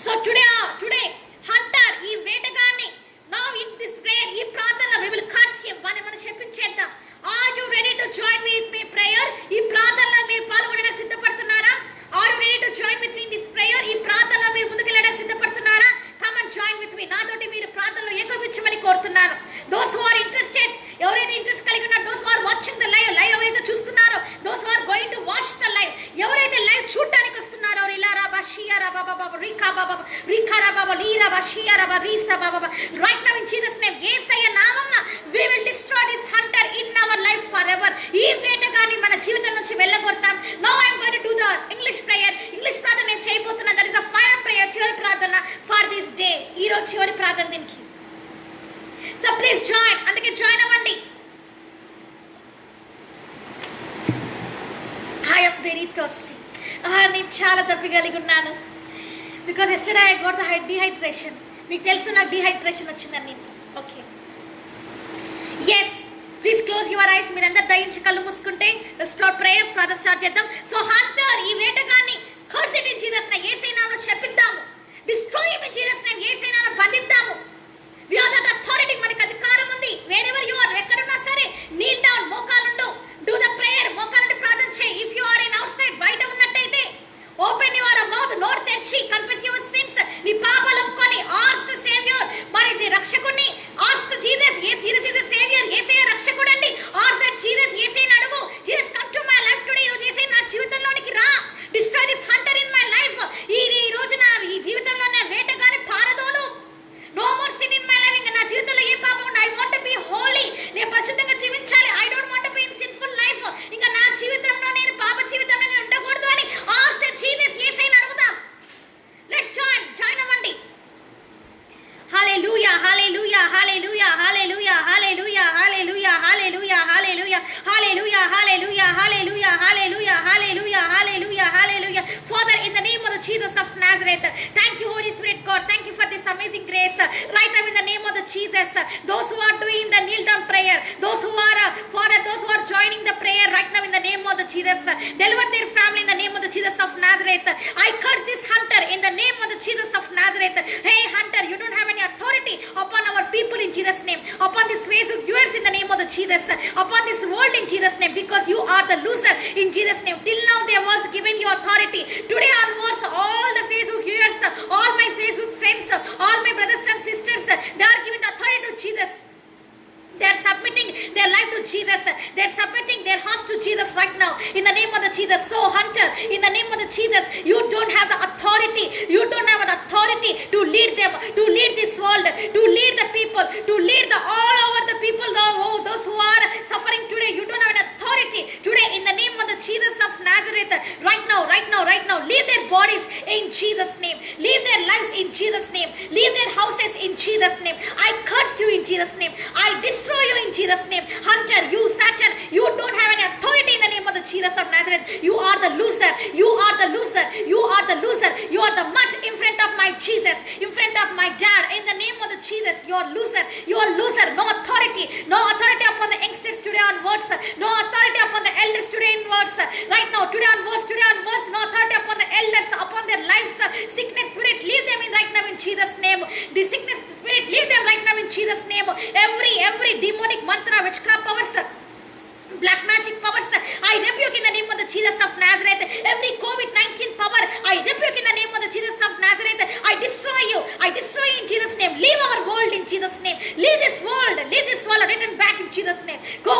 so today hunter, ఈ వేటగాన్ని, now in this prayer, ఈ ప్రార్థన we will curse him, మనం శపించేద్దాం. are you ready to join with me prayer? ఈ ప్రార్థనలో మీరు పాల్గొనడానికి సిద్ధపడుతున్నారా? are you ready to join with me in this prayer? ఈ ప్రార్థనలో మీరు ముందుకెళ్ళడానికి సిద్ధపడుతున్నారా? come and join with me. నాతోటి మీరు ప్రార్థనలో ఏకీభవించమని కోరుతున్నాను. those who are interested, ఎవరైతే ఇంట్రెస్ట్ కలిగి ఉన్నారో, those who are watching the live ఎవరైతే చూస్తున్నారో, those who are going to watch the live, ఎవరైతే లైవ్ చూడడానికి వస్తున్నారో, రిలారా బషియారా బాబా రికా బాబా రికారా బాబా లీరా బషియారా బాబా రీసా బాబా, right now in Jesus name, Yesayya నామమున we will destroy this hunter in our life forever. ఈ వేటగాన్ని మన జీవితం నుంచి వెళ్ళగొడతాం. now I am going to do the English prayer. English ప్రార్థన నేను చేయబోతున్నాను. that is the final prayer, చివరి ప్రార్థన for this day. ఈ రోజు చివరి ప్రార్థన దీనికి. సో ప్లీజ్ జాయిన్, అందుకే జాయిన్ అవ్వండి. I am very thirsty. నేను చాలా దప్పి కలిగి ఉన్నాను. Because yesterday I got the dehydration. మీకు తెలుసు నాకు డిహైడ్రేషన్ వచ్చిందండి. Okay, yes, please close your eyes. మీరు అందరు దయించి కళ్ళు మూసుకుంటే స్టార్ట్ ప్రేయర్, ప్రార్థన స్టార్ట్ చేద్దాం. సో హంటర్, ఈ వేటగాన్ని curse it in Jesus name, Yesayya నామములో శపిద్దాము. Destroy him in Jesus name, Yesayya నామములో బంధిద్దాము. we have that authority, మనకి అధికారం ఉంది. wherever you are, ఎక్కడున్నా సరే, kneel down, మోకాలుండు, do the prayer, మోకాలుండి ప్రార్థన చేయి. if you are in outside, బయట ఉన్నట్టయితే open your confess your sins, నీ పాపాలు ఒప్పుకొని ఆస్క్ ద సేవియర్, మరి నీ రక్షకుడిని ask Jesus, Jesus is the saviour, Yesayya రక్షకుడు అండి. ఆస్క్ దట్ జీసస్, యేసయ్యని అడుగు, Jesus come to my life today, Yesayya నా జీవితంలోనికి రా, destroy this hunter in my life. ఈ రోజు నా ఈ జీవితంలో నా వేటగాని పారదోలు. No more sin in my life. ఇంకా నా జీవితంలో ఏ పాపం ఉండదు. I want to B Holi. నేను పరిశుద్ధంగా జీవించాలి. I don't want to be in sinful life. ఇంకా నా జీవితంలో నేను పాప జీవితంలో నేను ఉండకూడదు అని ఆస్క్ ద జీసస్, యేసయ్యని అడుగుదాం. లెట్స్ జాయిన్ అవ్వండి. హల్లెలూయా, hallelujah, hallelujah, hallelujah, hallelujah, hallelujah, hallelujah, hallelujah, hallelujah, hallelujah, hallelujah, hallelujah, hallelujah, hallelujah, hallelujah. Father, in the name of the Jesus of Nazareth, thank you Holy Spirit God, thank you for this amazing grace. Right now in the name of the Jesus, those who are doing the kneel down prayer, those who are Father, those who are joining the prayer right now in the name of the Jesus, deliver their family in the name of the Jesus of Nazareth. I curse this hunter in the name of the Jesus of Nazareth. Hey hunter, you don't have any authority upon our people in Jesus name, upon this Facebook viewers in the name of the Jesus, upon this world in Jesus name, because you are the loser in Jesus name. Till now there was given you authority. Today onwards, all the Facebook viewers, all my Facebook friends, all my brothers and sisters, they are giving the authority to Jesus. They are submitting their life to Jesus. They are submitting their hearts to Jesus right now in the name of the Jesus. So hunter, in the name of the Jesus, you don't have the authority. You don't have an authority to lead them, to lead this world, to lead the people, to lead the all over the people, those who are suffering today. You don't have an authority today in the name of the Jesus of Nazareth. Right now, right now, right now, leave their bodies in Jesus name. Leave their lives in Jesus name. Leave their houses in Jesus name. I curse you in Jesus name. I destroy you in Jesus name. Hunter, you Satan, you don't have any authority in the name of the Jesus of Nazareth. You are the loser. You are the loser. You are the loser. You are the mud in front of my Jesus, in front of my dad. In the name of the Jesus, you are loser. You are loser. No authority. No authority upon the youngsters today onwards. No authority upon the elders today onwards. Right now, today onwards, no authority upon the elders, upon their lives. Sickness spirit, leave them in right now in Jesus name. The sickness spirit, leave them right now in Jesus name. Every demonic mantra, witchcraft powers, black magic powers, I rebuke in the name of the Jesus of Nazareth. Every COVID-19 power, I rebuke in the name of the Jesus of Nazareth. I destroy you in Jesus name. Leave our world in Jesus name. Leave this world, return back in Jesus name. Go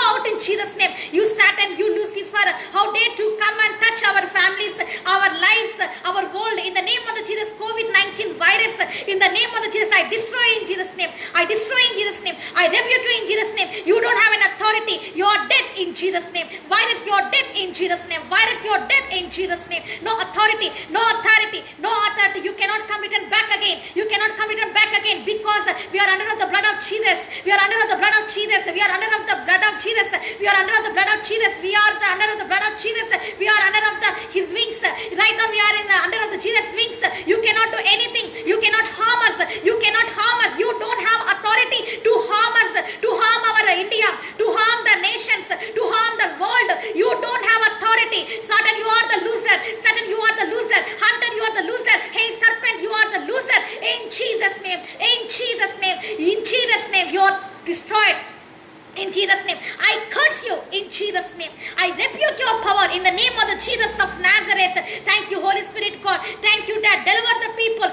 out in Jesus name. You Satan, you Lucifer, how dare to come and touch our families, our lives, our world. In the name of the Jesus, COVID-19 virus, in the name of the Jesus, I destroy in Jesus name. I destroy in Jesus name. I rebuke you in Jesus name. You don't have an authority. You are dead in Jesus name. Virus, you are dead in Jesus name. Virus, you are dead in Jesus name. No authority, no authority, no authority. You cannot come return back again. You cannot come return back again, because we are under of the blood of Jesus. We are under of the blood of Jesus. We are under of the blood of Jesus. We are under of the blood of Jesus. We are under of the blood of Jesus. We are under of his wings. Right now we are in the under of the Jesus wings. You cannot do anything. You cannot harm us. You cannot harm us. You don't have authority to harm us, to harm our India, to harm the nations, to harm the world. You don't have authority. Satan, you are the loser. Satan, you are the loser. Hunter, you are the loser. Hey serpent, you are the loser. In Jesus name, in Jesus name, in Jesus name, you are destroyed. In Jesus name, I curse you in Jesus name. I rebuke your power in the name of the Jesus of Nazareth. Thank you Holy Spirit God. Thank you Dad. Deliver the people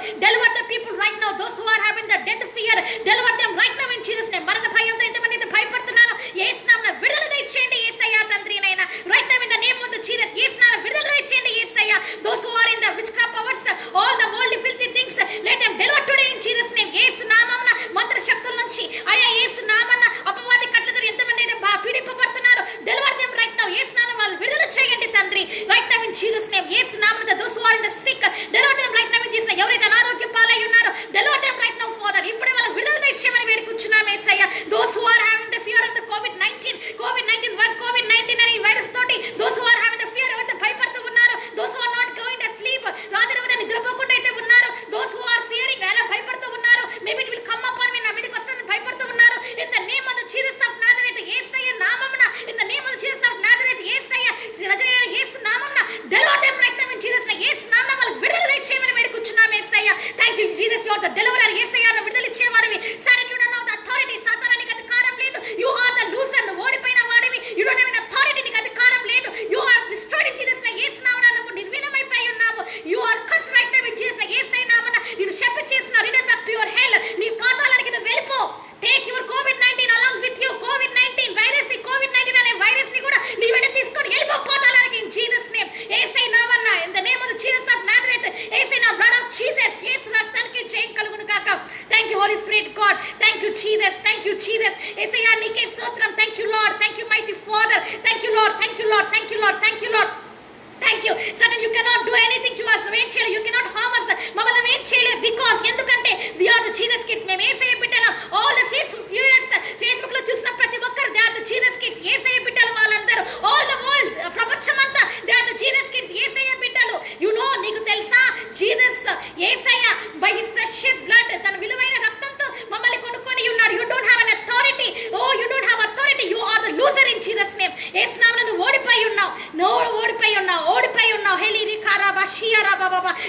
right now. Those who are having the death fear, deliver them right now in Jesus name. మరణ భయంతో ఎంతమంది అయితే భయపడుతున్నారో యేసు నామమున విడుదల దయచేయండి యేసయ్య తండ్రి నైనా. Right now in the name of the Jesus, యేసు నామమున విడుదల దయచేయండి యేసయ్య. Those who are in the witchcraft powers, all the worldly filthy things, let them deliver today in Jesus name. Yesu నామమున మంత్ర శక్తుల నుంచి అయ్యా యేసు నామమున అపవాది కట్లతో ఎంతమంది అయితే పీడింపబడుతున్నారో, deliver them right now. యేసు నామమున వాళ్ళు విడుదల చేయండి తండ్రి. Right now in Jesus name, Yesu నామమున those who are in the sick, deliver them right now in Jesus. ఎవరైతే అనారోగ్య పాలై ఉన్నారో, deliver them right now Father. ఇప్పుడే వాళ్ళ విడుదల దయచేయమని వేడుకుంటున్నాం యేసయ్య. Those who are having the fear of the COVID-19 అనే వైరస్ తోటి, those who are having the fear, ఎవరైతే భయపడుతూ ఉన్నారో, those who are not going to sleep, రాత్రి ఉదయం నిద్రపోకుండా అయితే ఉన్నారు, those who are fearing, ఎలా భయపడుతూ ఉన్నారు, maybe it will come upon me, నా మీదకి వస్తుందని భయపడుతూ ఉన్నారు. In the name of the Jesus of Nazareth, యేసయ్య నామమున, in the name of the Jesus of Nazareth, యేసయ్య నజరేయుడైన యేసు నామమున, deliver them right now in Jesus name. Yesu నామమున వాళ్ళు విడుదల దయచేయమని వేడుకుంటున్నాం యేసయ్య. Thank you Jesus, you are the deliverer. యేసయ్య విడుదల ఇచ్చేవాడివి. Satan, you don't have the authority. సాతానానికి అధికారం లేదు. You are the loser. నువ్వు ఓడిపోయిన వాడివి. You don't have an authority. నీకు అధికారం లేదు. You are destroyed in Jesus name. Yesu నామమున నువ్వు నిర్వీణమైపోయి ఉన్నావు. You are cursed right now.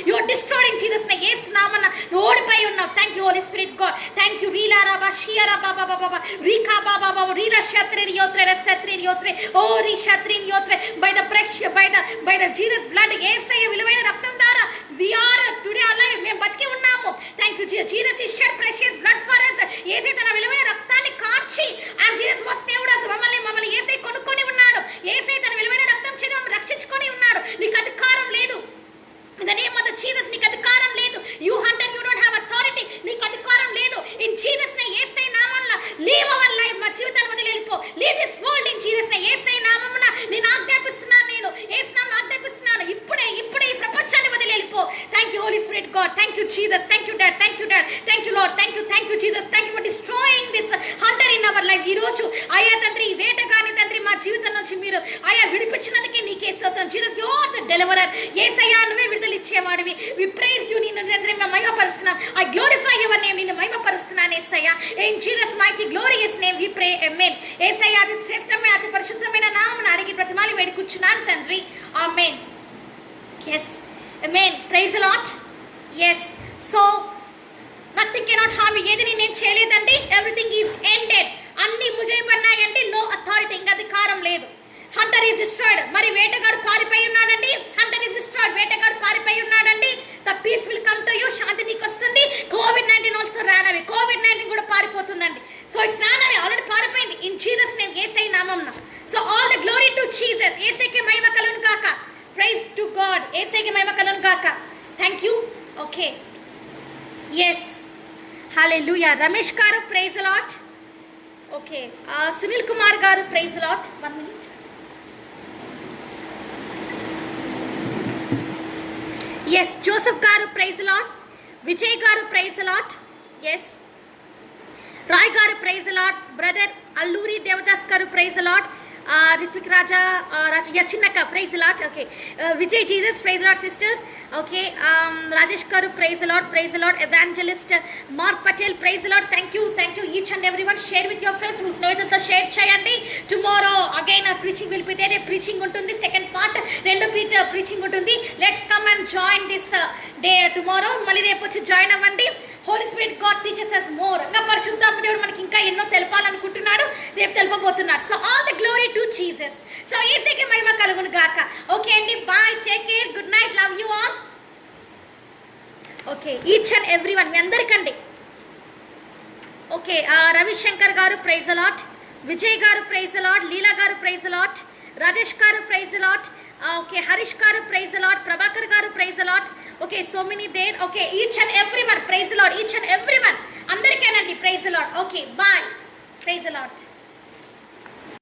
You are destroyed in Jesus name. యేసు నామమున ఓడిపోయి ఉన్నావు. Thank you holy spirit God. Thank you రీలా రబా షియరా బాబా బాబా రీకా బాబా బాబా రీలా శత్రిని యోత్రే శత్రిని యోత్రే ఓ రీ శత్రిని యోత్రే by the pressure by the Jesus blood. Yesayya విలువైన రక్తం ద్వారా we are today alive. మేము బతికి ఉన్నాము. Thank you Jesus. Jesus is shed precious blood for us. యేసయ్య తన విలువైన రక్తాన్ని కార్చి and Jesus was saved us. మమ్మల్ని యేసయ్య కొనుక్కొని ఉన్నాడు. యేసయ్య తన విలువైన రక్తం చేత మమ్మల్ని రక్షించుకొని ఉన్నాడు. నీకు అధికారం లేదు. In the name of the Jesus, నీకు అధికారం లేదు. You hunter, you don't have authority. నీకు అధికారం లేదు. In Jesus name, యేసయ్య నామమున live our life. మా జీవితాన్ని వదిలి వెళ్ళిపో. Leave this world in Jesus name. Yesayya నామమున నేను ఆజ్ఞాపిస్తున్నాను. నేను యేసు నామమున ఆజ్ఞాపిస్తున్నాను. ఇప్పుడే ఈ ప్రపంచాన్ని వదిలి వెళ్ళిపో. Thank you Holy Spirit God. Thank you Jesus. Thank you Dad. Thank you Dad. Thank you Lord. Thank you Jesus. Thank you for destroying this hunter in our life. ఈ రోజు అయ్యా తండ్రి ఈ వేటగాని తండ్రి మా జీవితం నుంచి మీరు అయ్యా విడిపించినందుకే నీకే స్తోత్రం. Jesus, you are the deliverer. యేసయ్యా నువ్వే విడుదల ఇచ్చేవాడివి. We praise you. నిన్ను తండ్రి మేము మహిమపరుస్తున్నాం. I glorify your name. నిన్ను మహిమపరుస్తున్నాను యేసయ్యా. In Jesus mighty glorious name we pray. Amen. యేసయ్యా అతి శ్రేష్టమైన అతి పరిశుద్ధమైన నామమున అడిగి ప్రతిమాలి వేడుకుంటున్నాను తండ్రి. Amen. Yes. Amen. Praise the Lord. Yes. So nothing cannot harm you. ఏది నేను చేయలేదండి. Everything is ended. అన్ని ముగియబడినాయండి. No authority. ఇంకా అధికారం లేదు. Hunter is destroyed. మరి వేటగాడు పారిపోయి ఉన్నాడండి. Hunter is destroyed. వేటగాడు పారిపోయి ఉన్నాడండి. The peace will come to you. శాంతి నీకు వస్తుంది. కోవిడ్-19 ఆల్సో రాన్ అవే. కోవిడ్-19 కూడా పారిపోతుందండి. So it's ran away. Already పారిపోయింది. ఇన్ జీసస్ నేమ్ యేసయ్య నామమున. So all the glory to Jesus. యేసయ్యకి మహిమ కలుగును గాక. Praise to God. యేసయ్యకి మహిమ కలుగును గాక. Thank you. Okay. Yes. Hallelujah. Ramesh garu praise Lord. Okay. Sunil Kumar garu praise Lord. 1 minute. Yes. Joseph garu praise Lord. Vijay garu praise Lord. Yes. Roy garu praise Lord. Brother Alluri Devadas garu praise Lord. Ritvik Raja Chinnakka praise Lord. Okay. Vijay Jesus praise Lord sister. Okay. Rajesh garu praise Lord. Evangelist Mark Patel praise Lord. Thank you each and every one. Share with your friends. మీ స్నేహితులతో share చేయండి. Tomorrow again preaching will be there. Preaching ఉంటుంది. Second part రెండో పీట్ preaching ఉంటుంది. Let's come and join this day tomorrow. మళ్ళీ రేపు వచ్చి జాయిన్ అవ్వండి. Holy spirit God teachers us more. ఇంకా పరిశుద్ధాత్మ దేవుడు మనకి ఇంకా ఎన్నో తెలపాలనుకుంటున్నాడు. రేపు తెలుపబోతున్నాడు. సో all the glory to Jesus. So యేసయ్యకి మహిమ కలుగును గాక. ఓకే అండి. Bye. Take care. Good night. Love you all. Okay. Each and every one మీ అందరికండి. Okay. Ravishankar garu praise Lord. Vijay garu praise lot. లీలా గారు praise lot. Rajesh garu praise Lord. Okay. Harish గారు praise Lord. Prabhakar garu praise Lord. Okay. So many there. Okay. Each and every one praise Lord. Each and every one అందరికేనండి praise Lord. Okay. Bye. Praise lot.